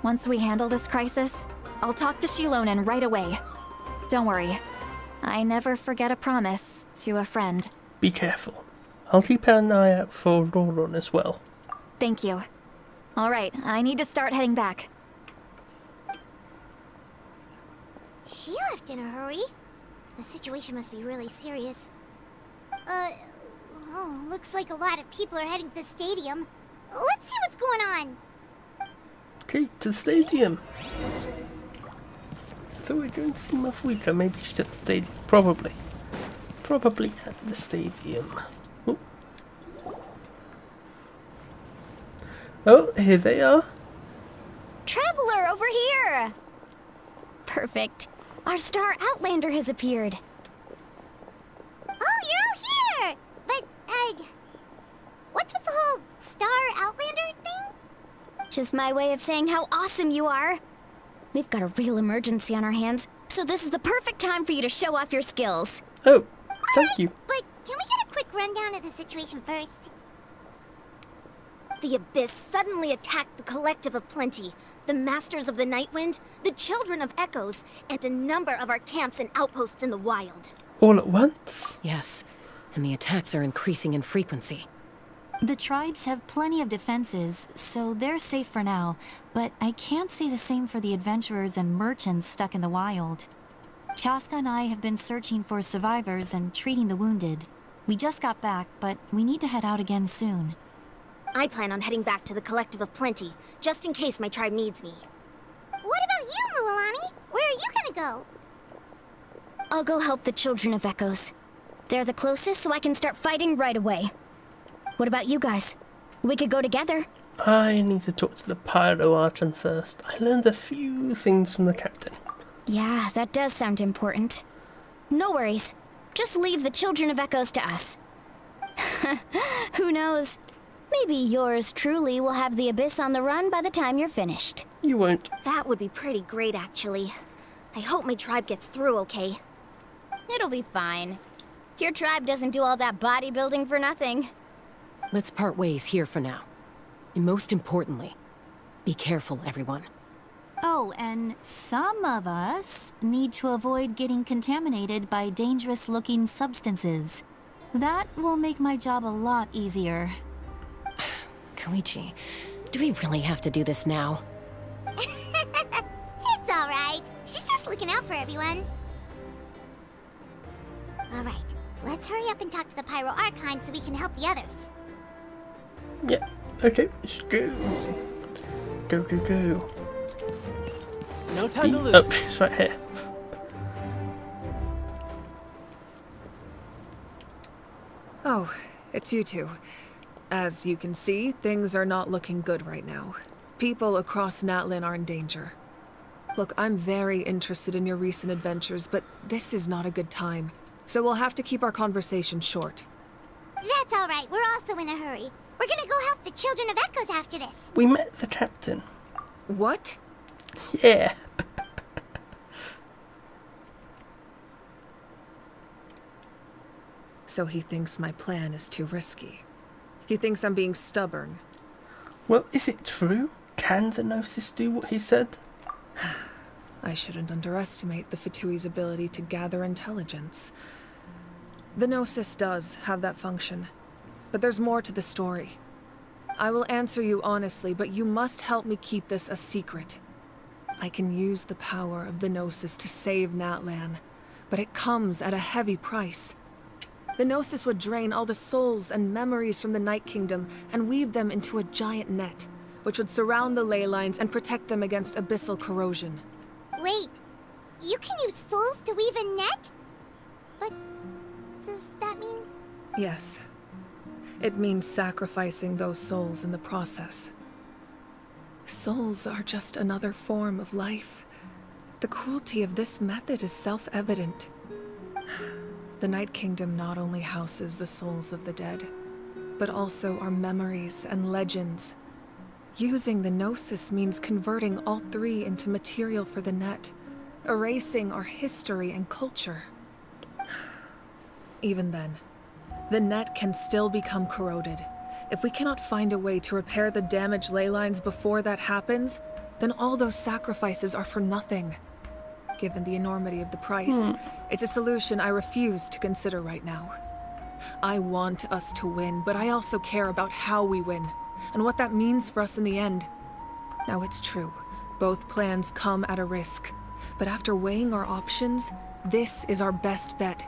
once we handle this crisis, I'll talk to Shilonen right away. Don't worry. I never forget a promise to a friend. Be careful. I'll keep an eye out for Auroron as well. Thank you. Alright, I need to start heading back. She left in a hurry. The situation must be really serious. Oh, looks like a lot of people are heading to the stadium. Let's see what's going on. Okay, to the stadium. So we're going to see Mafuika. Maybe she's at the stadium. Probably. Probably at the stadium. Oh. Oh, here they are. Traveler, over here! Perfect. Our star Outlander has appeared. Oh, you're all here! But, what's with the whole Star Outlander thing? Just my way of saying how awesome you are. We've got a real emergency on our hands, so this is the perfect time for you to show off your skills. Oh, thank you. But can we get a quick rundown of the situation first? The Abyss suddenly attacked the Collective of Plenty, the Masters of the Nightwind, the Children of Echoes, and a number of our camps and outposts in the wild. All at once? Yes, and the attacks are increasing in frequency. The tribes have plenty of defenses, so they're safe for now, but I can't say the same for the adventurers and merchants stuck in the wild. Chaska and I have been searching for survivors and treating the wounded. We just got back, but we need to head out again soon. I plan on heading back to the Collective of Plenty, just in case my tribe needs me. What about you, Mualani? Where are you gonna go? I'll go help the Children of Echoes. They're the closest, so I can start fighting right away. What about you guys? We could go together. I need to talk to the Pyro Archon first. I learned a few things from the captain. Yeah, that does sound important. No worries. Just leave the Children of Echoes to us. Who knows? Maybe yours truly will have the Abyss on the run by the time you're finished. You won't. That would be pretty great, actually. I hope my tribe gets through okay. It'll be fine. Your tribe doesn't do all that bodybuilding for nothing. Let's part ways here for now. And most importantly, be careful, everyone. Oh, and some of us need to avoid getting contaminated by dangerous-looking substances. That will make my job a lot easier. Koichi, do we really have to do this now? It's alright. She's just looking out for everyone. Alright, let's hurry up and talk to the Pyro Archon so we can help the others. Yeah, okay, let's go. Go, go, go. No time to lose. Oh, she's right here. Oh, it's you two. As you can see, things are not looking good right now. People across Natlan are in danger. Look, I'm very interested in your recent adventures, but this is not a good time. So we'll have to keep our conversation short. That's alright, we're also in a hurry. We're gonna go help the Children of Echoes after this. We met the captain. What? Yeah. So he thinks my plan is too risky. He thinks I'm being stubborn. Well, is it true? Can the Gnosis do what he said? I shouldn't underestimate the Fitui's ability to gather intelligence. The Gnosis does have that function, but there's more to the story. I will answer you honestly, but you must help me keep this a secret. I can use the power of the Gnosis to save Natlan, but it comes at a heavy price. The Gnosis would drain all the souls and memories from the Night Kingdom and weave them into a giant net, which would surround the ley lines and protect them against abyssal corrosion. Wait, you can use souls to weave a net? But does that mean... Yes. It means sacrificing those souls in the process. Souls are just another form of life. The cruelty of this method is self-evident. The Night Kingdom not only houses the souls of the dead, but also our memories and legends. Using the Gnosis means converting all three into material for the net, erasing our history and culture. Even then, the net can still become corroded. If we cannot find a way to repair the damaged ley lines before that happens, then all those sacrifices are for nothing. Given the enormity of the price, it's a solution I refuse to consider right now. I want us to win, but I also care about how we win, and what that means for us in the end. Now it's true, both plans come at a risk, but after weighing our options, this is our best bet.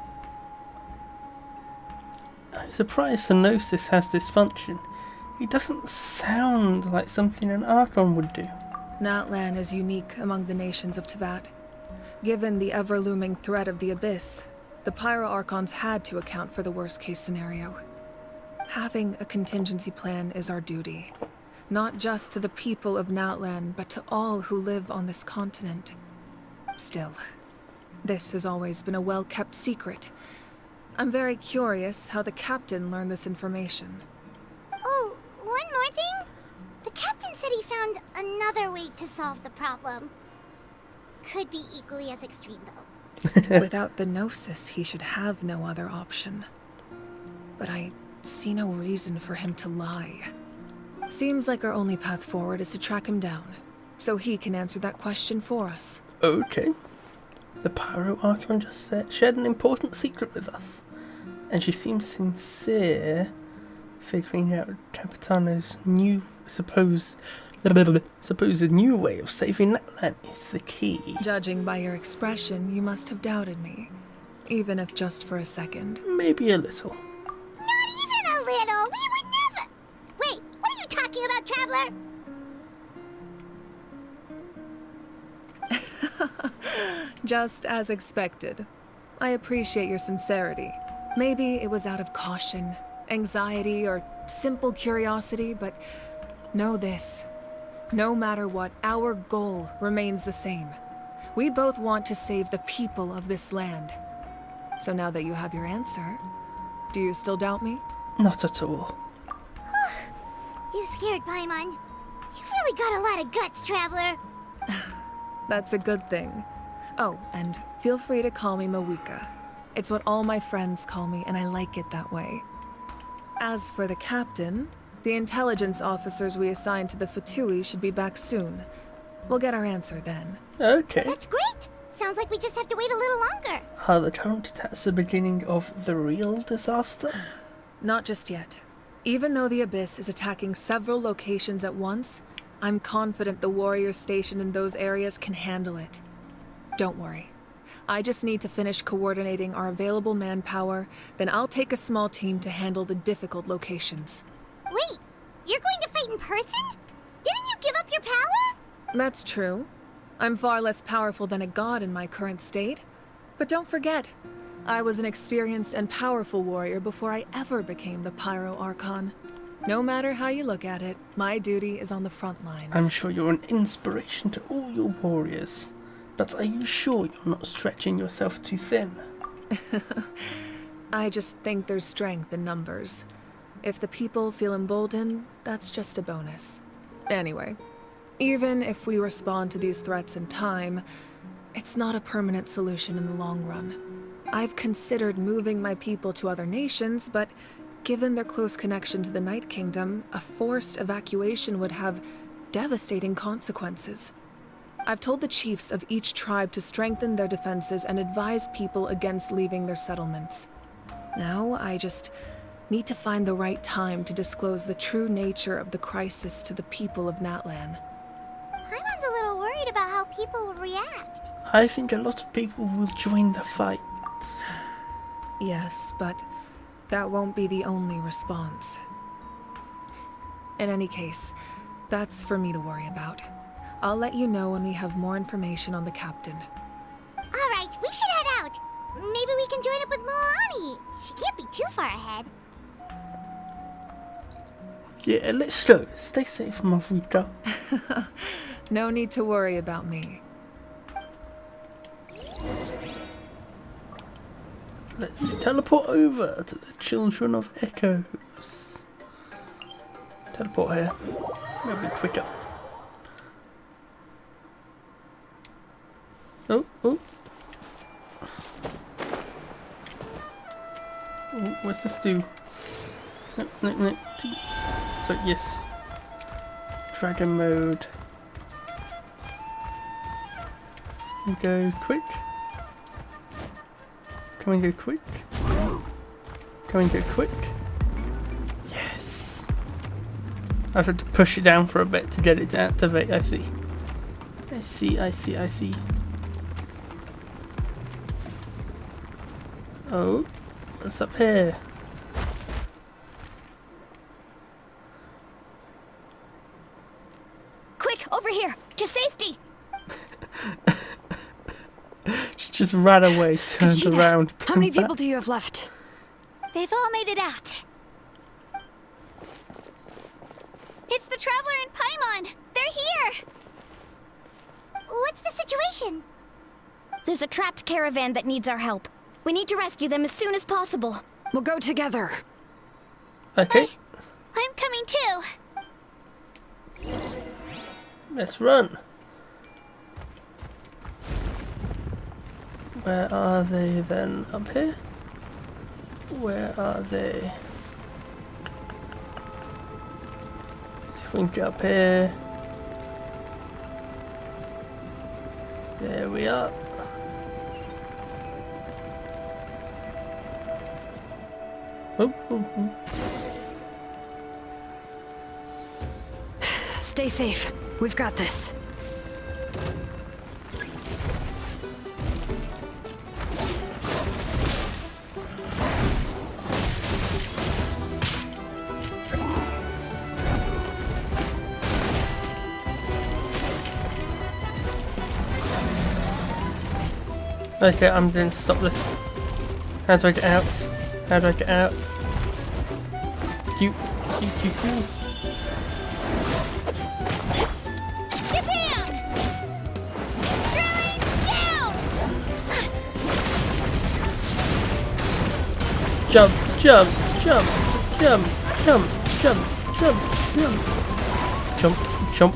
I'm surprised the Gnosis has this function. It doesn't sound like something an Archon would do. Natlan is unique among the nations of Teyvat. Given the ever-looming threat of the Abyss, the Pyro-Archons had to account for the worst-case scenario. Having a contingency plan is our duty, not just to the people of Natlan, but to all who live on this continent. Still, this has always been a well-kept secret. I'm very curious how the captain learned this information. Oh, one more thing? The captain said he found another way to solve the problem. Could be equally as extreme, though. Without the Gnosis, he should have no other option. But I see no reason for him to lie. Seems like our only path forward is to track him down, so he can answer that question for us. Okay. The Pyro Archon just shared an important secret with us, and she seems sincere, figuring out Capitano's supposed new way of saving Natlan is the key. Judging by your expression, you must have doubted me, even if just for a second. Maybe a little. Not even a little! We would never— Wait, what are you talking about, Traveler? Just as expected. I appreciate your sincerity. Maybe it was out of caution, anxiety, or simple curiosity, but know this. No matter what, our goal remains the same. We both want to save the people of this land. So now that you have your answer, do you still doubt me? Not at all. You scared Paimon. You've really got a lot of guts, Traveler. That's a good thing. Oh, and feel free to call me Mawika. It's what all my friends call me, and I like it that way. As for the captain, the intelligence officers we assigned to the Fatui should be back soon. We'll get our answer then. Okay. That's great! Sounds like we just have to wait a little longer. Are the current attacks the beginning of the real disaster? Not just yet. Even though the Abyss is attacking several locations at once, I'm confident the warriors stationed in those areas can handle it. Don't worry. I just need to finish coordinating our available manpower, then I'll take a small team to handle the difficult locations. Wait, you're going to fight in person? Didn't you give up your power? That's true. I'm far less powerful than a god in my current state. But don't forget, I was an experienced and powerful warrior before I ever became the Pyro Archon. No matter how you look at it, my duty is on the front lines. I'm sure you're an inspiration to all your warriors. But are you sure you're not stretching yourself too thin? I just think there's strength in numbers. If the people feel emboldened, that's just a bonus. Anyway, even if we respond to these threats in time, it's not a permanent solution in the long run. I've considered moving my people to other nations, but given their close connection to the Night Kingdom, a forced evacuation would have devastating consequences. I've told the chiefs of each tribe to strengthen their defenses and advise people against leaving their settlements. Now, I just need to find the right time to disclose the true nature of the crisis to the people of Natlan. Paimon's a little worried about how people will react. I think a lot of people will join the fight. Yes, but that won't be the only response. In any case, that's for me to worry about. I'll let you know when we have more information on the captain. Alright, we should head out. Maybe we can join up with Moani. She can't be too far ahead. Yeah, let's go. Stay safe, Mavika. No need to worry about me. Let's teleport over to the Children of Echoes. Teleport here. Maybe quicker. Oh, oh. Oh, what's this do? No. So, yes. Dragon mode. We go quick. Can we go quick? Can we go quick? Yes. I've had to push it down for a bit to get it to activate. I see. I see. Oh, what's up here? Quick, over here, to safety! She just ran away, turned Kachina, around. How many turned back. people do you have left? They've all made it out. It's the Traveler and Paimon. They're here. What's the situation? There's a trapped caravan that needs our help. We need to rescue them as soon as possible. We'll go together. Okay, I'm coming too. let's run. Where are they then? Up here? Where are they? See if we can get up here. There we are. Oh. Stay safe. We've got this. Okay, I'm going to stop this. How do I get out? How do I get out? Cute. Ship-am! Drilling down! Jump.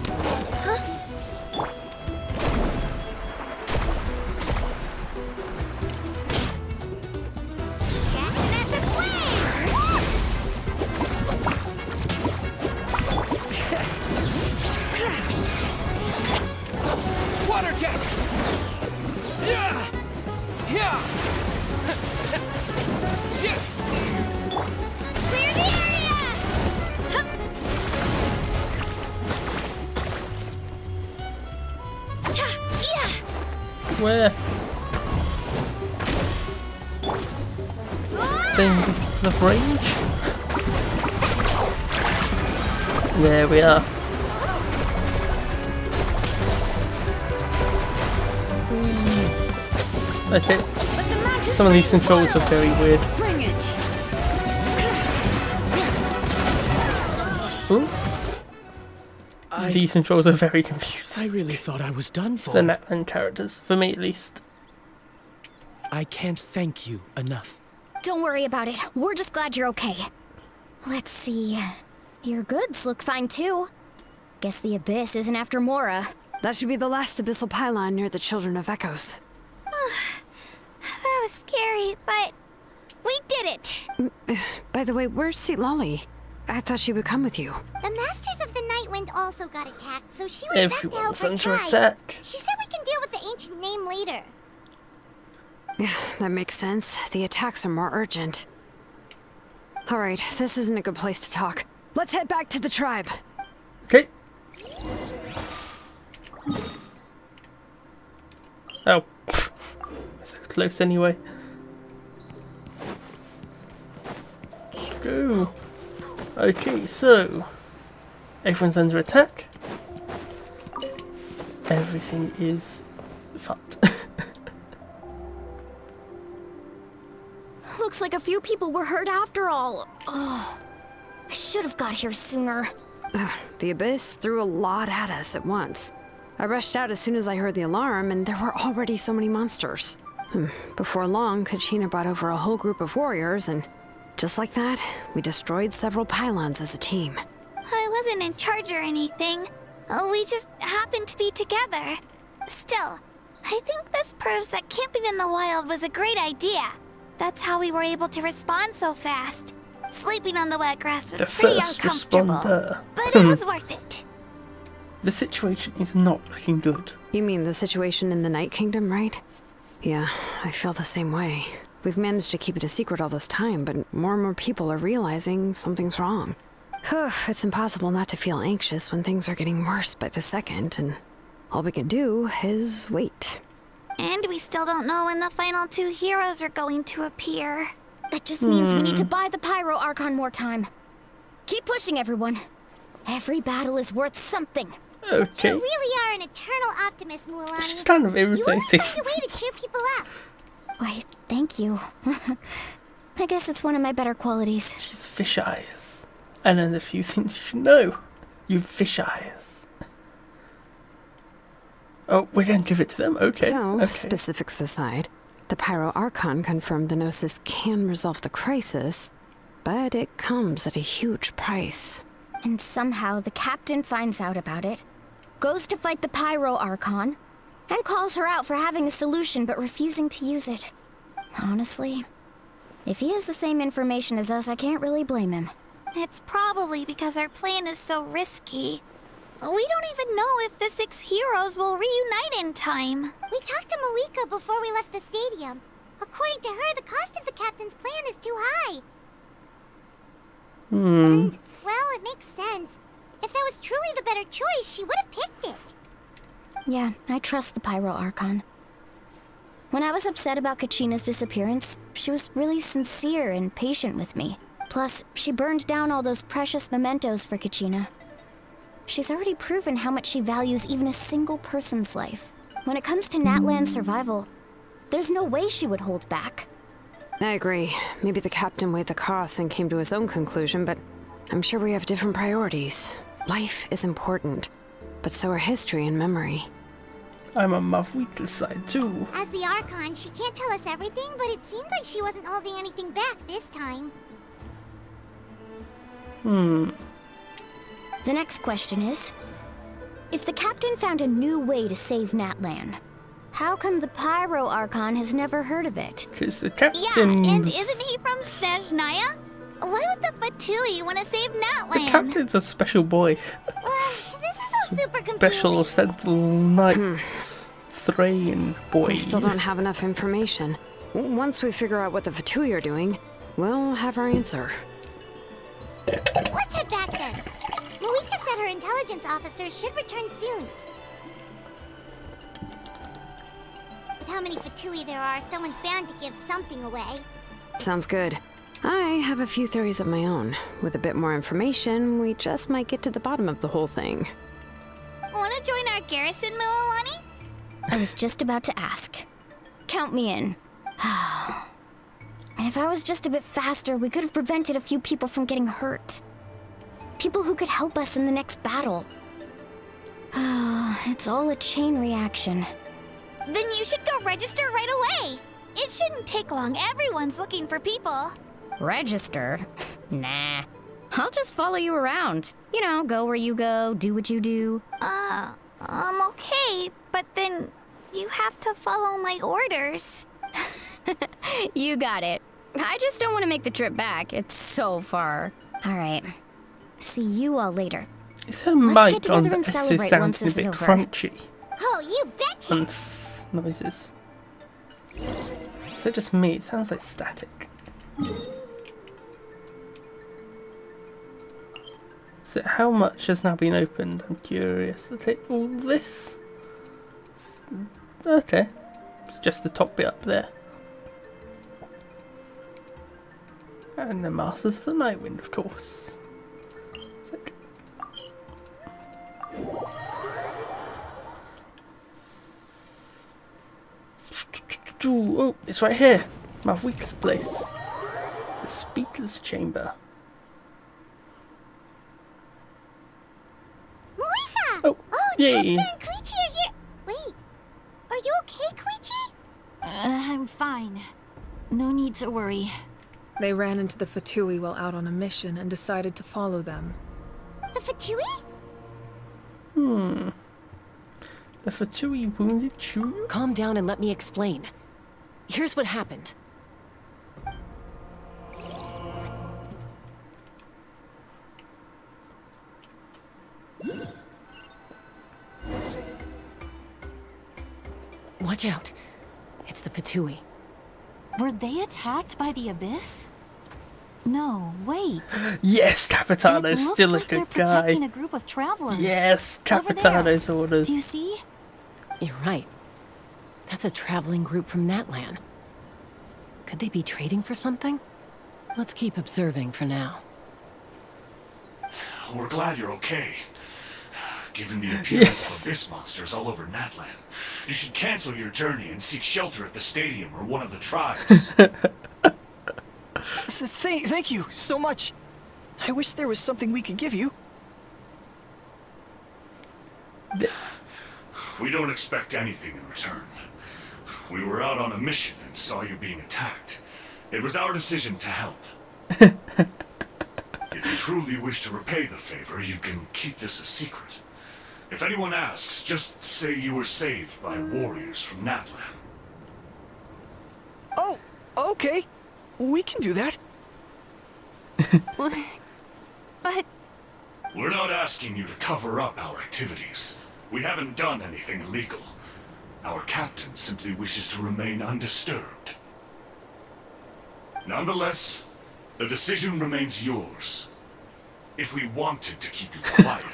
Water jet! Yeah! Yeah! Clear the area! Yeah! Where? Same the range? There we are. Okay. Some of these controls are very weird. Bring it. Ooh. These controls are very confusing. I really thought I was done for. The Natlan characters, for me at least. I can't thank you enough. Don't worry about it. We're just glad you're okay. Let's see. Your goods look fine too. Guess the Abyss isn't after Mora. That should be the last abyssal pylon near the Children of Echoes. That was scary, but we did it. By the way, where's Lolly? I thought she would come with you. The Masters of the Nightwind also got attacked, so she went back to help Everyone's her under tribe. attack. She said we can deal with the ancient name later. That makes sense. The attacks are more urgent. Alright, this isn't a good place to talk. Let's head back to the tribe. Okay. Oh. So close anyway. Let's go. Okay, so everyone's under attack. Everything is fucked. Looks like a few people were hurt after all. Oh. I should have got here sooner. The Abyss threw a lot at us at once. I rushed out as soon as I heard the alarm, and there were already so many monsters. Before long, Kachina brought over a whole group of warriors, and just like that, we destroyed several pylons as a team. I wasn't in charge or anything. We just happened to be together. Still, I think this proves that camping in the wild was a great idea. That's how we were able to respond so fast. Sleeping on the wet grass was pretty uncomfortable, but it was worth it. The situation is not looking good. You mean the situation in the Night Kingdom, right? Yeah, I feel the same way. We've managed to keep it a secret all this time, but more and more people are realizing something's wrong. It's impossible not to feel anxious when things are getting worse by the second, and all we can do is wait. And we still don't know when the final 2 heroes are going to appear. That just means we need to buy the Pyro Archon more time. Keep pushing, everyone. Every battle is worth something. Okay. You really are an eternal optimist, Mualani. She's kind of irritating. You always find a way to cheer people up. Why, thank you. I guess it's one of my better qualities. She's fish eyes. And then a few things you should know. You have fish eyes. Oh, we're going to give it to them? Okay. So, okay. Specifics aside, the Pyro Archon confirmed the Gnosis can resolve the crisis, but it comes at a huge price. And somehow the captain finds out about it, goes to fight the Pyro Archon, and calls her out for having a solution but refusing to use it. Honestly, if he has the same information as us, I can't really blame him. It's probably because our plan is so risky. We don't even know if the 6 heroes will reunite in time. We talked to Moika before we left the stadium. According to her, the cost of the captain's plan is too high. And, well, it makes sense. If that was truly the better choice, she would have picked it. Yeah, I trust the Pyro Archon. When I was upset about Kachina's disappearance, she was really sincere and patient with me. Plus, she burned down all those precious mementos for Kachina. She's already proven how much she values even a single person's life. When it comes to Natlan's survival, there's no way she would hold back. I agree. Maybe the captain weighed the costs and came to his own conclusion, but I'm sure we have different priorities. Life is important, but so are history and memory. I'm on Mavwika's side too. As the Archon, she can't tell us everything, but it seemed like she wasn't holding anything back this time. The next question is, if the captain found a new way to save Natlan, how come the Pyro Archon has never heard of it? Because the captain. Yeah, and isn't he from Snezhnaya? Why would the Fatui want to save Natlan? The captain's a special boy. This is all super confusing. Special Sentinel Knight Thrain boy. We still don't have enough information. Once we figure out what the Fatui are doing, we'll have our answer. Let's head back then. Moika said her intelligence officers should return soon. With how many Fatui there are, someone's bound to give something away. Sounds good. I have a few theories of my own. With a bit more information, we just might get to the bottom of the whole thing. Want to join our garrison, Mualani? I was just about to ask. Count me in. If I was just a bit faster, we could have prevented a few people from getting hurt. People who could help us in the next battle. It's all a chain reaction. Then you should go register right away. It shouldn't take long. Everyone's looking for people. Register? Nah. I'll just follow you around. You know, go where you go, do what you do. Okay, but then you have to follow my orders. You got it. I just don't want to make the trip back. It's so far. All right. See you all later. Is her mic on the and S celebrate sounding once a this bit is over. crunchy? Oh, you betcha! And noises. Is it just me? It sounds like static. So how much has now been opened? I'm curious. Okay, all this? Okay. It's just the top bit up there. And the Masters of the Nightwind, of course. Sick. Oh, it's right here. Mavwika's place. The Speaker's Chamber. Yay! Jessica and Koichi are here. Wait, are you okay, Koichi? I'm fine. No need to worry. They ran into the Fatui while out on a mission and decided to follow them. The Fatui? The Fatui wounded Chuyu? Calm down and let me explain. Here's what happened. Watch out. It's the Fatui. Were they attacked by the Abyss? No, wait. Yes, It Capitano's looks still a like they're good guy. protecting a group of travelers. Yes, Over there. Capitano's orders. Do you see? You're right. That's a traveling group from Natlan. Could they be trading for something? Let's keep observing for now. We're glad you're okay. Given the appearance of abyss monsters all over Natlan, you should cancel your journey and seek shelter at the stadium or one of the tribes. Thank you so much. I wish there was something we could give you. We don't expect anything in return. We were out on a mission and saw you being attacked. It was our decision to help. If you truly wish to repay the favor, you can keep this a secret. If anyone asks, just say you were saved by warriors from Natlan. Oh, okay. We can do that. But... We're not asking you to cover up our activities. We haven't done anything illegal. Our captain simply wishes to remain undisturbed. Nonetheless, the decision remains yours. If we wanted to keep you quiet,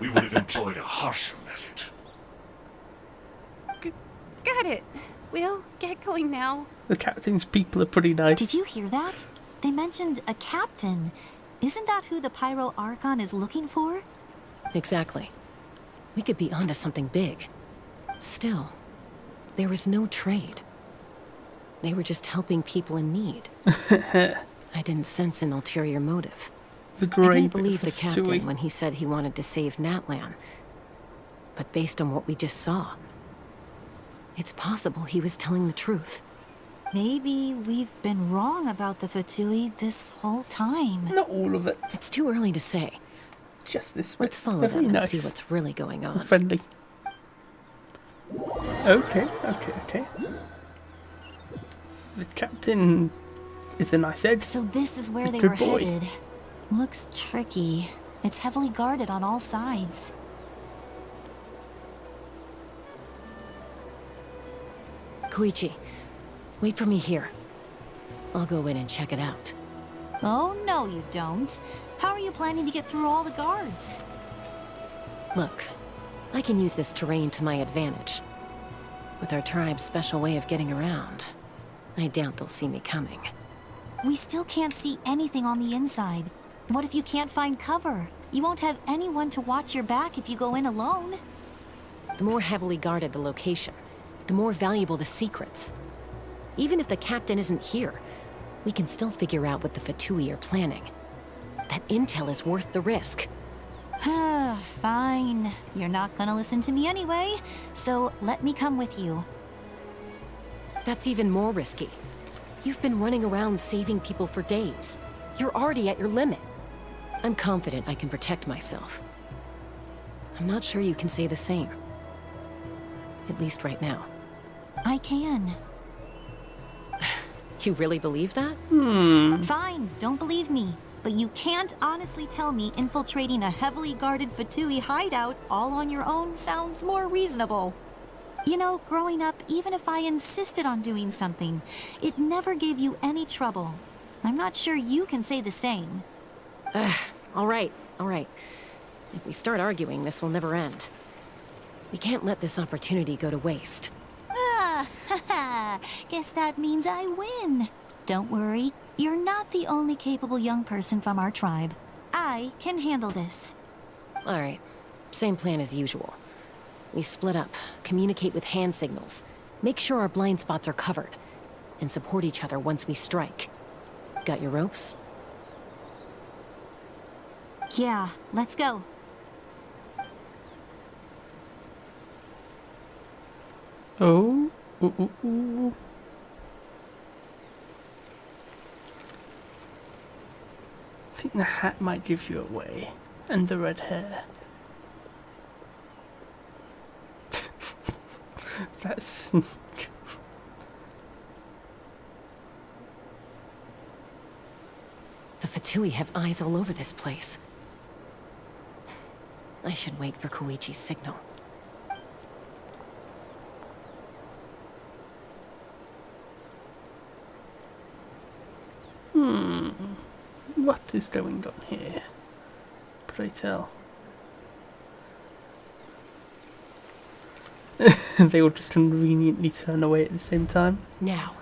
we would have employed a harsher method. Got it. We'll get going now. The captain's people are pretty nice. Did you hear that? They mentioned a captain. Isn't that who the Pyro Archon is looking for? Exactly. We could be onto something big. Still, there was no trade. They were just helping people in need. I didn't sense an ulterior motive. The I grey didn't bit believe of the captain Fatui. when he said he wanted to save Natlan. But based on what we just saw, it's possible he was telling the truth. Maybe we've been wrong about the Fatui this whole time. Not all of it. It's too early to say. Just this bit. Let's follow They're them very and nice. see what's really going on. Friendly. Okay. The captain is a nice Ed. So this is where they Good were boy. headed. Looks tricky. It's heavily guarded on all sides. Koichi, wait for me here. I'll go in and check it out. Oh, no you don't. How are you planning to get through all the guards? Look, I can use this terrain to my advantage. With our tribe's special way of getting around, I doubt they'll see me coming. We still can't see anything on the inside. What if you can't find cover? You won't have anyone to watch your back if you go in alone. The more heavily guarded the location, the more valuable the secrets. Even if the captain isn't here, we can still figure out what the Fatui are planning. That intel is worth the risk. Fine. You're not gonna listen to me anyway, so let me come with you. That's even more risky. You've been running around saving people for days. You're already at your limit. I'm confident I can protect myself. I'm not sure you can say the same. At least right now. I can. You really believe that? Fine, don't believe me. But you can't honestly tell me infiltrating a heavily guarded Fatui hideout all on your own sounds more reasonable. You know, growing up, even if I insisted on doing something, it never gave you any trouble. I'm not sure you can say the same. All right. If we start arguing, this will never end. We can't let this opportunity go to waste. Guess that means I win. Don't worry, you're not the only capable young person from our tribe. I can handle this. All right. Same plan as usual. We split up, communicate with hand signals, make sure our blind spots are covered, and support each other once we strike. Got your ropes? Yeah, let's go. Oh. Ooh, ooh, ooh. I think the hat might give you away. And the red hair. That sneak. The Fatui have eyes all over this place. I should wait for Koichi's signal. What is going on here? Pray tell. They all just conveniently turn away at the same time. Now.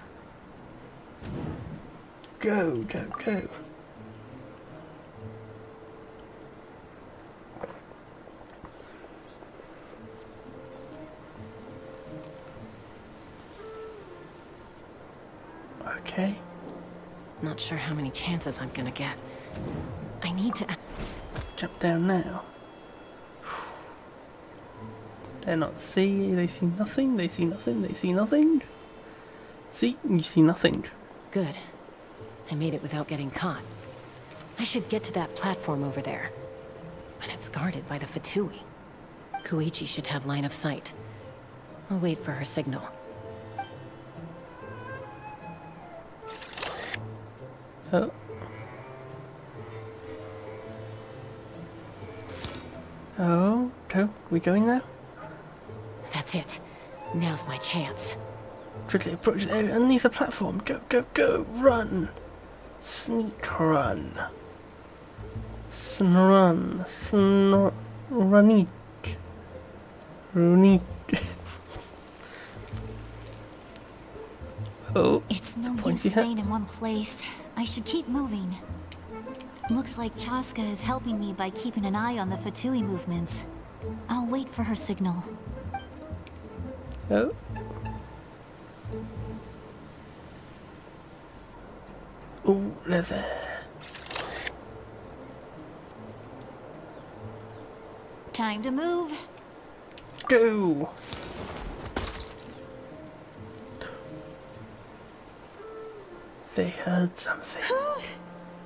Go, go, go. Okay. Not sure how many chances I'm gonna get. I need to... Jump down now. They're not see, they see nothing, they see nothing, they see nothing. See, you see nothing. Good. I made it without getting caught. I should get to that platform over there. But it's guarded by the Fatui. Koichi should have line of sight. I'll wait for her signal. Oh. Oh, go. We going now? That's it. Now's my chance. Quickly approach the area underneath the platform. Go, go, go. Run. Sneak run. Run. Runique. Runique. Oh. It's no use staying in one place. I should keep moving. Looks like Chaska is helping me by keeping an eye on the Fatui movements. I'll wait for her signal. Oh. Ooh, leather. Time to move. Go. They heard something.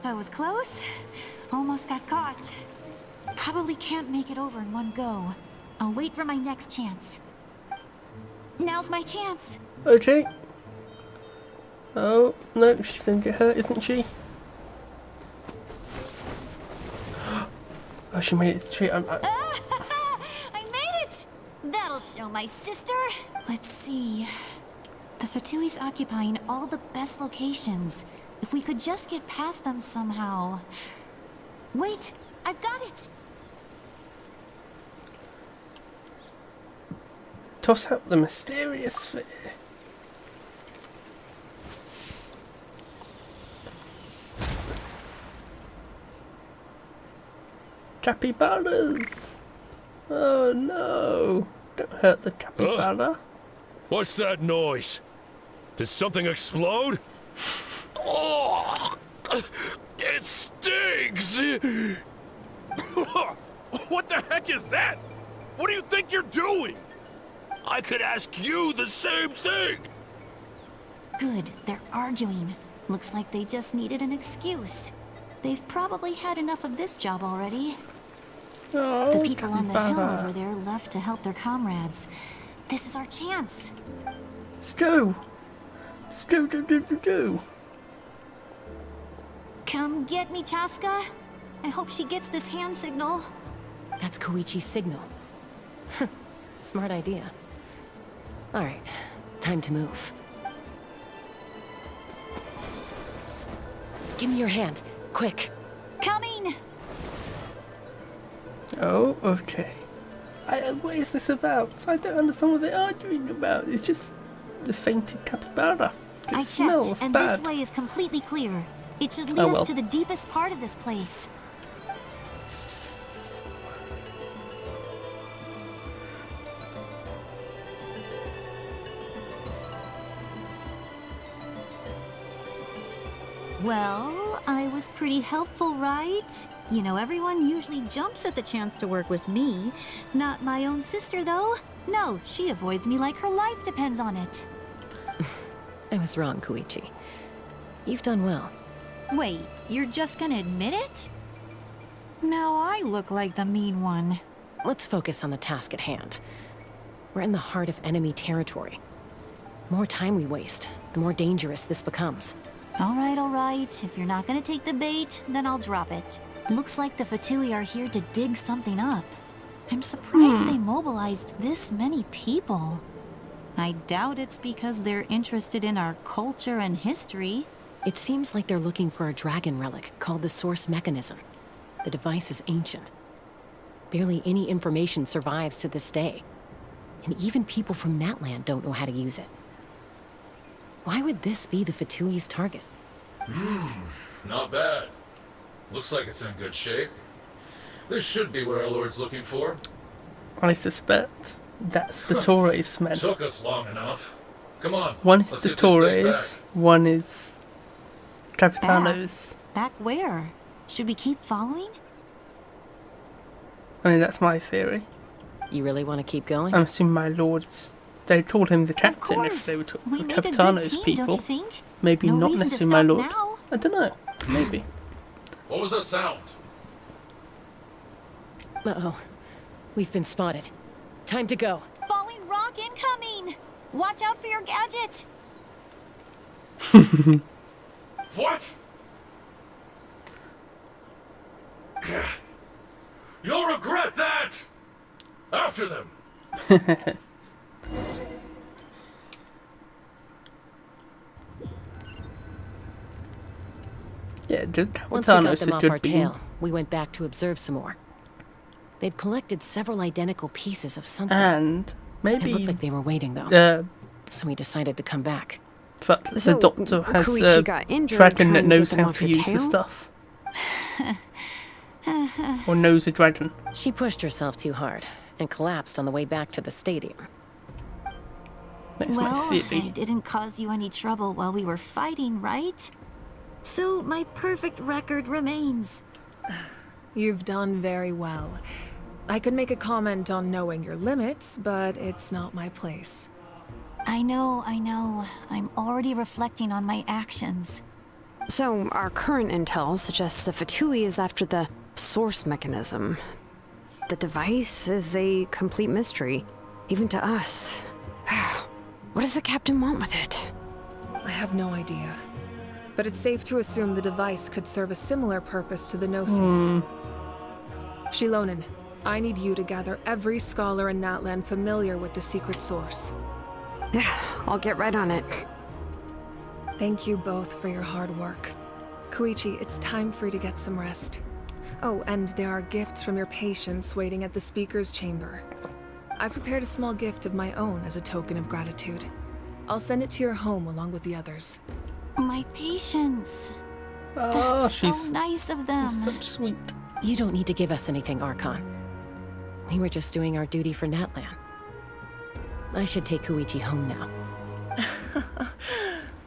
That was close. Almost got caught. Probably can't make it over in one go. I'll wait for my next chance. Now's my chance. Okay. Oh, no, she's gonna get hurt, isn't she? Oh, she made it to the tree. I made it! That'll show my sister. Let's see. The Fatui's occupying all the best locations. If we could just get past them somehow. Wait, I've got it! Toss out the mysterious sphere. Capybaras! Oh no! Don't hurt the capybara. What's that noise? Did something explode? Oh, it stinks! What the heck is that? What do you think you're doing? I could ask you the same thing! Good, they're arguing. Looks like they just needed an excuse. They've probably had enough of this job already. Oh, the people on the hill capybara. over there left to help their comrades. This is our chance. Let's go! Let's go, go, go, go, go! Come get me, Chaska. I hope she gets this hand signal. That's Koichi's signal. Smart idea. Alright, time to move. Give me your hand, quick. Coming! Oh, okay. What is this about? I don't understand what they're arguing about. It's just the fainted capybara. It I smells checked, and bad. this way is completely clear. It should lead Oh, well. us to the deepest part of this place. Well, I was pretty helpful, right? You know, everyone usually jumps at the chance to work with me. Not my own sister, though. No, she avoids me like her life depends on it. I was wrong, Koichi. You've done well. Wait, you're just gonna admit it? Now I look like the mean one. Let's focus on the task at hand. We're in the heart of enemy territory. The more time we waste, the more dangerous this becomes. All right. If you're not gonna take the bait, then I'll drop it. Looks like the Fatui are here to dig something up. I'm surprised they mobilized this many people. I doubt it's because they're interested in our culture and history. It seems like they're looking for a dragon relic called the Source Mechanism. The device is ancient. Barely any information survives to this day. And even people from Natlan don't know how to use it. Why would this be the Fatui's target? Not bad. Looks like it's in good shape. This should be what our Lord's looking for. I suspect that's the Torres men. Took us long enough. Come on. One is let's the get this thing Torres, back. one is Capitanos. Back where? Should we keep following? I mean, that's my theory. You really want to keep going? I'm assuming my lords, they called him the captain if they were We make a good Capitanos team, people. don't you think? Maybe No not reason to necessarily my stop lord. now. I don't know. Maybe. What was that sound? Uh-oh. We've been spotted. Time to go. Falling rock incoming! Watch out for your gadget! What? You'll regret that! After them! Yeah, the Once we got Capitanos them are off good our being. tail, we went back to observe some more. They'd collected several identical pieces of something. And maybe It looked like they were waiting, though. So we decided to come back. But So, the doctor has Koichi a got injured dragon that trying to get knows them how off to your use the tail? stuff. Or knows a dragon. She pushed herself too hard and collapsed on the way back to the stadium. That's well, my theory. I didn't cause you any trouble while we were fighting, right? So my perfect record remains. You've done very well. I could make a comment on knowing your limits, but it's not my place. I know. I'm already reflecting on my actions. So, our current intel suggests the Fatui is after the source mechanism. The device is a complete mystery, even to us. What does the captain want with it? I have no idea. But it's safe to assume the device could serve a similar purpose to the Gnosis. Shilonen, I need you to gather every scholar in Natlan familiar with the secret source. I'll get right on it. Thank you both for your hard work. Koichi, it's time for you to get some rest. Oh, and there are gifts from your patients waiting at the speaker's chamber. I've prepared a small gift of my own as a token of gratitude. I'll send it to your home along with the others. My patience. Oh, That's she's so nice of them. such sweet. You don't need to give us anything, Archon. We were just doing our duty for Natlan. I should take Koichi home now.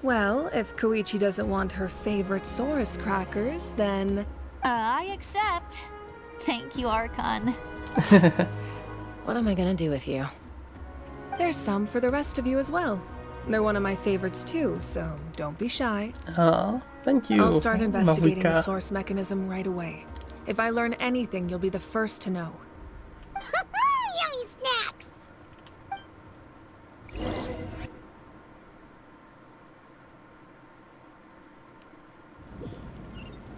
Well, if Koichi doesn't want her favorite Saurus crackers, then... I accept. Thank you, Archon. What am I gonna do with you? There's some for the rest of you as well. They're one of my favorites too, so don't be shy. Oh, thank you. I'll start investigating the Marika. source mechanism right away. If I learn anything, you'll be the first to know. Yummy snacks!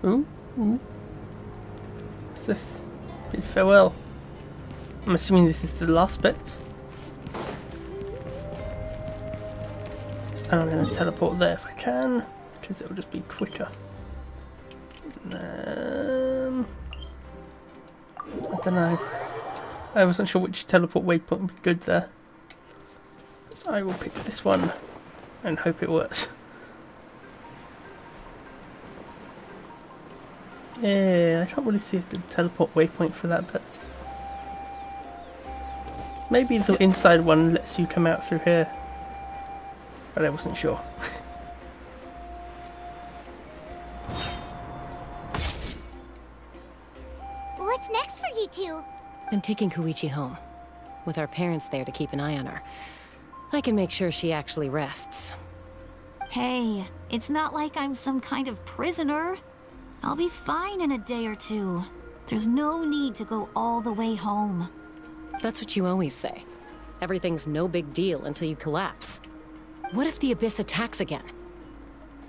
Ooh. What's this? Bid farewell. I'm assuming this is the last bit. And I'm going to teleport there if I can, because it will just be quicker. I don't know. I wasn't sure which teleport waypoint would be good there. I will pick this one and hope it works. Yeah, I can't really see a good teleport waypoint for that bit. Maybe the inside one lets you come out through here. But I wasn't sure. What's next for you two? I'm taking Koichi home. With our parents there to keep an eye on her, I can make sure she actually rests. Hey, it's not like I'm some kind of prisoner. I'll be fine in a day or two. There's no need to go all the way home. That's what you always say. Everything's no big deal until you collapse. What if the Abyss attacks again?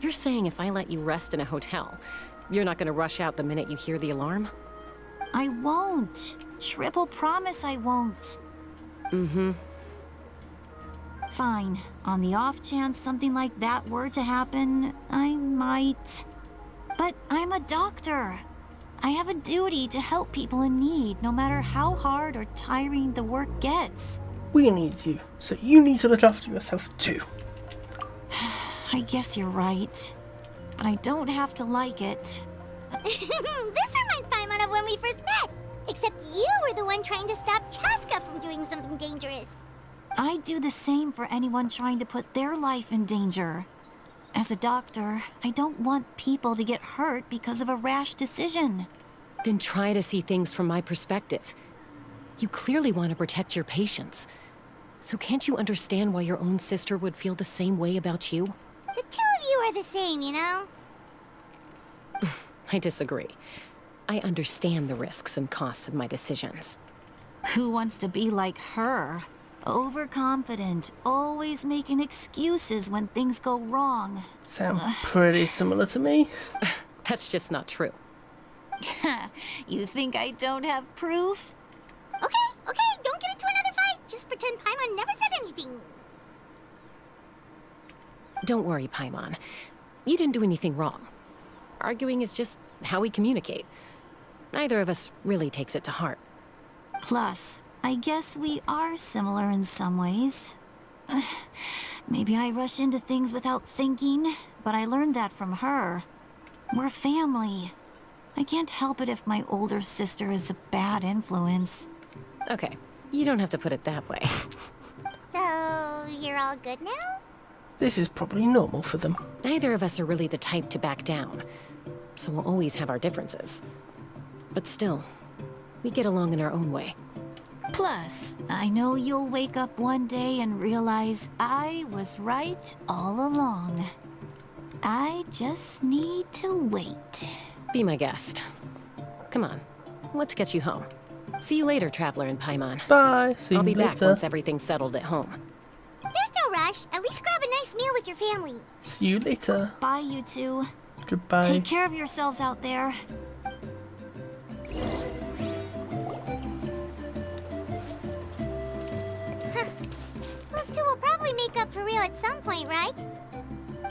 You're saying if I let you rest in a hotel, you're not gonna rush out the minute you hear the alarm? I won't. Triple promise I won't. Mm-hmm. Fine. On the off chance something like that were to happen, I might. But I'm a doctor. I have a duty to help people in need, no matter how hard or tiring the work gets. We need you, so you need to look after yourself too. I guess you're right. But I don't have to like it. This reminds Paimon of when we first met. Except you were the one trying to stop Chaska from doing something dangerous. I'd do the same for anyone trying to put their life in danger. As a doctor, I don't want people to get hurt because of a rash decision. Then try to see things from my perspective. You clearly want to protect your patients. So can't you understand why your own sister would feel the same way about you? The two of you are the same, you know? I disagree. I understand the risks and costs of my decisions. Who wants to be like her? Overconfident, always making excuses when things go wrong. Sound pretty similar to me. That's just not true. You think I don't have proof? Okay, don't get into another fight. Just pretend Paimon never said anything. Don't worry, Paimon. You didn't do anything wrong. Arguing is just how we communicate. Neither of us really takes it to heart. Plus, I guess we are similar in some ways. Maybe I rush into things without thinking, but I learned that from her. We're family. I can't help it if my older sister is a bad influence. Okay, you don't have to put it that way. So, you're all good now? This is probably normal for them. Neither of us are really the type to back down, so we'll always have our differences. But still, we get along in our own way. Plus, I know you'll wake up one day and realize I was right all along. I just need to wait. Be my guest. Come on, let's get you home. See you later, Traveler and Paimon. Bye. See you I'll be later. back once everything's settled at home. There's no rush. At least grab a nice meal with your family. See you later. Bye, you two. Goodbye. Take care of yourselves out there. Those two will probably make up for real at some point, right?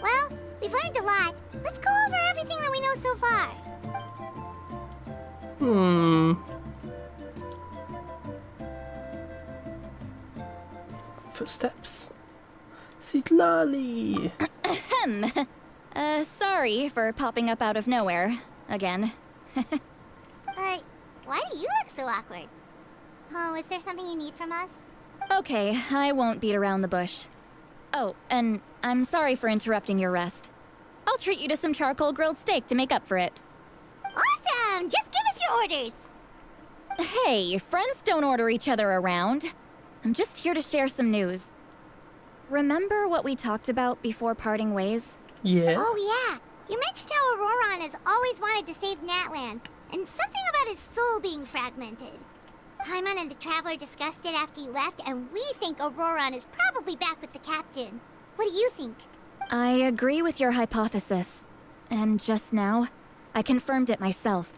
Well, we've learned a lot. Let's go over everything that we know so far. Footsteps. Sitlali. Sorry for popping up out of nowhere. Again. Why do you look so awkward? Oh, is there something you need from us? Okay, I won't beat around the bush. Oh, and I'm sorry for interrupting your rest. I'll treat you to some charcoal grilled steak to make up for it. Awesome! Just give us your orders! Hey, friends don't order each other around. I'm just here to share some news. Remember what we talked about before parting ways? Yeah. Oh, yeah. You mentioned how Auroron has always wanted to save Natlan, and something about his soul being fragmented. Paimon and the Traveler discussed it after you left, and we think Auroron is probably back with the captain. What do you think? I agree with your hypothesis. And just now, I confirmed it myself.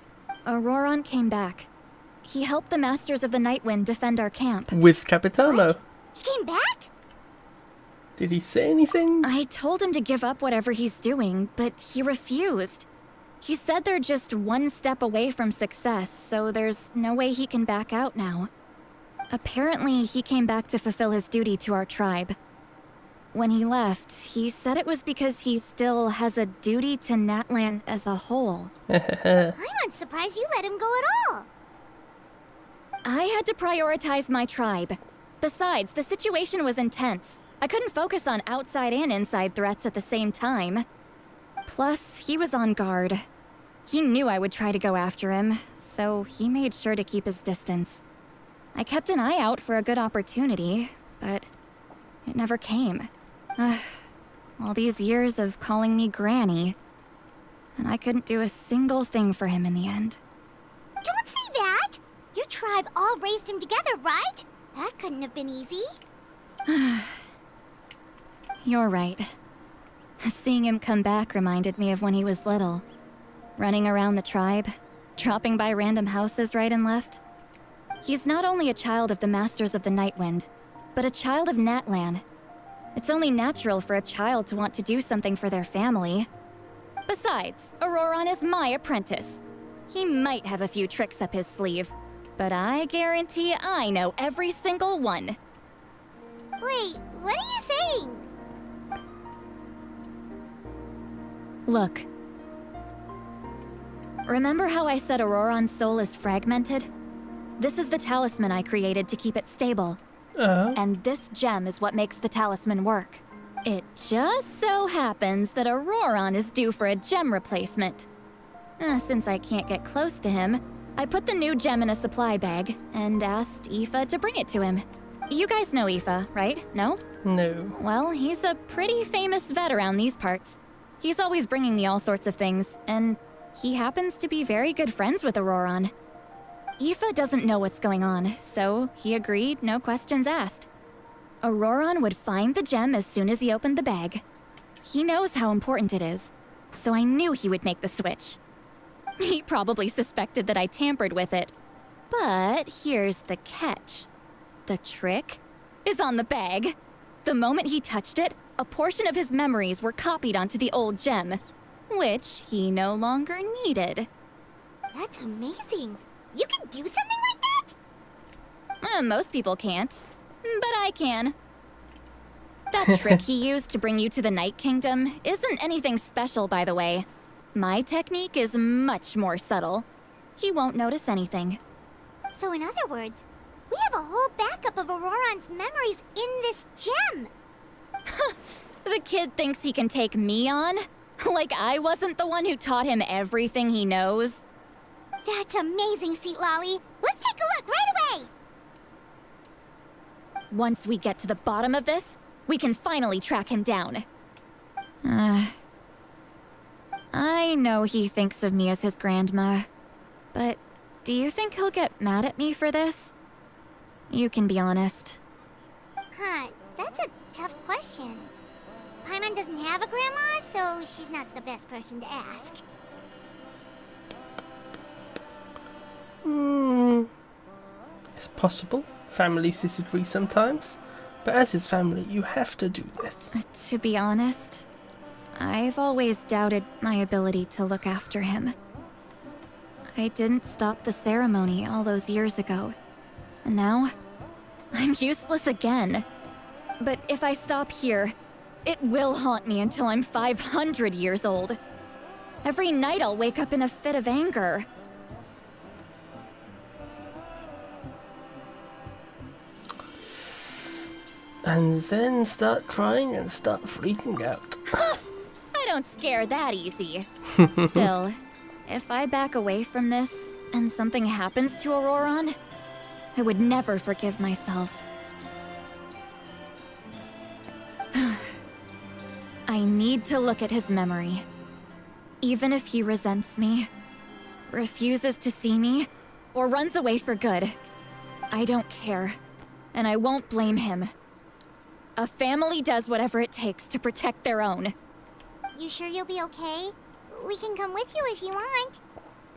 Auroron came back. He helped the Masters of the Nightwind defend our camp. With Capitano. What? He came back? Did he say anything? I told him to give up whatever he's doing, but he refused. He said they're just one step away from success, so there's no way he can back out now. Apparently, he came back to fulfill his duty to our tribe. When he left, he said it was because he still has a duty to Natlan as a whole. I'm surprised you let him go at all. I had to prioritize my tribe. Besides, the situation was intense. I couldn't focus on outside and inside threats at the same time. Plus, he was on guard. He knew I would try to go after him, so he made sure to keep his distance. I kept an eye out for a good opportunity, but it never came. All these years of calling me Granny, and I couldn't do a single thing for him in the end. Don't say that! Your tribe all raised him together, right? That couldn't have been easy. You're right. Seeing him come back reminded me of when he was little. Running around the tribe, dropping by random houses right and left. He's not only a child of the Masters of the Nightwind, but a child of Natlan. It's only natural for a child to want to do something for their family. Besides, Auroron is my apprentice. He might have a few tricks up his sleeve, but I guarantee I know every single one. Wait, what are you saying? Look. Remember how I said Auroron's soul is fragmented? This is the talisman I created to keep it stable. And this gem is what makes the talisman work. It just so happens that Auroron is due for a gem replacement. Since I can't get close to him, I put the new gem in a supply bag and asked Aoife to bring it to him. You guys know Aoife, right? No? No. Well, he's a pretty famous vet around these parts. He's always bringing me all sorts of things, and he happens to be very good friends with Auroron. Aoife doesn't know what's going on, so he agreed, no questions asked. Auroron would find the gem as soon as he opened the bag. He knows how important it is, so I knew he would make the switch. He probably suspected that I tampered with it. But here's the catch. The trick is on the bag. The moment he touched it, a portion of his memories were copied onto the old gem, which he no longer needed. That's amazing. You can do something like that? Most people can't, but I can. That trick he used to bring you to the Night Kingdom isn't anything special, by the way. My technique is much more subtle. He won't notice anything. So in other words, we have a whole backup of Auroron's memories in this gem. The kid thinks he can take me on? Like I wasn't the one who taught him everything he knows? That's amazing, Seat Lolly. Let's take a look right away. Once we get to the bottom of this, we can finally track him down. I know he thinks of me as his grandma, but do you think he'll get mad at me for this? You can be honest. Huh, that's a tough question. Paimon doesn't have a grandma, so she's not the best person to ask. It's possible. Families disagree sometimes. But as his family, you have to do this. To be honest, I've always doubted my ability to look after him. I didn't stop the ceremony all those years ago. And now, I'm useless again. But if I stop here, it will haunt me until I'm 500 years old. Every night I'll wake up in a fit of anger. And then start crying and start freaking out. I don't scare that easy. Still, if I back away from this and something happens to Auroron, I would never forgive myself. I need to look at his memory. Even if he resents me, refuses to see me, or runs away for good, I don't care, and I won't blame him. A family does whatever it takes to protect their own. You sure you'll be okay? We can come with you if you want.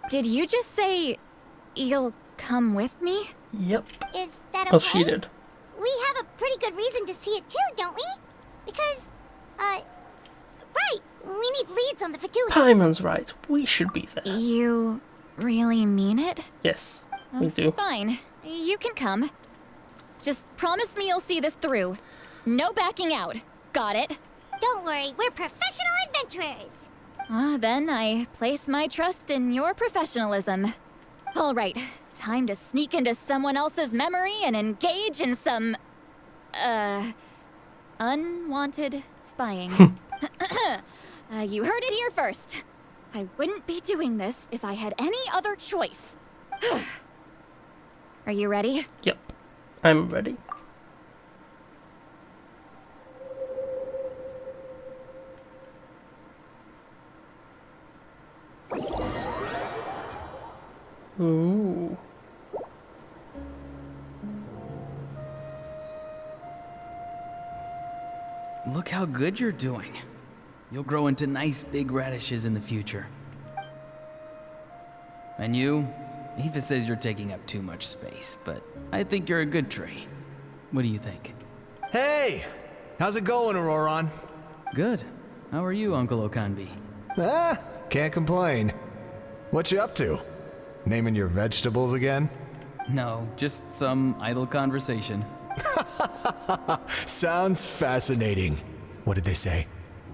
Did you just say you'll come with me? Yep. Is that okay? Oh, she did. We have a pretty good reason to see it too, don't we? Because, right, we need leads on the vtubers. Paimon's right. We should be there. You really mean it? Yes, we do. Fine. You can come. Just promise me you'll see this through. No backing out. Got it? Don't worry, we're professional adventurers. Then I place my trust in your professionalism. All right, time to sneak into someone else's memory and engage in some, unwanted spying. You heard it here first. I wouldn't be doing this if I had any other choice. Are you ready? Yep. I'm ready. Ooh. Look how good you're doing. You'll grow into nice big radishes in the future. And you? Aoife says you're taking up too much space, but I think you're a good tree. What do you think? Hey! How's it going, Auroron? Good. How are you, Uncle Okanbi? Ah, can't complain. What you up to? Naming your vegetables again? No, just some idle conversation. Sounds fascinating. What did they say?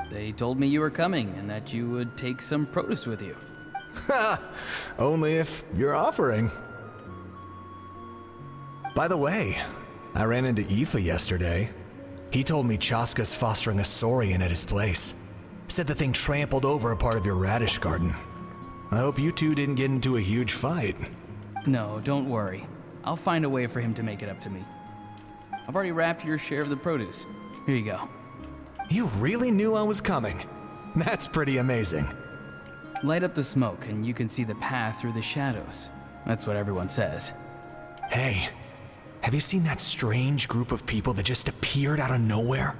They told me you were coming and that you would take some produce with you. Ha! Only if you're offering. By the way, I ran into Aoife yesterday. He told me Chaska's fostering a saurian at his place. Said the thing trampled over a part of your radish garden. I hope you two didn't get into a huge fight. No, don't worry. I'll find a way for him to make it up to me. I've already wrapped your share of the produce. Here you go. You really knew I was coming. That's pretty amazing. Light up the smoke and you can see the path through the shadows. That's what everyone says. Hey, have you seen that strange group of people that just appeared out of nowhere?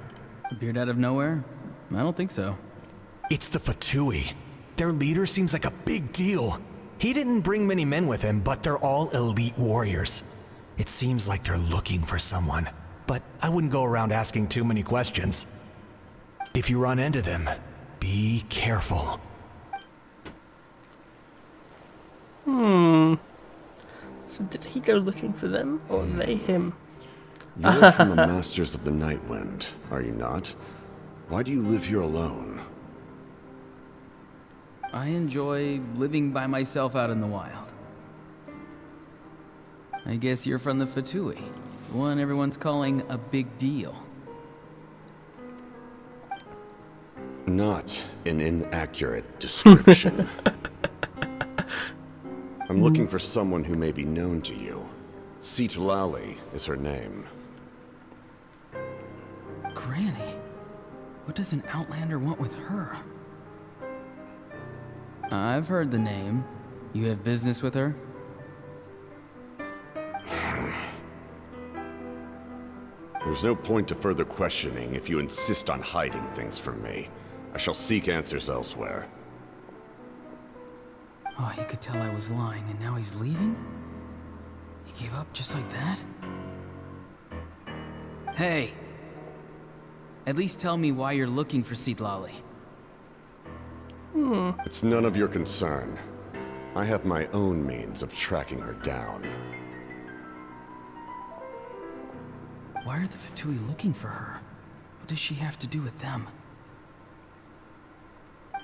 Appeared out of nowhere? I don't think so. It's the Fatui. Their leader seems like a big deal. He didn't bring many men with him, but they're all elite warriors. It seems like they're looking for someone, but I wouldn't go around asking too many questions. If you run into them, be careful. So did he go looking for them, or they him? You're from the Masters of the Nightwind, are you not? Why do you live here alone? I enjoy living by myself out in the wild. I guess you're from the Fatui, the one everyone's calling a big deal. Not an inaccurate description. I'm looking for someone who may be known to you. Citlali is her name. Granny? What does an Outlander want with her? I've heard the name. You have business with her? There's no point to further questioning if you insist on hiding things from me. I shall seek answers elsewhere. Oh, he could tell I was lying, and now he's leaving? He gave up just like that? Hey! At least tell me why you're looking for Citlali. It's none of your concern. I have my own means of tracking her down. Why are the Fatui looking for her? What does she have to do with them?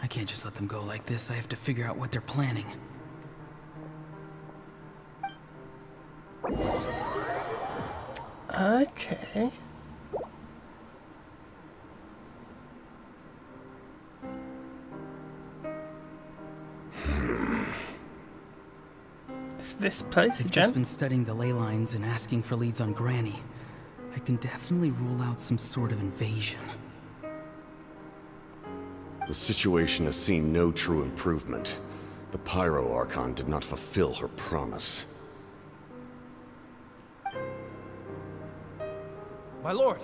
I can't just let them go like this. I have to figure out what they're planning. Okay. Is this place I've again? just been studying the ley lines and asking for leads on Granny. I can definitely rule out some sort of invasion. The situation has seen no true improvement. The Pyro Archon did not fulfill her promise. My lord!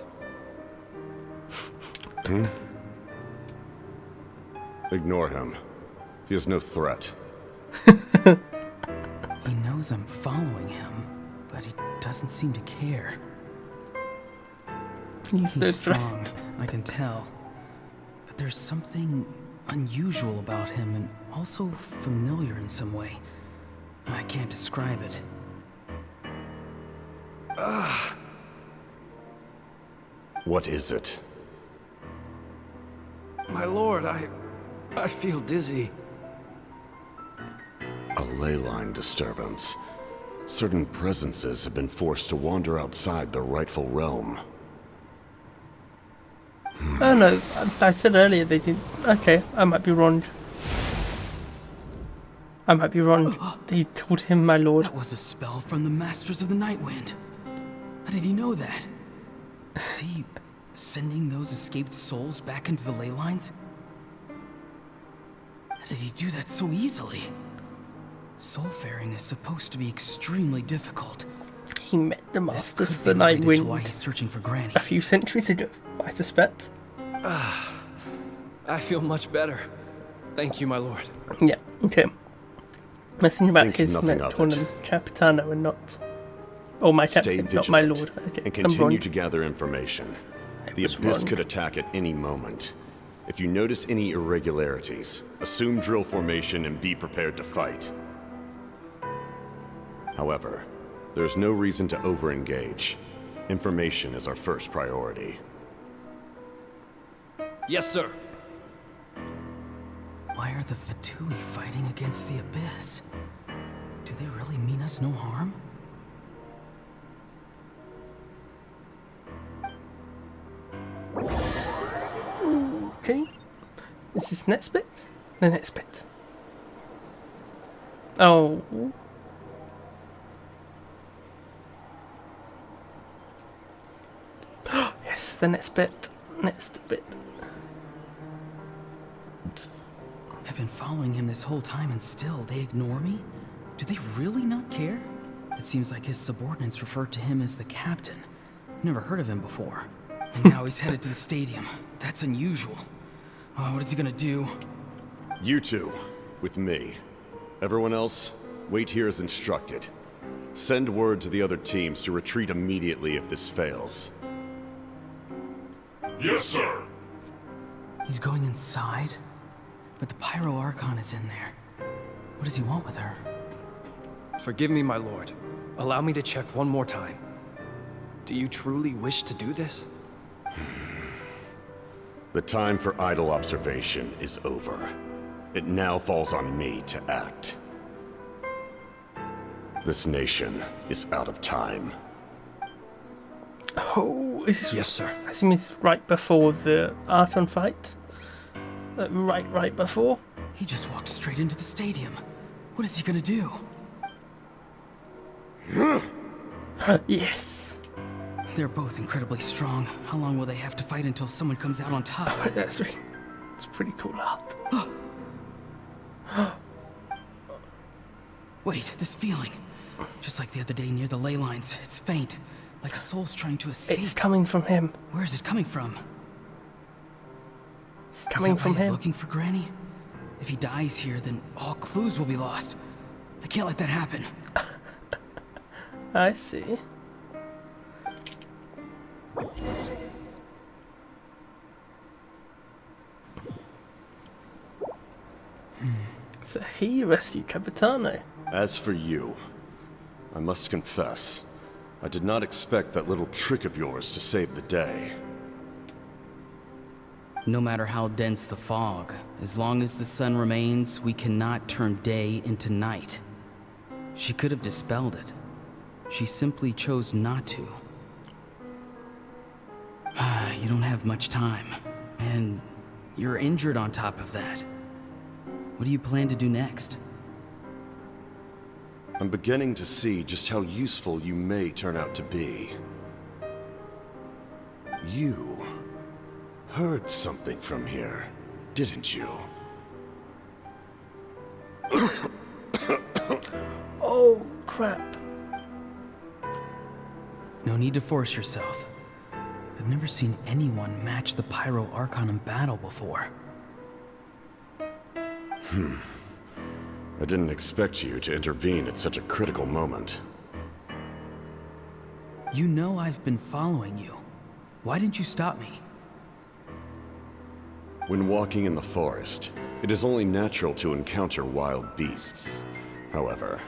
Ignore him. He is no threat. He knows I'm following him, but he doesn't seem to care. He's no strong, threat. I can tell. But there's something unusual about him and also familiar in some way. I can't describe it. What is it? My lord, I feel dizzy. A ley line disturbance. Certain presences have been forced to wander outside their rightful realm. Oh no, I said earlier they didn't. Okay, I might be wrong. I might be wrong. They told him, my lord. That was a spell from the Masters of the Nightwind. How did he know that? Is he sending those escaped souls back into the ley lines? How did he do that so easily? Soulfaring is supposed to be extremely difficult. He met the Masters of the Night Wind why he's searching for Granny. a few centuries ago, I suspect. I feel much better. Thank you, my lord. Yeah, okay. I think about Think his nothing met of one it. of Capitano and not... Oh, my Stay captain, not my vigilant lord. Okay, and I'm continue wrong. to gather information. The was Abyss wrong. could attack at any moment. If you notice any irregularities, assume drill formation and be prepared to fight. However, there's no reason to over-engage. Information is our first priority. Yes, sir. Why are the Fatui fighting against the Abyss? Do they really mean us no harm? Okay. Is this next bit? The next bit. Oh. Yes, the next bit. Next bit. I've been following him this whole time and still they ignore me? Do they really not care? It seems like his subordinates refer to him as the captain. Never heard of him before. And now he's headed to the stadium. That's unusual. Oh, what is he gonna do? You two, with me. Everyone else, wait here as instructed. Send word to the other teams to retreat immediately if this fails. Yes, sir. He's going inside? But the Pyro Archon is in there. What does he want with her? Forgive me, my lord. Allow me to check one more time. Do you truly wish to do this? The time for idle observation is over. It now falls on me to act. This nation is out of time. Oh, is this... Yes, sir. I assume it's right before the Archon fight? Right before? He just walked straight into the stadium. What is he gonna do? Yes. They're both incredibly strong. How long will they have to fight until someone comes out on top? Oh, that's really... It's pretty cool art. Wait, this feeling. Just like the other day near the ley lines. It's faint. Like a soul's trying to escape. It's coming from him. Where is it coming from? It's coming from He's him. looking for Granny? If he dies here, then all clues will be lost. I can't let that happen. I see. So he rescued Capitano. As for you, I must confess, I did not expect that little trick of yours to save the day. No matter how dense the fog, as long as the sun remains, we cannot turn day into night. She could have dispelled it. She simply chose not to. You don't have much time, and you're injured on top of that. What do you plan to do next? I'm beginning to see just how useful you may turn out to be. You heard something from here, didn't you? Oh, crap. No need to force yourself. I've never seen anyone match the Pyro Archon in battle before. I didn't expect you to intervene at such a critical moment. You know I've been following you. Why didn't you stop me? When walking in the forest, it is only natural to encounter wild beasts. However,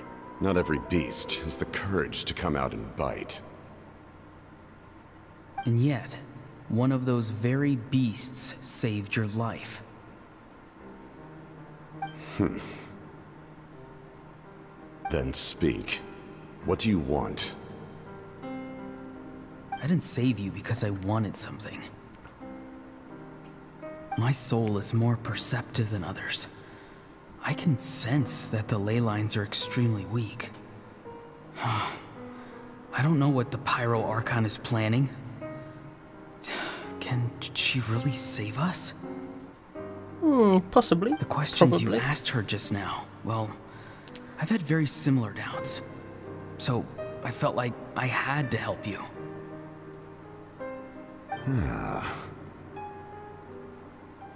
not every beast has the courage to come out and bite. And yet, one of those very beasts saved your life. Then speak. What do you want? I didn't save you because I wanted something. My soul is more perceptive than others. I can sense that the ley lines are extremely weak. I I don't know what the Pyro Archon is planning. Can she really save us? Possibly. The questions you Probably. asked her just now, well, I've had very similar doubts. So, I felt like I had to help you.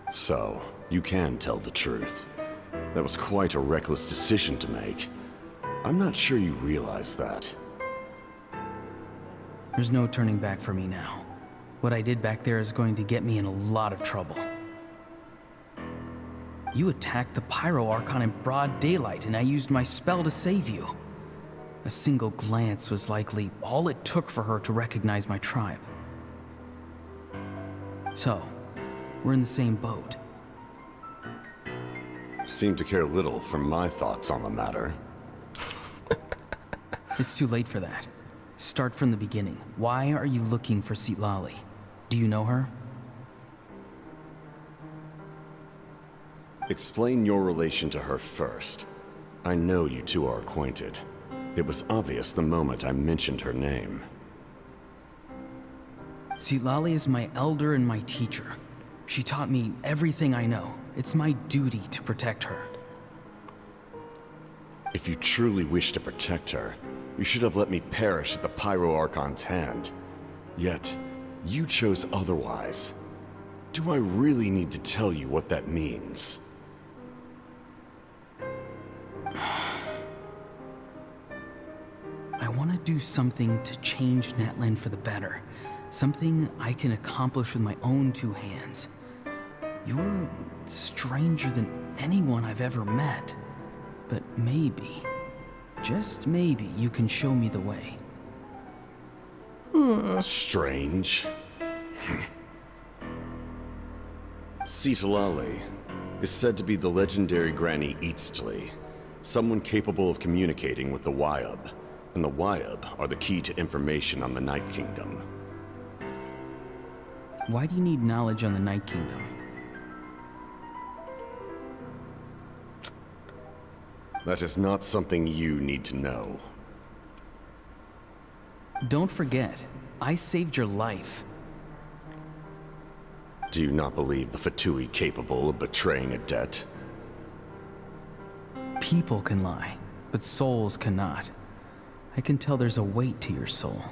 So, you can tell the truth. That was quite a reckless decision to make. I'm not sure you realize that. There's no turning back for me now. What I did back there is going to get me in a lot of trouble. You attacked the Pyro Archon in broad daylight, and I used my spell to save you. A single glance was likely all it took for her to recognize my tribe. So, we're in the same boat. Seem to care little for my thoughts on the matter. It's too late for that. Start from the beginning. Why are you looking for Citlali? Do you know her? Explain your relation to her first. I know you two are acquainted. It was obvious the moment I mentioned her name. Citlali is my elder and my teacher. She taught me everything I know. It's my duty to protect her. If you truly wish to protect her, you should have let me perish at the Pyro Archon's hand. Yet, you chose otherwise. Do I really need to tell you what that means? I want to do something to change Natlan for the better. Something I can accomplish with my own two hands. You're stranger than anyone I've ever met. But maybe, just maybe, you can show me the way. Strange. Citlali is said to be the legendary Granny Eastly, someone capable of communicating with the Wyub, and the Wyub are the key to information on the Night Kingdom. Why do you need knowledge on the Night Kingdom? That is not something you need to know. Don't forget, I saved your life. Do you not believe the Fatui capable of betraying a debt? People can lie, but souls cannot. I can tell there's a weight to your soul,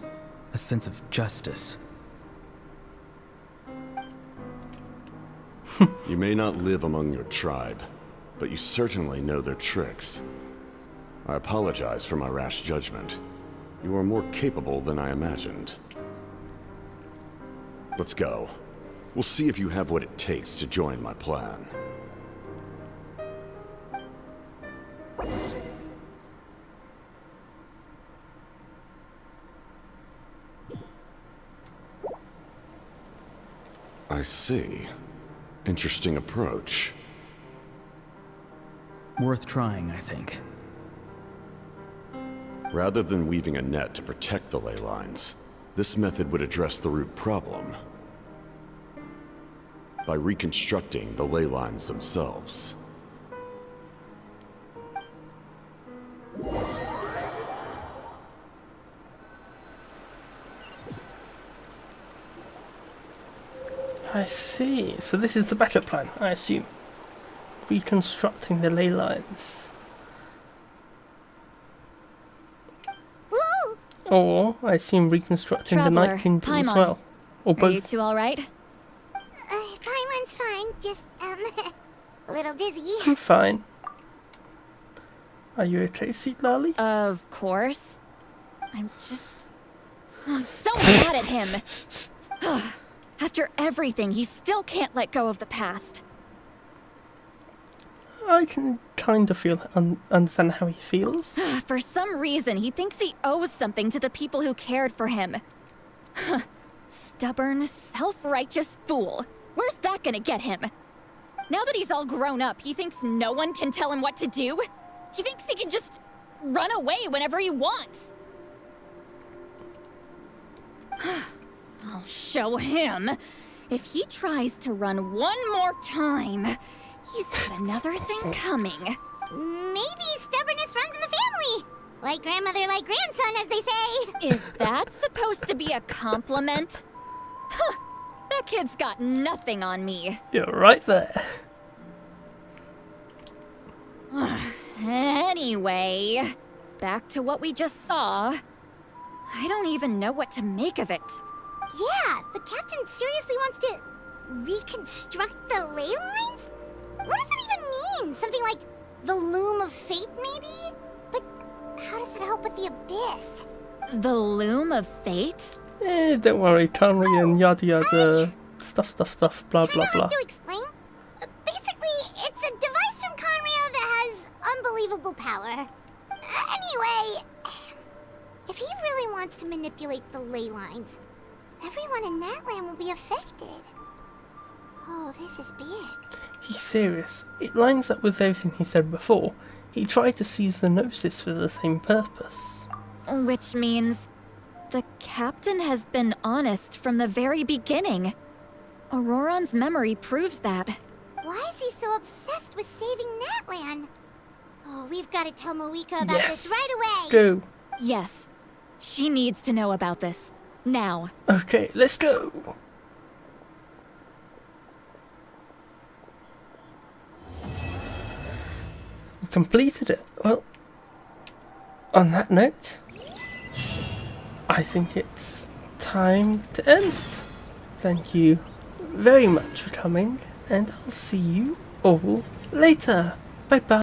a sense of justice. You may not live among your tribe, but you certainly know their tricks. I apologize for my rash judgment. You are more capable than I imagined. Let's go. We'll see if you have what it takes to join my plan. I see. Interesting approach. Worth trying, I think. Rather than weaving a net to protect the ley lines, this method would address the root problem by reconstructing the ley lines themselves. I see. So this is the backup plan, I assume. Reconstructing the ley lines. Woo! Or, I assume, reconstructing the Night Kingdom as well. Or both. Are you two alright? Paimon's fine, just, a little dizzy. I'm fine. Are you okay, Citlali? Of course. I'm just... I'm so mad at him. After everything, he still can't let go of the past. I can kind of understand how he feels. For some reason, he thinks he owes something to the people who cared for him. Stubborn, self-righteous fool. Where's that gonna get him? Now that he's all grown up, he thinks no one can tell him what to do? He thinks he can just run away whenever he wants. I'll show him. If he tries to run one more time, he's got another thing coming. Maybe stubbornness runs in the family. Like grandmother, like grandson, as they say. Is that supposed to be a compliment? Huh, that kid's got nothing on me. You're right there. Anyway, back to what we just saw. I don't even know what to make of it. Yeah, the captain seriously wants to reconstruct the ley lines? What does that even mean? Something like the loom of fate, maybe? But how does that help with the abyss? The loom of fate? Don't worry, Conry and yada yada. Stuff, blah blah blah. To explain? Basically, it's a device from Conrio that has unbelievable power. Anyway, if he really wants to manipulate the ley lines, everyone in Natlan will be affected. Oh, this is big. He's serious. It lines up with everything he said before. He tried to seize the Gnosis for the same purpose. Which means the captain has been honest from the very beginning. Auroron's memory proves that. Why is he so obsessed with saving Natlan? Oh, we've got to tell Moeka about this right away. Let's go. Yes. She needs to know about this. Now. Okay, let's go. We completed it. Well, on that note, I think it's time to end. Thank you very much for coming, and I'll see you all later. Bye bye.